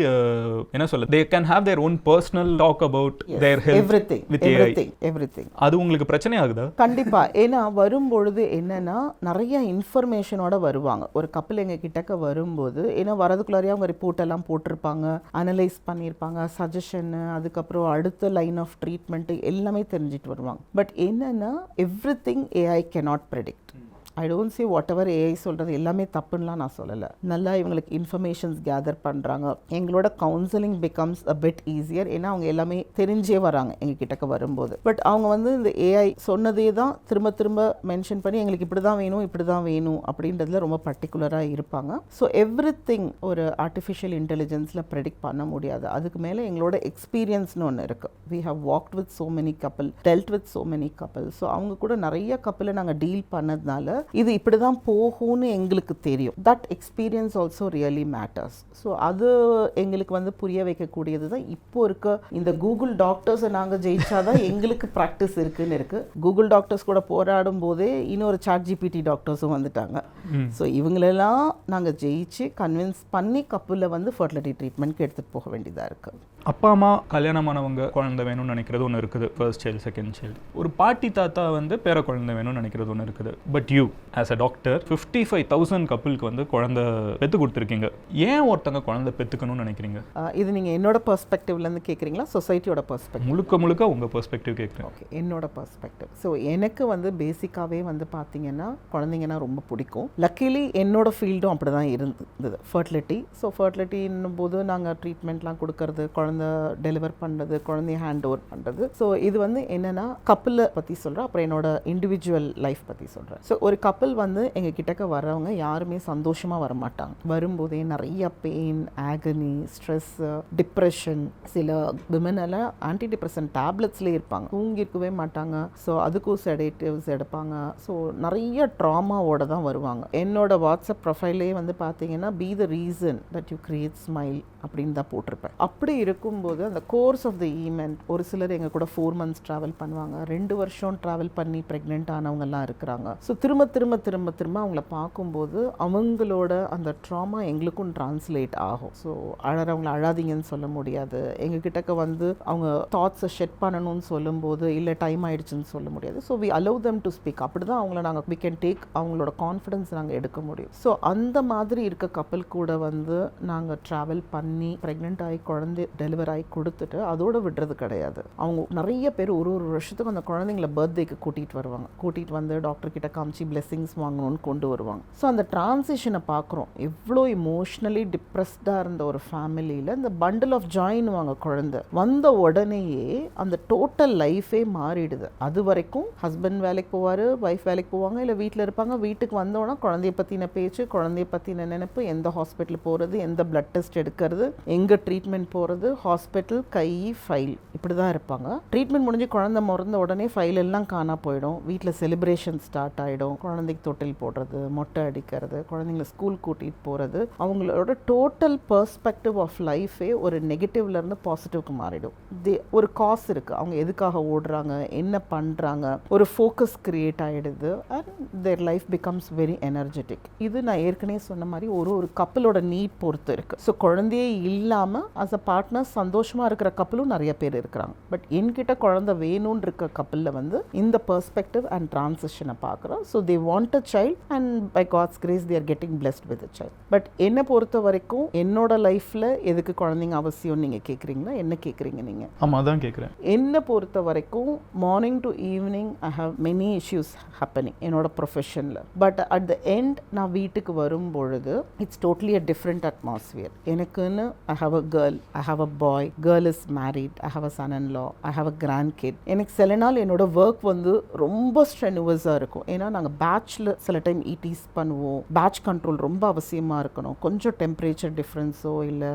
என்ன சொல்ல, they can have their own personal talk about their health, everything. அது உங்களுக்கு பிரச்சனை ஆகுதா? கண்டிப்பா. ஏன்னா வரும்பொழுது என்னன்னா நிறைய இன்ஃபர்மேஷனோட வருவாங்க. ஒரு கப்பல் எங்க கிட்டக்க வரும்போது ஏன்னா வரதுக்குள்ளாரியே அவங்க ரிப்போர்ட் எல்லாம் போட்டிருப்பாங்க, அனலைஸ் பண்ணியிருப்பாங்க, சஜஷன், அதுக்கப்புறம் அடுத்த லைன் ஆஃப் ட்ரீட்மெண்ட் எல்லாமே தெரிஞ்சுட்டு வருவாங்க. பட் என்னன்னா everything AI cannot predict. I don't say what ever AI சொல்கிறது எல்லாமே தப்புன்னெலாம் நான் சொல்லலை. நல்லா இவங்களுக்கு இன்ஃபர்மேஷன்ஸ் கேதர் பண்ணுறாங்க. எங்களோட counselling becomes a bit easier. ஏன்னா அவங்க எல்லாமே தெரிஞ்சே வராங்க எங்கள் கிட்டக்க வரும்போது. பட் அவங்க வந்து இந்த ஏஐ சொன்னதே தான் திரும்ப திரும்ப மென்ஷன் பண்ணி எங்களுக்கு இப்படி தான் வேணும் அப்படின்றதுல ரொம்ப பர்டிகுலராக இருப்பாங்க. ஸோ எவ்ரிதிங் ஒரு ஆர்டிஃபிஷியல் இன்டெலிஜென்ஸில் ப்ரெடிக்ட் பண்ண முடியாது. அதுக்கு மேலே எங்களோட எக்ஸ்பீரியன்ஸ்னு ஒன்று இருக்குது. We have walked with so many couple, dealt with so many couple. So அவங்க கூட நிறைய கப்பிளை நாங்கள் டீல் பண்ணதுனால இது இப்படி தான் போகும்னு எங்களுக்கு தெரியும். That experience also really matters. So அது எங்களுக்கு வந்து புரிய வைக்கக்கூடியது தான். இப்போ இருக்க இந்த கூகுள் டாக்டர்ஸை நாங்கள் ஜெயிச்சாதான் எங்களுக்கு ப்ராக்டிஸ் இருக்குன்னு இருக்கு. கூகுள் டாக்டர்ஸ் கூட போராடும் போதே இன்னொரு சாட் ஜிபிடி டாக்டர்ஸும் வந்துட்டாங்க. ஸோ இவங்களெல்லாம் நாங்கள் ஜெயிச்சு கன்வின்ஸ் பண்ணி கப்பில் வந்து ஃபர்டிலிட்டி ட்ரீட்மெண்ட்க்கு எடுத்துகிட்டு போக வேண்டியதாக இருக்குது. அப்பா அம்மா கல்யாணமானவங்க குழந்தை வேணும்னு நினைக்கிறது ஒன்று இருக்குது, ஃபர்ஸ்ட் சைல்டு, செகண்ட் சைல்டு. ஒரு பாட்டி தாத்தா வந்து பேர குழந்தை வேணும்னு நினைக்கிறது ஒன்று இருக்குது. But you as a doctor 55,000 கப்பிளுக்கு வந்து குழந்தை பெற்று கொடுத்துருக்கீங்க. ஏன் ஒருத்தங்க குழந்தை பெற்றுக்கணும்னு நினைக்கிறீங்க? இது நீங்கள் என்னோட பெர்ஸ்பெக்டிவ்லேருந்து கேட்குறீங்களா, சொசைட்டியோட பெர்ஸ்பெக்டிவ்? முழுக்க உங்கள் பெர்ஸ்பெக்டிவ் கேட்குறேன். ஓகே, என்னோட பெர்ஸ்பெக்டிவ். ஸோ எனக்கு வந்து பேசிக்காகவே வந்து பார்த்தீங்கன்னா குழந்தைங்கன்னா ரொம்ப பிடிக்கும். லக்கிலி என்னோட ஃபீல்டும் அப்படி தான் இருந்தது, ஃபர்டிலிட்டி. ஸோ ஃபர்டிலிட்டின்னும் போது நாங்கள் ட்ரீட்மெண்ட்லாம் கொடுக்கறது, குழந்தை டெலிவர் பண்ணுறது, குழந்தைய ஹேண்ட் ஓவர் பண்ணுறது. ஸோ இது வந்து என்னென்னா கப்பிளை பற்றி சொல்கிறேன், அப்புறம் என்னோட இண்டிவிஜுவல் லைஃப் பற்றி சொல்கிறேன். ஸோ ஒரு கப்பிள் வந்து எங்கள் கிட்டக்க வர்றவங்க யாருமே சந்தோஷமாக வர மாட்டாங்க. வரும்போதே நிறைய பெயின், ஆகனி, ஸ்ட்ரெஸ், டிப்ரெஷன். சில விமன் எல்லாம் ஆன்டி டிப்ரெஷன் டேப்லெட்ஸ்லேயே இருப்பாங்க, தூங்கிருக்கவே மாட்டாங்க. ஸோ அதுக்கும் செடேட்டிவ்ஸ் எடுப்பாங்க. ஸோ நிறைய ட்ராமாவோட தான் வருவாங்க. என்னோட வாட்ஸ்அப் ப்ரொஃபைலே வந்து பார்த்தீங்கன்னா be the reason that you create smile அப்படின்னு தான் போட்டிருப்பேன். அப்படி இருக்கும்போது அந்த கோர்ஸ் ஆஃப் த ஈவெண்ட் ஒரு சிலர் எங்கள் கூட 4 months ட்ராவல் பண்ணுவாங்க, 2 வருஷம் ட்ராவல் பண்ணி ப்ரெக்னென்ட் ஆனவங்கெல்லாம் இருக்கிறாங்க. ஸோ திரும்ப அவங்கள பார்க்கும்போது அவங்களோட அந்த ட்ராமா எங்களுக்கும் டிரான்ஸ்லேட் ஆகும். ஸோ அழறவங்கள அழாதீங்கன்னு சொல்ல முடியாது, எங்ககிட்டக்க வந்து அவங்க தாட்ஸை ஷெட் பண்ணணும்னு சொல்லும்போது இல்லை டைம் ஆயிடுச்சுன்னு சொல்ல முடியாது. So we allow them to speak. அப்படி தான் அவங்கள நாங்கள் வி கேன் டேக் அவங்களோட கான்ஃபிடன்ஸ் நாங்கள் எடுக்க முடியும். ஸோ அந்த மாதிரி இருக்க கப்பல் கூட வந்து நாங்கள் ட்ராவல் பண்ணி ப்ரெக்னென்ட் ஆகி குழந்தை டெலிவர் ஆகி கொடுத்துட்டு அதோட விடுறது கிடையாது. அவங்க நிறைய பேர் ஒரு வருஷத்துக்கு அந்த குழந்தைங்கள பர்த்டேக்கு கூட்டிகிட்டு வந்து டாக்டர் கிட்ட காமிச்சு பிளெஸிங்ஸ் வாங்கணும்னு கொண்டு வருவாங்க. ஸோ அந்த டிரான்சிஷனை பார்க்குறோம். எவ்வளோ இமோஷ்னலி டிப்ரெஸ்டாக இருந்த ஒரு ஃபேமிலியில் இந்த பண்டில் ஆஃப் ஜாயின் வாங்க குழந்தை வந்த உடனேயே அந்த டோட்டல் லைஃபே மாறிடுது. அது வரைக்கும் ஹஸ்பண்ட் வேலைக்கு போவார், ஒய்ஃப் வேலைக்கு போவாங்க, இல்லை வீட்டில் இருப்பாங்க. வீட்டுக்கு வந்தோன்னா குழந்தைய பற்றின பேச்சு, குழந்தைய பற்றின நினைப்பு, எந்த ஹாஸ்பிட்டல் போகிறது, எந்த பிளட் டெஸ்ட் எடுக்கிறது, எங்கே ட்ரீட்மெண்ட் போகிறது, ஹாஸ்பிட்டல், கை, ஃபைல், இப்படி தான் இருப்பாங்க. ட்ரீட்மெண்ட் முடிஞ்சு குழந்தை மறந்த உடனே ஃபைல் எல்லாம் காணா போயிடும். வீட்டில் செலிப்ரேஷன் ஸ்டார்ட் ஆகிடும். குழந்தைக்கு தொட்டில் போடுறது, மொட்டை அடிக்கிறது, குழந்தைங்கள ஸ்கூல் கூட்டிகிட்டு போகிறது, அவங்களோட டோட்டல் பெர்ஸ்பெக்டிவ் ஆஃப் லைஃபே ஒரு நெகட்டிவ்லேருந்து பாசிட்டிவ்க்கு மாறிடும். ஒரு காசு இருக்குது, அவங்க எதுக்காக ஓடுறாங்க, என்ன பண்ணுறாங்க, ஒரு ஃபோக்கஸ் கிரியேட் ஆகிடுது. And their life becomes very energetic. இது நான் ஏற்கனவே சொன்ன மாதிரி ஒரு கப்பலோட நீட் பொறுத்து இருக்குது. ஸோ குழந்தையே இல்லாமல் அஸ் அ பார்ட்னர் சந்தோஷமாக இருக்கிற கப்பலும் நிறைய பேர் இருக்கிறாங்க. பட் என்கிட்ட குழந்தை வேணும்னு இருக்க கப்பலில் வந்து இந்த பெர்ஸ்பெக்டிவ் அண்ட் டிரான்சிஷனை பார்க்குறோம். So they want a child and by God's grace they are getting blessed with a child. But என்னை பொறுத்த வரைக்கும் என்னோட லைஃப்பில் எதுக்கு குழந்தைங்க அவசியம் நீங்கள் கேட்குறீங்கன்னா என்ன கேட்குறீங்க நீங்கள்? ஆமாம், அதான் கேட்குறேன். என்னை பொறுத்த வரைக்கும் morning to evening I have many issues happening என்னோட ப்ரொஃபஷனில். பட் அட் த எண்ட் நான் வீட்டுக்கு வரும் பொழுது it's totally a different atmosphere. எனக்குன்னு I have a girl, I have a boy, girl is married, I have a son and law, I have a grand kid. எனக்கு சில நாள் என்னோட ஒர்க் வந்து ரொம்ப ஸ்ட்ரெனுவஸாக இருக்கும். ஏன்னா நாங்கள் பேட்சில் சில டைம் ஈட்டிஸ் பண்ணுவோம். பேட்ச் கண்ட்ரோல் ரொம்ப அவசியமாக இருக்கணும். கொஞ்சம் டெம்பரேச்சர் டிஃப்ரென்ஸோ இல்லை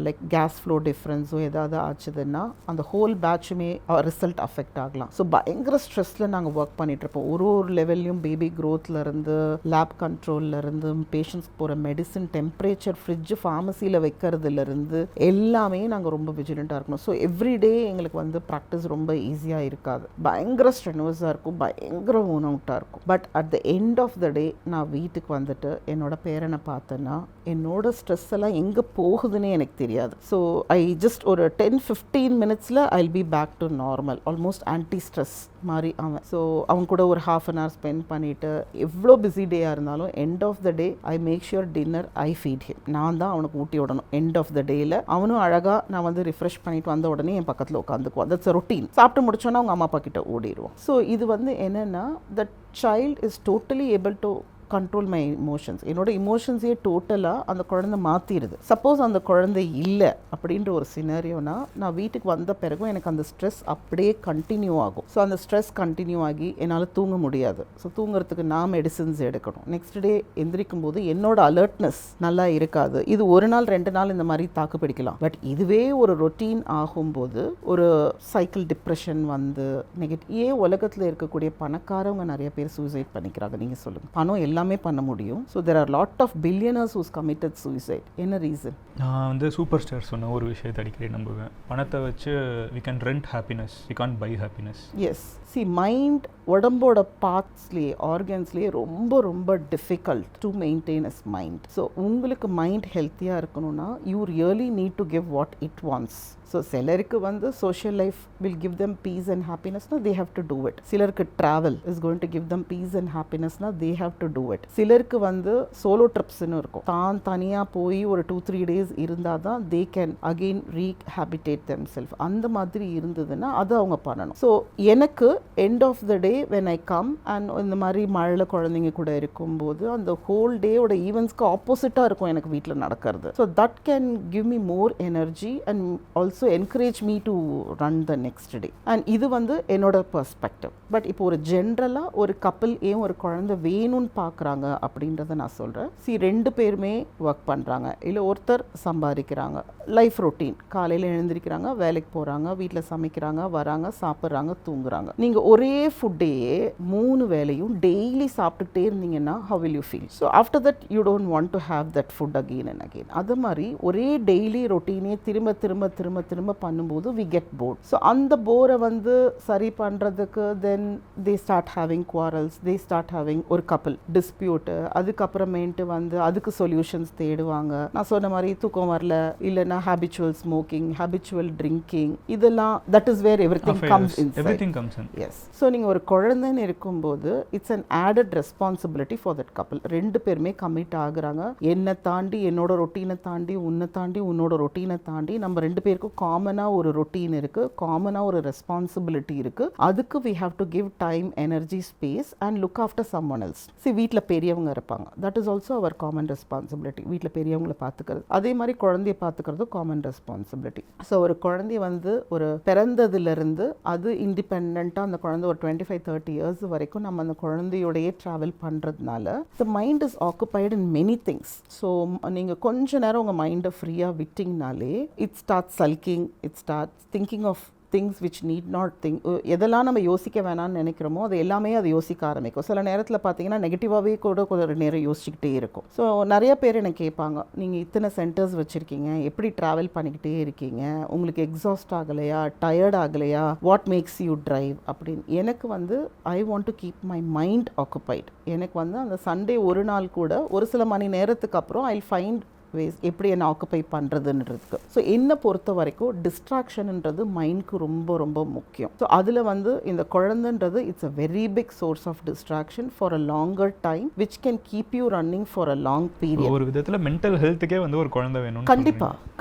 லைக் கேஸ் ஃப்ளோ டிஃப்ரென்ஸோ ஏதாவது ஆச்சுதுன்னா அந்த ஹோல் பேட்சுமே ரிசல்ட் அஃபெக்ட் ஆகலாம். ஸோ பயங்கர ஸ்ட்ரெஸ்ஸில் நாங்கள் ஒர்க் பண்ணிட்டு இருப்போம். ஒரு லெவல்லையும் பேபி க்ரோத்லேருந்து லேப் கண்ட்ரோல்லேருந்து பேஷண்ட்ஸ்க்கு போகிற மெடிசன், டெம்பரேச்சர், ஃப்ரிட்ஜு, ஃபார்மசியில் வைக்கிறதுலேருந்து எல்லாமே நாங்கள் ரொம்ப விஜிலண்ட்டாக இருக்கணும். ஸோ எவ்ரிடே எங்களுக்கு வந்து ப்ராக்டிஸ் ரொம்ப ஈஸியாக இருக்காது. பயங்கர ஸ்ட்ரெனுவஸாக இருக்கும், பயங்கர ஓன் அவுட்டாக இருக்கும். But at the end of the day நான் வீட்டுக்கு வந்துட்டு என்னோட பேரனை பார்த்தேன்னா என்னோட ஸ்ட்ரெஸ் எல்லாம் எங்கே போகுதுன்னே எனக்கு தெரியாது. ஸோ ஐ ஜஸ்ட் ஒரு 10-15 மினிட்ஸில் I will be back to normal, almost anti stress மாதிரி அவன். ஸோ அவங்க கூட ஒரு ½ அன் ஹவர் ஸ்பெண்ட் பண்ணிவிட்டு எவ்வளோ பிஸி டேயாக இருந்தாலும் end of the day I make sure dinner I feed him. நான் தான் அவனுக்கு ஊட்டி விடணும் எண்ட் ஆஃப் த டேயில். அவனும் அழகாக நான் வந்து ரிஃப்ரெஷ் பண்ணிட்டு வந்த உடனே என் பக்கத்தில் உட்காந்துக்குவான். That's a routine. சாப்பிட்டு முடிச்சோன்னா அவங்க அம்மா அப்பா கிட்ட ஓடிடுவோம். ஸோ இது வந்து என்னென்னா that child is totally able to control my emotions. என்னோட இமோஷன்ஸே டோட்டலாக அந்த குழந்தை மாற்றிடுது. சப்போஸ் அந்த குழந்தை இல்லை அப்படின்ற ஒரு சினாரியோனா நான் வீட்டுக்கு வந்த பிறகும் எனக்கு அந்த ஸ்ட்ரெஸ் அப்படியே கண்டினியூ ஆகும். ஸோ அந்த ஸ்ட்ரெஸ் கண்டினியூ ஆகி என்னால் தூங்க முடியாது. ஸோ தூங்குறதுக்கு நான் மெடிசின்ஸ் எடுக்கணும். நெக்ஸ்ட் டே எந்திரிக்கும் போது என்னோட அலர்ட்னஸ் நல்லா இருக்காது. இது 1 நாள் 2 நாள் இந்த மாதிரி தாக்கு பிடிக்கலாம். பட் இதுவே ஒரு ரொட்டீன் ஆகும்போது ஒரு சைக்கிள் டிப்ரெஷன் வந்து நெகட்டிவ். ஏன் உலகத்தில் இருக்கக்கூடிய பணக்காரவங்க நிறைய பேர் சூசைட் பண்ணிக்கிறாங்க நீங்கள் சொல்லுங்கள்? பணம் எல்லாமே பண்ண முடியும். So there are lot of billionaires who's committed suicide. என்ன ரீசன்? நான் வந்து சூப்பர் ஸ்டார் சொன்ன ஒரு விஷயத்தை அடிக்கடி நம்புவேன். பணத்தை வச்சு we can rent happiness, we can't buy happiness. Yes. See mind உடம்போட பார்ட்ஸ்லேயே ஆர்கன்ஸ்லேயே ரொம்ப ரொம்ப difficult to maintain as mind. So உங்களுக்கு மைண்ட் ஹெல்த்தியாக இருக்கணும்னா you really need to give what it wants. So சிலருக்கு வந்து social life will give them peace and ஹாப்பினஸ்னா they have to do it. சிலருக்கு travel is going to give them peace and ஹாப்பினஸ்னா they have to do it. சிலருக்கு வந்து சோலோ ட்ரிப்ஸ்ன்னு இருக்கும். தான் தனியாக போய் ஒரு 2-3 days இருந்தால் தான் they can again rehabilitate them self. அந்த மாதிரி இருந்ததுன்னா அது அவங்க பண்ணணும். ஸோ எனக்கு end of the day when I come and இந்த மாதிரி மழையில் குழந்தைங்க கூட இருக்கும்போது அந்த ஹோல் டேயோட ஈவெண்ட்ஸ்க்கு ஆப்போசிட்டாக இருக்கும் எனக்கு வீட்டில் நடக்கிறது. So that can give me more energy and also encourage me to run the next day. And இது வந்து என்னோட பெர்ஸ்பெக்டிவ். பட் இப்போ ஒரு ஜென்ரலாக ஒரு கப்பல் ஏன் ஒரு குழந்தை வேணும்னு பார்க்குறாங்க அப்படின்றத நான் சொல்கிறேன். சி 2 பேருமே ஒர்க் பண்ணுறாங்க, இல்லை ஒருத்தர் சம்பாதிக்கிறாங்க. லைஃப் ரொட்டீன், காலையில் எழுந்திருக்கிறாங்க, வேலைக்கு போகிறாங்க, வீட்டில் சமைக்கிறாங்க, வராங்க, சாப்பிட்றாங்க, தூங்குறாங்க. நீங்கள் ஒரே ஃபுட்டையே 3 வேளையும் டெய்லி சாப்பிட்டுக்கிட்டே இருந்தீங்கன்னா how will you feel? So after that you don't want to have that food again and again. அது மாதிரி ஒரே டெய்லி ரொட்டீனே திரும்ப திரும்ப திரும்ப திரும்ப பண்ணும்போது we get bored. So அந்த போரை வந்து சரி பண்ணுறதுக்கு then they start having quarrels, they start having ஒரு couple டிஸ்பியூட்டு, அதுக்கப்புறமேட்டு வந்து அதுக்கு சொல்யூஷன்ஸ் தேடுவாங்க. நான் சொன்ன மாதிரி தூக்கம் வரல, இல்லைன்னா ஹேபிச்சுவல் ஸ்மோக்கிங், ஹேபிச்சுவல் ட்ரிங்கிங், இதெல்லாம் that is where everything comes in. Everything comes in. Yes. So நீங்கள் ஒரு குழந்தைன்னு இருக்கும்போது it's an added responsibility for that couple. ரெண்டு பேருமே கமிட் ஆகுறாங்க. என்னை தாண்டி, என்னோட ரொட்டீனை தாண்டி, உன்னை தாண்டி, உன்னோட ரொட்டீனை தாண்டி நம்ம ரெண்டு பேருக்கும் காமனாக ஒரு ரொட்டீன் இருக்குது, காமனாக ஒரு ரெஸ்பான்சிபிலிட்டி இருக்குது. அதுக்கு we have to give time, energy, space and look after someone else. வீட்டில் பெரியவங்க இருப்பாங்க, that is also our common responsibility. வீட்டில் பெரியவங்களை பார்த்துக்கிறது, அதே மாதிரி குழந்தைய பார்த்துக்கிறது காமன் ரெஸ்பான்சிபிலிட்டி. ஸோ ஒரு குழந்தைய வந்து ஒரு பிறந்ததுலேருந்து அது இண்டிபெண்ட்டாக அந்த குழந்தை ஒரு 25-30 இயர்ஸ் வரைக்கும் நம்ம அந்த குழந்தையோடையே ட்ராவல் பண்ணுறதுனால the mind is occupied in many things. So நீங்கள் கொஞ்ச நேரம் உங்கள் மைண்டை ஃப்ரீயாக விட்டிங்கனாலே it start sulking, it start thinking of things which need not think. எதெல்லாம் நம்ம யோசிக்க வேணாம்னு நினைக்கிறோமோ அது எல்லாமே அது யோசிக்க ஆரம்பிக்கும். சில நேரத்தில் பார்த்தீங்கன்னா நெகட்டிவாகவே கூட கொஞ்சம் நேரம் யோசிச்சுக்கிட்டே இருக்கும். ஸோ நிறைய பேர் எனக்கு கேட்பாங்க, நீங்கள் இத்தனை சென்டர்ஸ் வச்சுருக்கீங்க, எப்படி ட்ராவல் பண்ணிக்கிட்டே இருக்கீங்க, உங்களுக்கு எக்ஸாஸ்ட் ஆகலையா, டயர்ட் ஆகலையா, வாட் மேக்ஸ் யூ ட்ரைவ் அப்படின்னு. எனக்கு வந்து I want to keep my mind occupied. எனக்கு வந்து அந்த சண்டே ஒரு நாள் கூட ஒரு சில மணி நேரத்துக்கு அப்புறம் ஐ ஃபைண்ட் வேஸ் எப்படி என்ன ஆக்குபை பண்ணுறதுன்றதுக்கு. ஸோ என்னை பொறுத்த வரைக்கும் டிஸ்ட்ராக்ஷன்ன்றது மைண்டுக்கு ரொம்ப ரொம்ப முக்கியம். ஸோ அதில் வந்து இந்த குழந்தைன்றது it's a very big source of distraction for a longer time which can keep you running for a long period. ஒரு விதத்தில் மென்டல் ஹெல்த்துக்கே வந்து ஒரு குழந்தை வேணும்.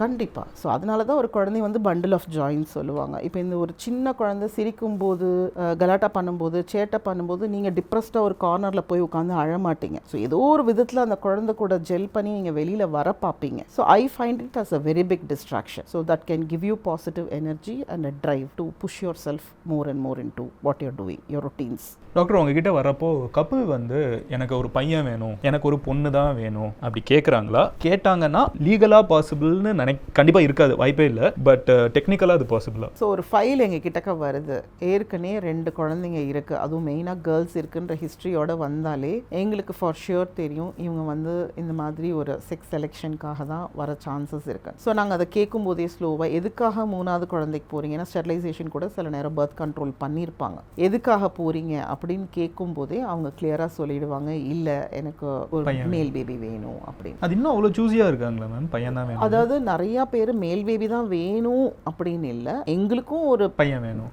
கண்டிப்பாக. ஸோ அதனால தான் ஒரு குழந்தை வந்து பண்டில் ஆஃப் ஜாயின்னு சொல்லுவாங்க. இப்போ இந்த ஒரு சின்ன குழந்தை சிரிக்கும் போது, கலாட்டா பண்ணும்போது, சேட்டை பண்ணும்போது நீங்கள் டிப்ரெஸ்டாக ஒரு கார்னரில் போய் உட்காந்து அழமாட்டீங்க. ஸோ ஏதோ ஒரு விதத்தில் அந்த குழந்தை கூட ஜெல் பண்ணி நீங்கள் வெளியில் வர பார்ப்பீங்க. So I find it as a very big distraction. So that can give you positive energy and a drive to push yourself more and more into what you're doing, your routines. Doctor, உங்ககிட்ட வரப்போ கப்பிள் வந்து எனக்கு ஒரு பையன் வேணும், எனக்கு ஒரு பொண்ணு தான் வேணும் அப்படி கேட்குறாங்களா? கேட்டாங்கன்னா லீகலாக பாசிபிள்னு கண்டிப்பாக இருக்காது, வாய்ப்பே இல்லை. பட் டெக்னிக்கலாக அது பாசிபிளா? ஸோ ஒரு ஃபைல் எங்கள் கிட்டக்க வருது, ஏற்கனவே 2 குழந்தைங்க இருக்குது, அதுவும் மெயினாக கேர்ள்ஸ் இருக்குன்ற ஹிஸ்ட்ரியோட வந்தாலே எங்களுக்கு ஃபார் ஷியோர் தெரியும் இவங்க வந்து இந்த மாதிரி ஒரு செக்ஸ் செலெக்ஷனுக்காக தான் வர சான்சஸ் இருக்குது. ஸோ நாங்கள் அதை கேட்கும் போதே ஸ்லோவாக எதுக்காக 3வது குழந்தைக்கு போகிறீங்க, ஏன்னா ஸ்டெரிலைசேஷன் கூட சில நேரம் பர்த் கண்ட்ரோல் பண்ணியிருப்பாங்க, எதுக்காக போகிறீங்க அப்படின்னு கேட்கும் போதே அவங்க கிளியராக சொல்லிடுவாங்க, இல்லை எனக்கு ஒரு மேல் பேபி வேணும் அப்படின்னு. அது இன்னும் அவ்வளோ சூஸியாக இருக்காங்களா மேம்? பையன் தான் வேணும். அதாவது நிறையா பேர் மேல் பேபி தான் வேணும் அப்படின்னு இல்லை, எங்களுக்கும் ஒரு பையன் வேணும்,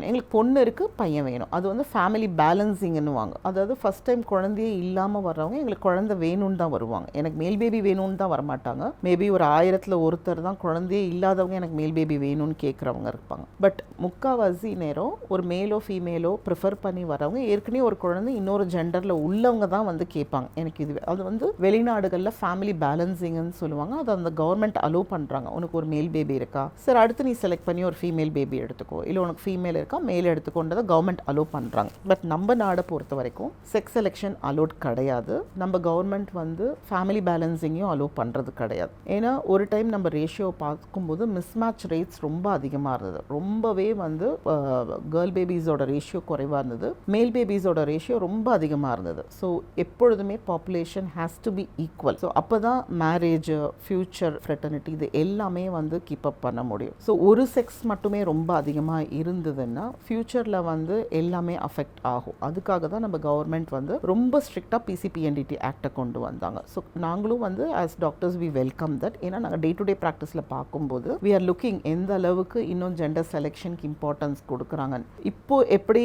எங்களுக்கு பொண்ணு இருக்குது, பையன் வேணும். அது வந்து ஃபேமிலி பேலன்சிங்னு வாங்க. அதாவது ஃபர்ஸ்ட் டைம் குழந்தையே இல்லாமல் வர்றவங்க எங்களுக்கு குழந்தை வேணும்னு தான் வருவாங்க, எனக்கு மேல் பேபி வேணும்னு தான் வரமாட்டாங்க. மேபி ஒரு 1000ல் ஒருத்தர் தான் குழந்தையே இல்லாதவங்க எனக்கு மேல் பேபி வேணும்னு கேட்குறவங்க இருப்பாங்க. பட் முக்கால்வாசி நேரம் ஒரு மேலோ ஃபீமேலோ ப்ரிஃபர் பண்ணி வரவங்க ஏற்கனவே ஒரு குழந்தை இன்னொரு ஜெண்டரில் உள்ளவங்க தான் வந்து கேட்பாங்க எனக்கு இது. அது வந்து வெளிநாடுகளில் ஃபேமிலி பேலன்சிங்னு சொல்லுவாங்க. அது அந்த கவர்மெண்ட் அலோவ் பண்ணுறாங்க. உனக்கு ஒரு மேல் பேபி இருக்கா, சரி அடுத்து நீ செலக்ட் பண்ணி ஒரு ஃபீமேல் பேபி எடுத்துக்கோ, இல்லை உனக்கு ஃபீமேல் இருக்கா மேல் எடுத்துக்கோன்றதை கவர்மெண்ட் அலோவ் பண்ணுறாங்க. பட் நம்ம நாடை பொறுத்த வரைக்கும் செக்ஸ் செலெக்ஷன் அலோட் கிடையாது. நம்ம கவர்மெண்ட் வந்து ஃபேமிலி பேலன்சிங்கையும் அலோவ் பண்ணுறது கிடையாது. ஏன்னா ஒரு டைம் நம்ம ரேஷியோ பார்க்கும்போது மிஸ்மேட்ச் ரேட்ஸ் ரொம்ப அதிகமாக இருந்தது. ரொம்பவே வந்து கேர்ள் பேபிஸோட ரேஷியோ குறைவாக இருந்தது, மேல் பேபிஸோட ரேஷியோ ரொம்ப அதிகமாக இருந்தது. ஸோ எப்பொழுதுமே population has to be equal. So அப்போ தான் மேரேஜ், ஃப்யூச்சர் ஃப்ரெட்டர்னிட்டி இது எல்லாமே வந்து கீப் அப் பண்ண முடியும். ஸோ ஒரு செக்ஸ் மட்டுமே ரொம்ப அதிகமாக இருந்ததுன்னா ஃப்யூச்சரில் வந்து எல்லாமே அஃபெக்ட் ஆகும். அதுக்காக தான் நம்ம கவர்மெண்ட் வந்து ரொம்ப ஸ்ட்ரிக்டாக PCPNDT ஆக்டை கொண்டு வந்தாங்க. ஸோ நாங்களும் வந்து as doctors we welcome that. ஏன்னா நாங்கள் டே டு டே ப்ராக்டிஸில் பார்க்கும்போது வி ஆர் லுக்கிங் எந்த அளவுக்கு இன்னும் ஜெண்டர் செலெக்ஷனுக்கு இம்பார்ட்டன்ஸ் கொடுக்குறாங்க. இப்போ எப்படி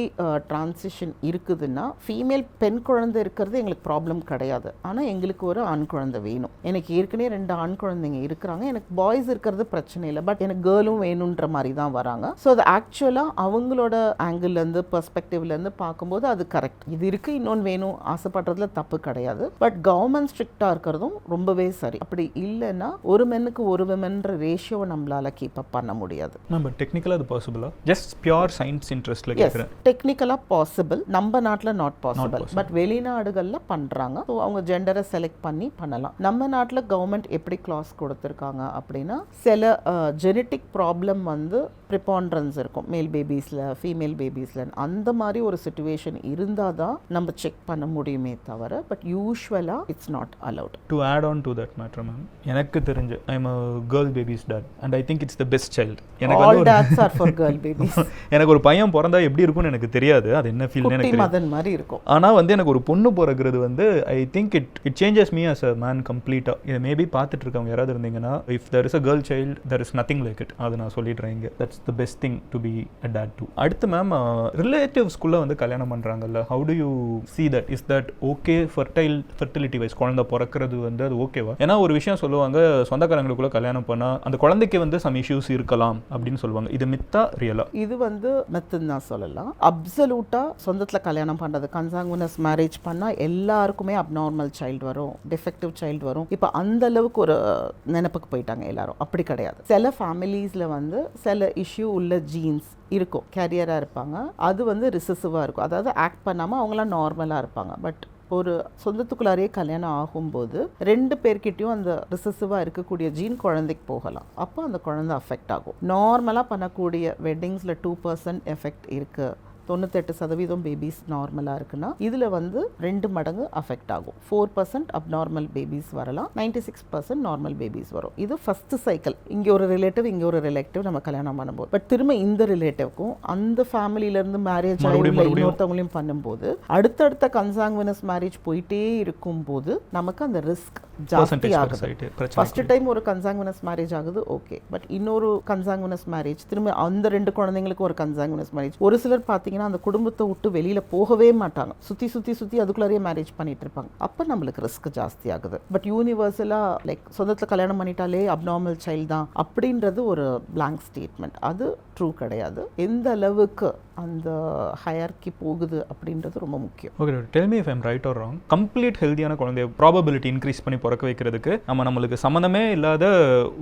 டிரான்சிஷன் இருக்குதுன்னா ஃபீமேல் பெண் குழந்தை இருக்கிறது எங்களுக்கு ப்ராப்ளம் கிடையாது, ஆனால் எங்களுக்கு ஒரு ஆண் குழந்தை வேணும். எனக்கு ஏற்கனவே 2 ஆண் குழந்தைங்க இருக்கிறாங்க, எனக்கு பாய்ஸ் இருக்கிறது பிரச்சனை இல்லை, பட் எனக்கு கேர்ளும் வேணுன்ற மாதிரி தான் வராங்க. ஸோ அது ஆக்சுவலாக அவங்களோட ஆங்கிள்லேருந்து பெர்ஸ்பெக்டிவ்லேருந்து பார்க்கும்போது அது கரெக்ட். இது இருக்குது இன்னொன்று வேணும் ஆசைப்படுறதுல தப்பு கிடையாது. பட் கவர்மெண்ட் ஸ்ட்ரிக்டாக இருக்கிறதும் ரொம்பவே சரி. அப்படி இல்லைன்னா ஒரு மென்னுக்கு ஒரு விமன்ற ரேஷியோவை நம்மளால கீப் அப் பண்ண முடியாது. நம்ம டெக்னிக்கலாக அது பாசிபிளா? ஜஸ்ட் பியூர் சயின்ஸ் இன்ட்ரெஸ்ட்ல கேட்குறேன். டெக்னிக்கலாக பாசிபிள், நம்ம நாட்டில் நாட் பாசிபிள். பட் வெளிநாடுகளில் பண்ணுறாங்க. ஸோ அவங்க ஜெண்டரை செலக்ட் பண்ணி பண்ணலாம். நம்ம நாட்டில் கவர்மெண்ட் எப்படி கிளாஸ் கொடுத்துருக்காங்க அப்படின்னா சில ஜெனட்டிக் ப்ராப்ளம் வந்து ப்ரிபாண்டரன்ஸ் இருக்கும் மேல் பேபிஸில் ஃபீமேல் பேபிஸில். அந்த மாதிரி ஒரு சிச்சுவேஷன் இருந்தால் தான் நம்ம செக் பண்ண முடியுமே தவிர, பட் யூஸ்வலாக it's not allowed. To add on to that matter, doctor ma'am. எனக்கு தெரிஞ்சு I am a girl baby's dad and I think it's the best child. All dads are for girl babies. எனக்கு ஒரு பையன் பிறந்தா எப்படி இருக்கும்னு எனக்கு தெரியாது, அது என்ன ஃபீல்னு எனக்கு தெரியாது. மதன் மாதிரி இருக்கும். ஆனால் வந்து எனக்கு ஒரு பொண்ணு பிறக்கிறது வந்து I think it changes me as a man கம்ப்ளீட்டாக. இதை மேபி பார்த்துட்டு இருக்கவங்க யாராவது இருந்தீங்கன்னா, if there is a girl child there is nothing like it. அது நான் சொல்லிடுறேன் இங்கே. That's the best thing to be a dad too. அடுத்து மேம், ரிலேட்டிவ்ஸ்குள்ளே வந்து கல்யாணம் பண்ணுறாங்கல்ல, how do you see that? Is that okay? Fertility wise குழந்தை பிறக்கிறது வந்து அது ஓகேவா? ஏன்னா ஒரு விஷயம் சொல்லுவாங்க, சொந்தக்காரங்களுக்குள்ள கல்யாணம் பண்ணால் அந்த குழந்தைக்கு வந்து சம் இஷ்யூஸ் இருக்கலாம் அப்படின்னு சொல்லுவாங்க. இது மித்தா ரியலா? இது வந்து மெத்துன்னு தான் சொல்லலாம். அப்சல்யூட்டா சொந்தத்தில் கல்யாணம் பண்ணுறது, கன்சாங்குனஸ் மேரேஜ் பண்ணால் எல்லாருக்குமே அப்நார்மல் சைல்டு வரும், டிஃபெக்டிவ் சைல்டு வரும். இப்போ அந்த அளவுக்கு ஒரு நினைப்புக்கு போயிட்டாங்க எல்லாரும். அப்படி கிடையாது. சில ஃபேமிலிஸில் வந்து சில இஷ்யூ உள்ள ஜீன்ஸ் இருக்கும், கேரியராக இருப்பாங்க, அது வந்து ரிசசிவாக இருக்கும். அதாவது ஆக்ட் பண்ணாமல் அவங்களாம் நார்மலாக இருப்பாங்க. பட் ஒரு சொந்தத்துக்குள்ளாரே கல்யாணம் ஆகும்போது 2 பேர்கிட்டையும் அந்த ரிசசிவாக இருக்கக்கூடிய ஜீன் குழந்தைக்கு போகலாம். அப்போ அந்த குழந்தை அஃபெக்ட் ஆகும். நார்மலாக பண்ணக்கூடிய வெட்டிங்ஸில் 2% எஃபெக்ட் இருக்குது. 98% பேபிஸ் நார்மலாக இருக்குன்னா இதில் வந்து 2 மடங்கு அஃபெக்ட் ஆகும். 4% அப்நார்மல் பேபிஸ் வரலாம், 96% நார்மல் பேபிஸ் வரும். இது ஃபர்ஸ்ட் சைக்கிள். இங்கே ஒரு ரிலேட்டிவ், இங்கே ஒரு ரிலேட்டிவ் நம்ம கல்யாணம் பண்ணும்போது, பட் திரும்ப இந்த ரிலேட்டிவ்க்கும் அந்த ஃபேமிலியிலேருந்து மேரேஜ் ஆகி இன்னொருத்தவங்களையும் பண்ணும்போது அடுத்தடுத்த கன்சாங்குவனஸ் மேரேஜ் போயிட்டே இருக்கும்போது நமக்கு அந்த ரிஸ்க் ஜாஸ்தி ஆகுது. ஃபர்ஸ்ட் டைம் ஒரு கன்சாங்குவனஸ் மேரேஜ் ஆகுது, ஓகே. பட் இன்னொரு கன்சாங்குவனஸ் மேரேஜ், திரும்ப அந்த 2 குழந்தைங்களுக்கு ஒரு கன்சாங்குவனஸ் மேரேஜ். ஒரு சிலர் பார்த்தீங்கன்னா அந்த குடும்பத்தை விட்டு வெளியில போகவே மாட்டாங்க, சுத்தி அதுக்குள்ளேயே மேரேஜ் பண்ணிட்டு இருப்பாங்க. அப்ப நம்மளுக்கு ரிஸ்க் ஜாஸ்தி ஆகுது. பட் யூனிவர்சலா லைக் சொந்தத்துல கல்யாணம் பண்ணிட்டாலே அப்நார்மல் சைல்டு தான் அப்படின்றது ஒரு பிளாங்க் ஸ்டேட்மெண்ட். அது ட்ரூ கிடையாது. எந்த அளவுக்கு அந்த ஹையர்கி போகுது அப்படின்றது ரொம்ப முக்கியம். Okay, tell me if I am right or wrong. Complete ஹெல்தியான குழந்தைய ப்ராபபிலிட்டி இன்க்ரீஸ் பண்ணி பிறக்க வைக்கிறதுக்கு நம்மளுக்கு சம்மந்தமே இல்லாத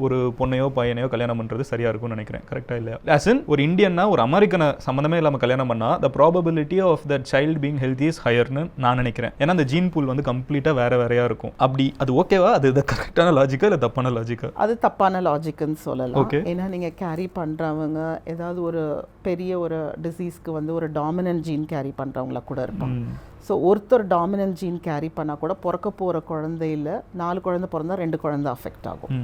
ஒரு பொண்ணையோ பையனையோ கல்யாணம் பண்றது சரியா இருக்கும்னு நினைக்கிறேன். கரெக்டா இல்லையா? ஆஸ் இன் ஒரு இந்தியன்னா ஒரு அமெரிக்கனை சம்மந்தமே இல்லாமல் கல்யாணம் பண்ணா the probability of that child being healthy is higher னு நான் நினைக்கிறேன். ஏன்னா அந்த ஜீன் பூல் வந்து கம்ப்ளீட்டா வேறையா இருக்கும். அப்படி அது ஓகேவா? அது கரெக்டான லாஜிக்கா இல்லை தப்பான லாஜிக்கா? அது தப்பான லாஜிக்னு சொல்லலாம். ஏன்னா நீங்க கேரி பண்றவங்க ஏதாவது ஒரு பெரிய ஒரு டிசீஸ்க்கு வந்து ஒரு டாமினன்ட் ஜீன் கேரி பண்றவங்களா கூட இருப்பாங்க. ஸோ ஒருத்தர் டாமினன்ட் ஜீன் கேரி பண்ணால் கூட பிறக்க போகிற குழந்தையில் 4 குழந்தை பிறந்தா 2 குழந்தை அஃபெக்ட் ஆகும்.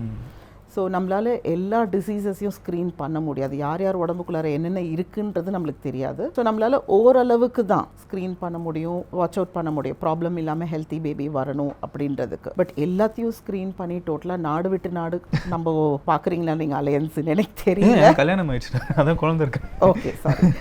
ஸோ நம்மளால் எல்லா டிசீசஸையும் ஸ்க்ரீன் பண்ண முடியாது. யார் யார் உடம்புக்குள்ளார என்னென்ன இருக்குன்றது நம்மளுக்கு தெரியாது. ஸோ நம்மளால் ஓரளவுக்கு தான் ஸ்க்ரீன் பண்ண முடியும், வாட்ச் அவுட் பண்ண முடியும், ப்ராப்ளம் இல்லாமல் ஹெல்த்தி பேபி வரணும் அப்படின்றதுக்கு. பட் எல்லாத்தையும் ஸ்க்ரீன் பண்ணி டோட்டலாக நாடு விட்டு நாடு நம்ம பார்க்குறீங்களா நீங்கள் அலையன்ஸ்ன்னு எனக்கு தெரியல. கல்யாணம் ஆயிடுச்சு, அதான் குழந்தை இருக்கு. Okay, sorry.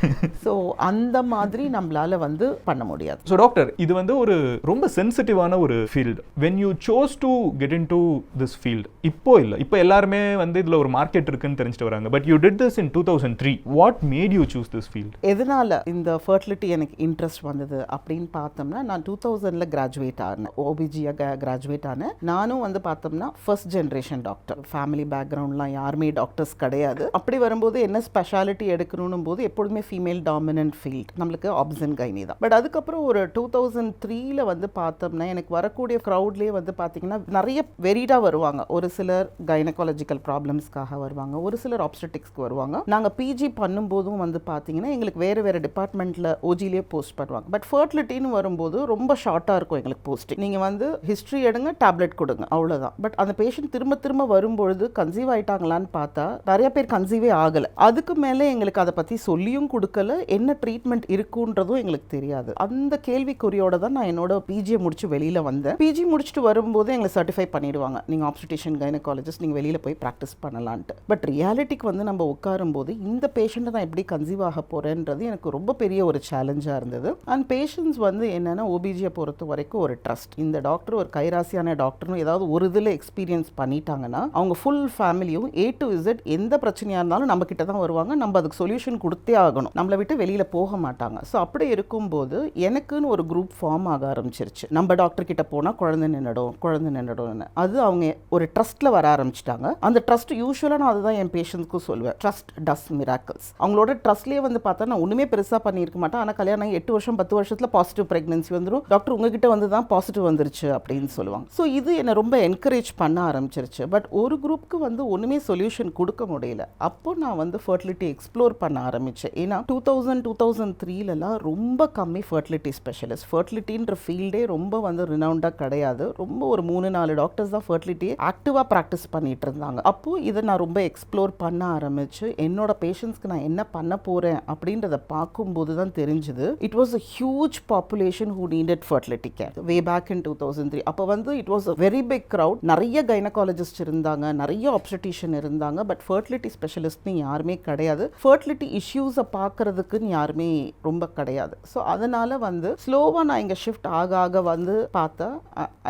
ஸோ அந்த மாதிரி நம்மளால் வந்து பண்ண முடியாது. ஸோ டாக்டர், இது வந்து ஒரு ரொம்ப சென்சிட்டிவான ஒரு field. When you chose to get in to this field, இப்போ எல்லாருமே வந்து இதுல ஒரு மார்க்கெட் இருக்குன்னு தெரிஞ்சுட்டு வராங்க. But you did this in 2003. What made you choose this field? எதனால இந்த ஃபர்டிலிட்டி எனக்கு இன்ட்ரெஸ்ட் வந்தது அப்படின்னு பார்த்தோம்னா, நான் 2000ல கிராஜுவேட் ஆனேன், ஓபிஜியாக கிராஜுவேட் ஆனேன். நானும் வந்து பார்த்தோம்னா ஃபர்ஸ்ட் ஜென்ரேஷன் டாக்டர். ஃபேமிலி பேக்ரவுண்ட்லாம் யாருமே டாக்டர்ஸ் கிடையாது. அப்படி வரும்போது என்ன ஸ்பெஷாலிட்டி எடுக்கணும் போது எப்பொழுதுமே ஃபீமேல் டாமினன்ட் ஃபீல்ட், நம்மளுக்கு ஆப்ஸ் அண்ட் கைனி தான். பட் அதுக்கப்புறம் ஒரு 2003ல வந்து பார்த்தோம்னா எனக்கு வரக்கூடிய க்ரௌட்லேயே வந்து பார்த்தீங்கன்னா நிறைய வெரிடா வருவாங்க. ஒரு சிலர் கைனகாலஜிக்கல் ப்ராப்ளம்ஸ்க்காக வருவாங்க, ஒரு சிலர் ஆப்ஸ்டெட்டிக்ஸ்க்கு வருவாங்க. நாங்கள் பிஜி பண்ணும்போதும் வந்து பார்த்தீங்கன்னா எங்களுக்கு வேறு டிபார்ட்மெண்ட்டில் ஓஜிலேயே போஸ்ட் பண்ணுவாங்க. பட் ஃபர்டிலிட்டின்னு வரும்போது ரொம்ப ஷார்ட்டாக இருக்கும் எங்களுக்கு போஸ்டிங். நீங்கள் வந்து ஹிஸ்ட்ரி எடுங்க, டேப்லெட் கொடுங்க, அவ்வளோதான். பட் அந்த பேஷண்ட் திரும்ப வரும்பொழுது கன்சீவ் ஆயிட்டாங்களான்னு பார்த்தா நிறைய பேர் கன்சீவே ஆகலை. அதுக்கு மேலே எங்களுக்கு அதை பற்றி சொல்லியும் கொடுக்கல, என்ன ட்ரீட்மெண்ட் இருக்குன்றதும் எங்களுக்கு தெரியாது. அந்த கேள்விக்குறியோட தான் நான் என்னோட பிஜியை முடிச்சு வெளியில் வந்தேன். பிஜி முடிச்சுட்டு வரும்போது எங்களை சர்டிஃபை பண்ணிடுவாங்க, நீங்கள் ஆப்ஸ்டிஷியன் கைனகாலஜிஸ்ட், நீங்கள் வெளியில் போய் ப்ராக்டிஸ் பண்ணலான்ட்டு. பட் ரியாலிட்டிக்கு வந்து நம்ம உட்காரும்போது இந்த பேஷண்ட்டை நான் எப்படி கன்சீவ் ஆக போகிறேன்றது எனக்கு ரொம்ப பெரிய ஒரு சேலஞ்சாக இருந்தது. அண்ட் பேஷண்ட்ஸ் வந்து என்னென்னா ஓபிஜியை பொறுத்த வரைக்கும் ஒரு ட்ரஸ்ட். இந்த டாக்டர் ஒரு கைராசியான டாக்டர்னு ஏதாவது ஒரு இதில் எக்ஸ்பீரியன்ஸ் பண்ணிட்டாங்கன்னா அவங்க ஃபுல் ஃபேமிலியும் A to Z எந்த பிரச்சனையாக இருந்தாலும் நம்ம கிட்ட தான் வருவாங்க, நம்ம அதுக்கு சொல்யூஷன் கொடுத்தே ஆகணும், நம்மளை விட்டு வெளியில் போக மாட்டாங்க. ஸோ அப்படி இருக்கும்போது எனக்குன்னு ஒரு குரூப் ஃபார்ம் ஆக ஆரம்பிச்சிருச்சு. நம்ம டாக்டர் கிட்ட போனால் குழந்தை நின்றுடும். அது அவங்க ஒரு ட்ரஸ்ட்டில் வர ஆரம்பிச்சிட்டாங்க. இருக்காங்க. அந்த ட்ரஸ்ட் யூஸ்வலாக நான் அதுதான் என் பேஷண்ட்ஸ்க்கும் சொல்லுவேன், ட்ரஸ்ட் டஸ் மிராக்கிள்ஸ். அவங்களோட ட்ரஸ்ட்லேயே வந்து பார்த்தா நான் ஒன்றுமே பெருசாக பண்ணியிருக்க மாட்டேன், ஆனால் கல்யாணம் ஆகி 8 வருஷம் 10 வருஷத்தில் பாசிட்டிவ் ப்ரெக்னன்சி வந்துடும், டாக்டர் உங்ககிட்ட வந்து தான் பாசிட்டிவ் வந்துருச்சு அப்படின்னு சொல்லுவாங்க. ஸோ இது என்னை ரொம்ப என்கரேஜ் பண்ண ஆரம்பிச்சிருச்சு. பட் ஒரு குரூப்புக்கு வந்து ஒன்றுமே சொல்யூஷன் கொடுக்க முடியல. அப்போ நான் வந்து ஃபர்டிலிட்டி எக்ஸ்ப்ளோர் பண்ண ஆரம்பித்தேன். ஏன்னா 2003லலாம் ரொம்ப கம்மி ஃபர்டிலிட்டி ஸ்பெஷலிஸ்ட். ஃபர்டிலிட்டின்ற ஃபீல்டே ரொம்ப வந்து ரினவுண்டாக கிடையாது. ரொம்ப ஒரு 3-4 டாக்டர்ஸ் தான் ஃபர்டிலிட்டியை ஆக்டிவாக ப்ராக்டிஸ் பண்ணிட்டு இருந்தாங்க. அப்போது இதை நான் ரொம்ப எக்ஸ்ப்ளோர் பண்ண ஆரம்பிச்சு என்னோட பேஷண்ட்ஸ்க்கு நான் என்ன பண்ண போகிறேன் அப்படின்றத பார்க்கும்போது தான் தெரிஞ்சுது, it was a huge population who needed fertility care way back in 2003. அப்போ வந்து it was a very big crowd. நிறைய கைனகாலஜிஸ்ட் இருந்தாங்க, நிறைய ஆப்ஸ்டடிஷியன் இருந்தாங்க, பட் ஃபர்டிலிட்டி ஸ்பெஷலிஸ்ட்னு யாருமே கிடையாது. ஃபர்டிலிட்டி இஷ்யூஸை பார்க்கறதுக்குன்னு யாருமே ரொம்ப கிடையாது. ஸோ அதனால் வந்து ஸ்லோவாக நான் இங்கே ஷிஃப்ட் ஆக வந்து பார்த்தா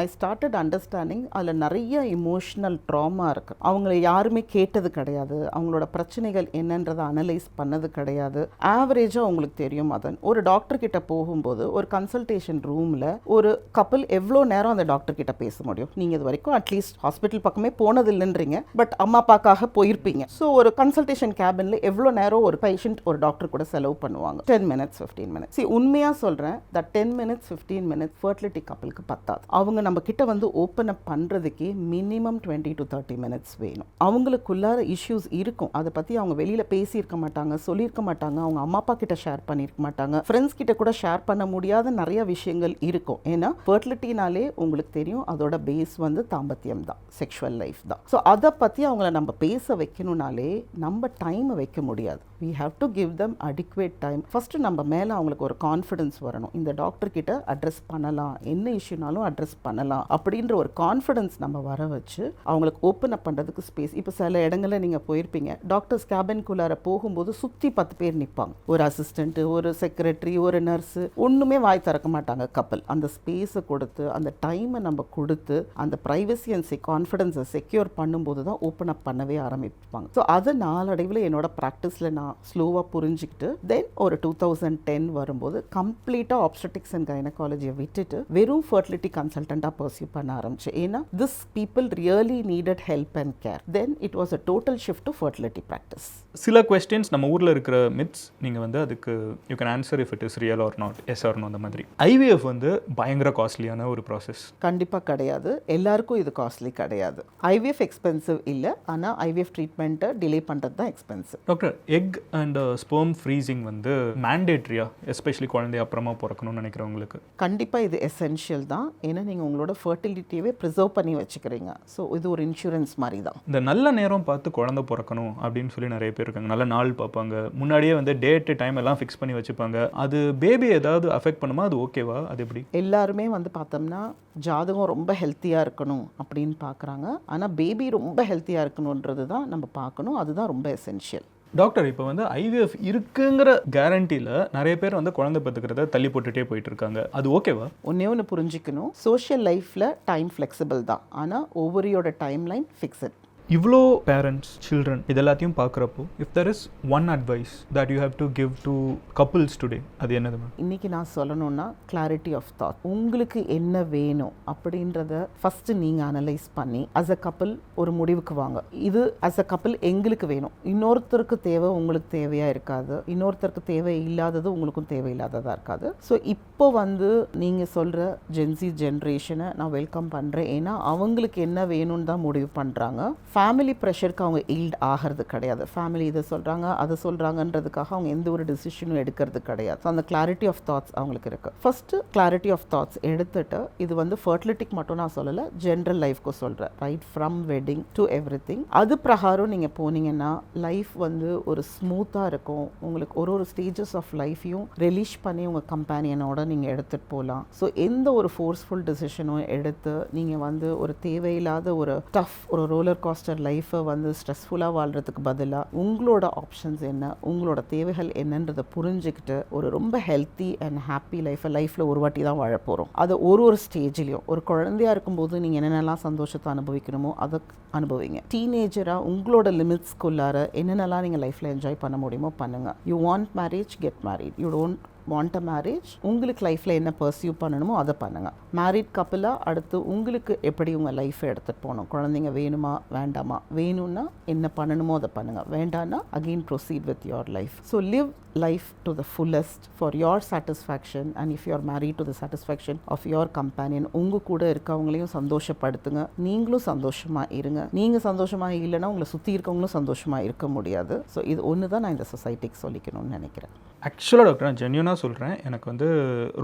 ஐ ஸ்டார்டட் அண்டர்ஸ்டாண்டிங் அதில் நிறைய இமோஷ்னல் ட்ராமா இருக்குது. அவங்கள யாருமே கேட்டது கிடையாது, அவங்களோட பிரச்சனைகள் என்னன்றதை அனலைஸ் பண்ணது கிடையாது. ஆவரேஜாக உங்களுக்கு தெரியும் அதன் ஒரு டாக்டர் கிட்ட போகும்போது ஒரு கன்சல்டேஷன் ரூமில் ஒரு கப்பல் எவ்வளோ நேரம் அந்த டாக்டர் கிட்ட பேச முடியும்? நீங்கள் இது வரைக்கும் அட்லீஸ்ட் ஹாஸ்பிட்டல் பக்கமே போனது இல்லைன்றீங்க, பட் அம்மா அப்பாக்காக போயிருப்பீங்க. ஸோ ஒரு கன்சல்டேஷன் கேபினில் எவ்வளோ நேரம் ஒரு பேஷண்ட் ஒரு டாக்டர் கூட செலவு பண்ணுவாங்க? 10 minutes 15 minutes. உண்மையாக சொல்கிறேன், that 10 minutes 15 minutes ஃபர்டிலிட்டி கப்பலுக்கு பத்தாது. அவங்க நம்ம கிட்ட வந்து ஓப்பன் அப் பண்ணுறதுக்கே மினிமம் 20 to 30 minutes வேணும். அவங்களுக்குள்ளார இஷ்யூஸ் இருக்கும், அதை பற்றி அவங்க வெளியில் பேசியிருக்க மாட்டாங்க, சொல்லியிருக்க மாட்டாங்க, அவங்க அம்மா அப்பா கிட்ட ஷேர் பண்ணியிருக்க மாட்டாங்க, ஃப்ரெண்ட்ஸ் கிட்ட கூட ஷேர் பண்ண முடியாத நிறைய விஷயங்கள் இருக்கும். ஏன்னா ஃபர்டிலிட்டினாலே உங்களுக்கு தெரியும் அதோட பேஸ் வந்து தாம்பத்தியம் தான், செக்ஷுவல் லைஃப் தான். ஸோ அதை பற்றி அவங்கள நம்ம பேச வைக்கணும்னாலே நம்ம டைமை வைக்க முடியாது. we have to give them adequate time. First நம்ம மேலே அவங்களுக்கு ஒரு கான்ஃபிடன்ஸ் வரணும், இந்த டாக்டர் கிட்ட அட்ரஸ் பண்ணலாம், என்ன இஷ்யூனாலும் அட்ரஸ் பண்ணலாம் அப்படின்ற ஒரு கான்ஃபிடன்ஸ் நம்ம வர வச்சு அவங்களுக்கு ஓப்பன் அப் பண்ணுறதுக்கு ஸ்பேஸ். இப்போ சில இடங்களில் நீங்கள் போயிருப்பீங்க, டாக்டர்ஸ் கேபின்குள்ளார போகும்போது சுற்றி 10 பேர் நிற்பாங்க, ஒரு அசிஸ்டண்ட்டு, ஒரு செக்ரட்டரி, ஒரு நர்ஸு, ஒன்றுமே வாய் திறக்க மாட்டாங்க கப்பல். அந்த ஸ்பேஸை கொடுத்து அந்த டைமை நம்ம கொடுத்து அந்த ப்ரைவசி அண்ட் கான்ஃபிடன்ஸை செக்யூர் பண்ணும்போது தான் ஓப்பன் அப் பண்ணவே ஆரம்பிப்பாங்க. ஸோ அதை நாளடைவில் என்னோட ப்ராக்டிஸில் நான் ஸ்லோவாக புரிஞ்சுக்கிட்டு தென் ஒரு 2010 வரும்போது கம்ப்ளீட்டாக ஆப்ஸ்டெட்டிக்ஸ் அண்ட் கைனகாலஜியை விட்டுட்டு வெறும் ஃபர்டிலிட்டி கன்சல்டண்ட்டாக பர்சியூ பண்ண ஆரம்பிச்சு. ஏன்னா this people really needed help and care. Then it was a total shift to fertility practice. சில கொஸ்டின்ஸ் நம்ம ஊரில் இருக்கிற மித்ஸ் நீங்கள் வந்து அதுக்கு you can answer if it is real or not, yes or no. அந்த மாதிரி ஐவிஎஃப் வந்து பயங்கர காஸ்ட்லியான ஒரு ப்ராசஸ். கண்டிப்பாக கிடையாது, எல்லாருக்கும் இது காஸ்ட்லி கிடையாது. ஐவிஎஃப் எக்ஸ்பென்சிவ் இல்லை, ஆனால் ஐவிஎஃப் ட்ரீட்மெண்ட்டை டிலே பண்ணுறது தான் expensive. Doctor, egg and sperm freezing வந்து மேண்டேட்ரியா, எஸ்பெஷலி குழந்தை அப்புறமா பிறக்கணும்னு நினைக்கிறவங்களுக்கு? கண்டிப்பாக இது எசென்ஷியல் தான். ஏன்னா நீங்கள் உங்களோட ஃபர்டிலிட்டியவே ப்ரிசர்வ் பண்ணி வச்சுக்கிறீங்க. ஸோ இது ஒரு இன்சூரன்ஸ் மாதிரி தான். இந்த நல்ல நேரம் பார்த்து குழந்தை பிறக்கணும் அப்படின்னு சொல்லி நிறைய பேர் இருக்காங்க, நல்ல நாள் பார்ப்பாங்க, முன்னாடியே வந்து டேட்டு டைம் எல்லாம் ஃபிக்ஸ் பண்ணி வச்சுப்பாங்க. அது பேபி ஏதாவது அஃபெக்ட் பண்ணுமா? அது ஓகேவா? அது எப்படி? எல்லாருமே வந்து பார்த்தோம்னா ஜாதகம் ரொம்ப ஹெல்த்தியாக இருக்கணும் அப்படின்னு பார்க்குறாங்க, ஆனால் பேபி ரொம்ப ஹெல்த்தியாக இருக்கணுன்றது தான் நம்ம பார்க்கணும். அதுதான் ரொம்ப எசென்ஷியல். டாக்டர், இப்போ வந்து ஐவிஎஃப் இருக்குங்கிற கேரண்டியில் நிறைய பேர் வந்து குழந்தை பெற்றுக்கிறத தள்ளி போட்டுகிட்டே போயிட்டு இருக்காங்க, அது ஓகேவா? ஒன்று புரிஞ்சுக்கணும், சோஷியல் லைஃப்பில் டைம் ஃப்ளெக்சிபிள் தான், ஆனால் ஒவ்வொருயோட டைம் லைன் ஃபிக்ஸட். இவ்வளோ பேரண்ட்ஸ், சில்ட்ரன் இது எல்லாத்தையும் பார்க்குறப்போ if there is one advice that you have to give to couples today, அது என்னது மேம்? இன்றைக்கி நான் சொல்லணும்னா கிளாரிட்டி ஆஃப் தாட். உங்களுக்கு என்ன வேணும் அப்படின்றத ஃபஸ்ட்டு நீங்கள் அனலைஸ் பண்ணி அஸ் அ கப்புள் ஒரு முடிவுக்கு வாங்க. இது அஸ் அ கப்புள் எங்களுக்கு வேணும், இன்னொருத்தருக்கு தேவை உங்களுக்கு தேவையாக இருக்காது, இன்னொருத்தருக்கு தேவை இல்லாதது உங்களுக்கும் தேவையில்லாததாக இருக்காது. ஸோ இப்போ வந்து நீங்கள் சொல்கிற ஜென்சி ஜென்ரேஷனை நான் வெல்கம் பண்ணுறேன். ஏன்னா அவங்களுக்கு என்ன வேணும்னு தான் முடிவு பண்ணுறாங்க. ஃபேமிலி ப்ரெஷருக்கு அவங்க ஈல்ட் ஆகிறது கிடையாது. ஃபேமிலி இதை சொல்கிறாங்க அதை சொல்கிறாங்கன்றதுக்காக அவங்க எந்த ஒரு டிசிஷனும் எடுக்கிறது கிடையாது. ஸோ அந்த கிளாரிட்டி ஆஃப் தாட்ஸ் அவங்களுக்கு இருக்குது. ஃபஸ்ட்டு கிளாரிட்டி ஆஃப் தாட்ஸ் எடுத்துட்டு, இது வந்து ஃபர்டிலிட்டிக்கு மட்டும் நான் சொல்லலை, ஜென்ரல் லைஃப்க்கு சொல்கிறேன், right from wedding to every thing. அது பிரகாரம் நீங்கள் போனீங்கன்னா லைஃப் வந்து ஒரு ஸ்மூத்தாக இருக்கும். உங்களுக்கு ஒரு ஸ்டேஜஸ் ஆஃப் லைஃப்பையும் ரிலீஸ் பண்ணி உங்கள் கம்பேனியனோட நீங்கள் எடுத்துகிட்டு போகலாம். ஸோ எந்த ஒரு ஃபோர்ஸ்ஃபுல் டிசிஷனும் எடுத்து நீங்கள் வந்து ஒரு தேவையில்லாத ஒரு டஃப் ஒரு ரோலர் காஸ்டர் லைஃப்பை வந்து ஸ்ட்ரெஸ்ஃபுல்லாக வாழ்கிறதுக்கு பதிலாக உங்களோட ஆப்ஷன்ஸ் என்ன, உங்களோட தேவைகள் என்னன்றதை புரிஞ்சுக்கிட்டு ஒரு ரொம்ப ஹெல்த்தி அண்ட் ஹாப்பி லைஃப்பில் ஒரு வாட்டி தான் வாழ போகிறோம். அது ஒரு ஸ்டேஜ்லேயும் ஒரு குழந்தையாக இருக்கும்போது நீங்கள் என்னென்னலாம் சந்தோஷத்தை அனுபவிக்கணுமோ அதை அனுபவிங்க. டீனேஜராக உங்களோட லிமிட்ஸ்க்குள்ளார என்னென்னலாம் நீங்கள் லைஃப்பில் என்ஜாய் பண்ண முடியுமோ பண்ணுங்கள். You want marriage, get married. You don't want a marriage, உங்களுக்கு லைஃப்பில் என்ன பர்சியூ பண்ணணுமோ அதை பண்ணுங்கள். மேரிட் கப்பலாக அடுத்து உங்களுக்கு எப்படி உங்கள் லைஃப்பை எடுத்துகிட்டு போகணும், குழந்தைங்க வேணுமா வேண்டாமா, வேணும்னா என்ன பண்ணணுமோ அதை பண்ணுங்கள், வேண்டாம்னா again proceed with your life. So live life to the fullest for your satisfaction, and if you are married to the satisfaction of your companion, உங்க கூட இருக்கவங்களையும் சந்தோஷப்படுத்துங்க, நீங்களும் சந்தோஷமா இருங்க. நீங்க சந்தோஷமா இல்லைன்னா உங்களை சுற்றி இருக்கவங்களும் சந்தோஷமா இருக்க முடியாது. ஸோ இது ஒன்று தான் நான் இந்த சொசைட்டிக்கு சொல்லிக்கணும்னு நினைக்கிறேன். ஆக்சுவலாக டாக்டர் நான் ஜென்யூனாக சொல்கிறேன், எனக்கு வந்து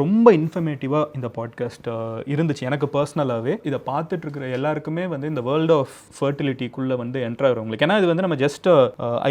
ரொம்ப இன்ஃபர்மேட்டிவாக இந்த பாட்காஸ்ட் இருந்துச்சு. எனக்கு பர்சனலாகவே இதை பார்த்துட்டு இருக்கிற எல்லாருக்குமே வந்து இந்த வேர்ல்டு ஆஃப் ஃபர்டிலிட்டிக்குள்ளே வந்து என்ட்ரு ஆகிறவங்களுக்கு, ஏன்னா இது வந்து நம்ம ஜஸ்ட்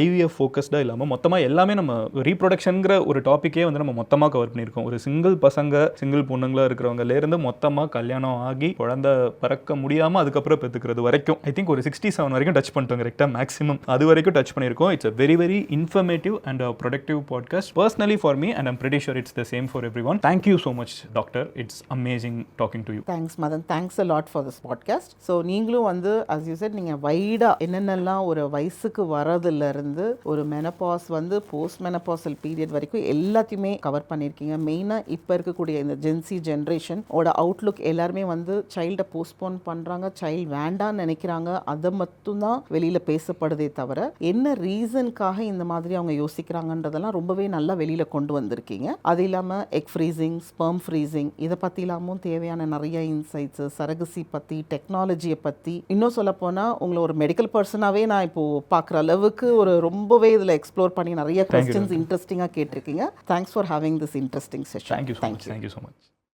ஐவிஎஃப் ஃபோக்கஸ்டாக இல்லாமல் மொத்தமாக எல்லாமே நம்ம ரீப்ரொடக்ஷனுங்கிற ஒரு டாப்பிக்கே வந்து நம்ம மொத்தமாக கவர் பண்ணியிருக்கோம். ஒரு சிங்கிள் பொண்ணுங்களாக இருக்கிறவங்கலேருந்து மொத்தமாக கல்யாணம் ஆகி குழந்தை பிறக்க முடியாமல் அதுக்கப்புறம் பெற்றுக்கிறது வரைக்கும் ஐ திங்க் ஒரு 67 வரைக்கும் டச் பண்ணிட்டோம் கரெக்டாக, மேக்ஸிமம் அது வரைக்கும் டச் பண்ணியிருக்கோம். It's a very very informative and productive podcast personally for me, and I'm pretty sure it's the same for everyone. Thank you so much, doctor. It's amazing talking to you. Thanks Madan, thanks a lot for this podcast. So நீங்களும் வந்து as you said நீங்கள் வைடாக என்னென்னலாம் ஒரு வயசுக்கு வரதுலேருந்து ஒரு மெனபாஸ் வந்து போஸ்ட் மெனபாசல் பீரியட் வரைக்கும் எல்லாத்தையுமே கவர் பண்ணியிருக்கீங்க. மெயினாக இப்போ இருக்கக்கூடிய இந்த ஜென்சி ஜென்ரேஷன் ஓட அவுட்லுக் எல்லாருமே வந்து சைல்டை போஸ்ட்போன் பண்ணுறாங்க, சைல்டு வேண்டான்னு நினைக்கிறாங்க, அதை மட்டும்தான் வெளியில் பேசப்படுதே தவிர என்ன ரீசனுக்காக இந்த மாதிரி அவங்க யோசிக்கிறாங்கன்றதெல்லாம் ரொம்பவே நல்லா வெளியில் கொண்டு வந்திருக்கீங்க. அது இல்லாமல் எக் ஃப்ரீசிங், ஸ்பெர்ம் ஃப்ரீசிங், இதை பற்றிலாமும் தேவையான நிறைய இன்சைட்ஸு, சரகசி பற்றி, டெக்னாலஜியை பற்றி, இன்னும் சொல்லப்போனால் உங்களை ஒரு மெடிக்கல் பர்சனாகவே நான் இப்போது பார்க்குற அளவுக்கு ஒரு ரொம்பவே இதில் எக்ஸ்ப்ளோர் பண்ணி நிறைய கொஸ்டின்ஸ் இன்ட்ரெஸ்டிங்காக கேட்டிருக்கீங்க. Thanks for having this interesting session. Thank you so much.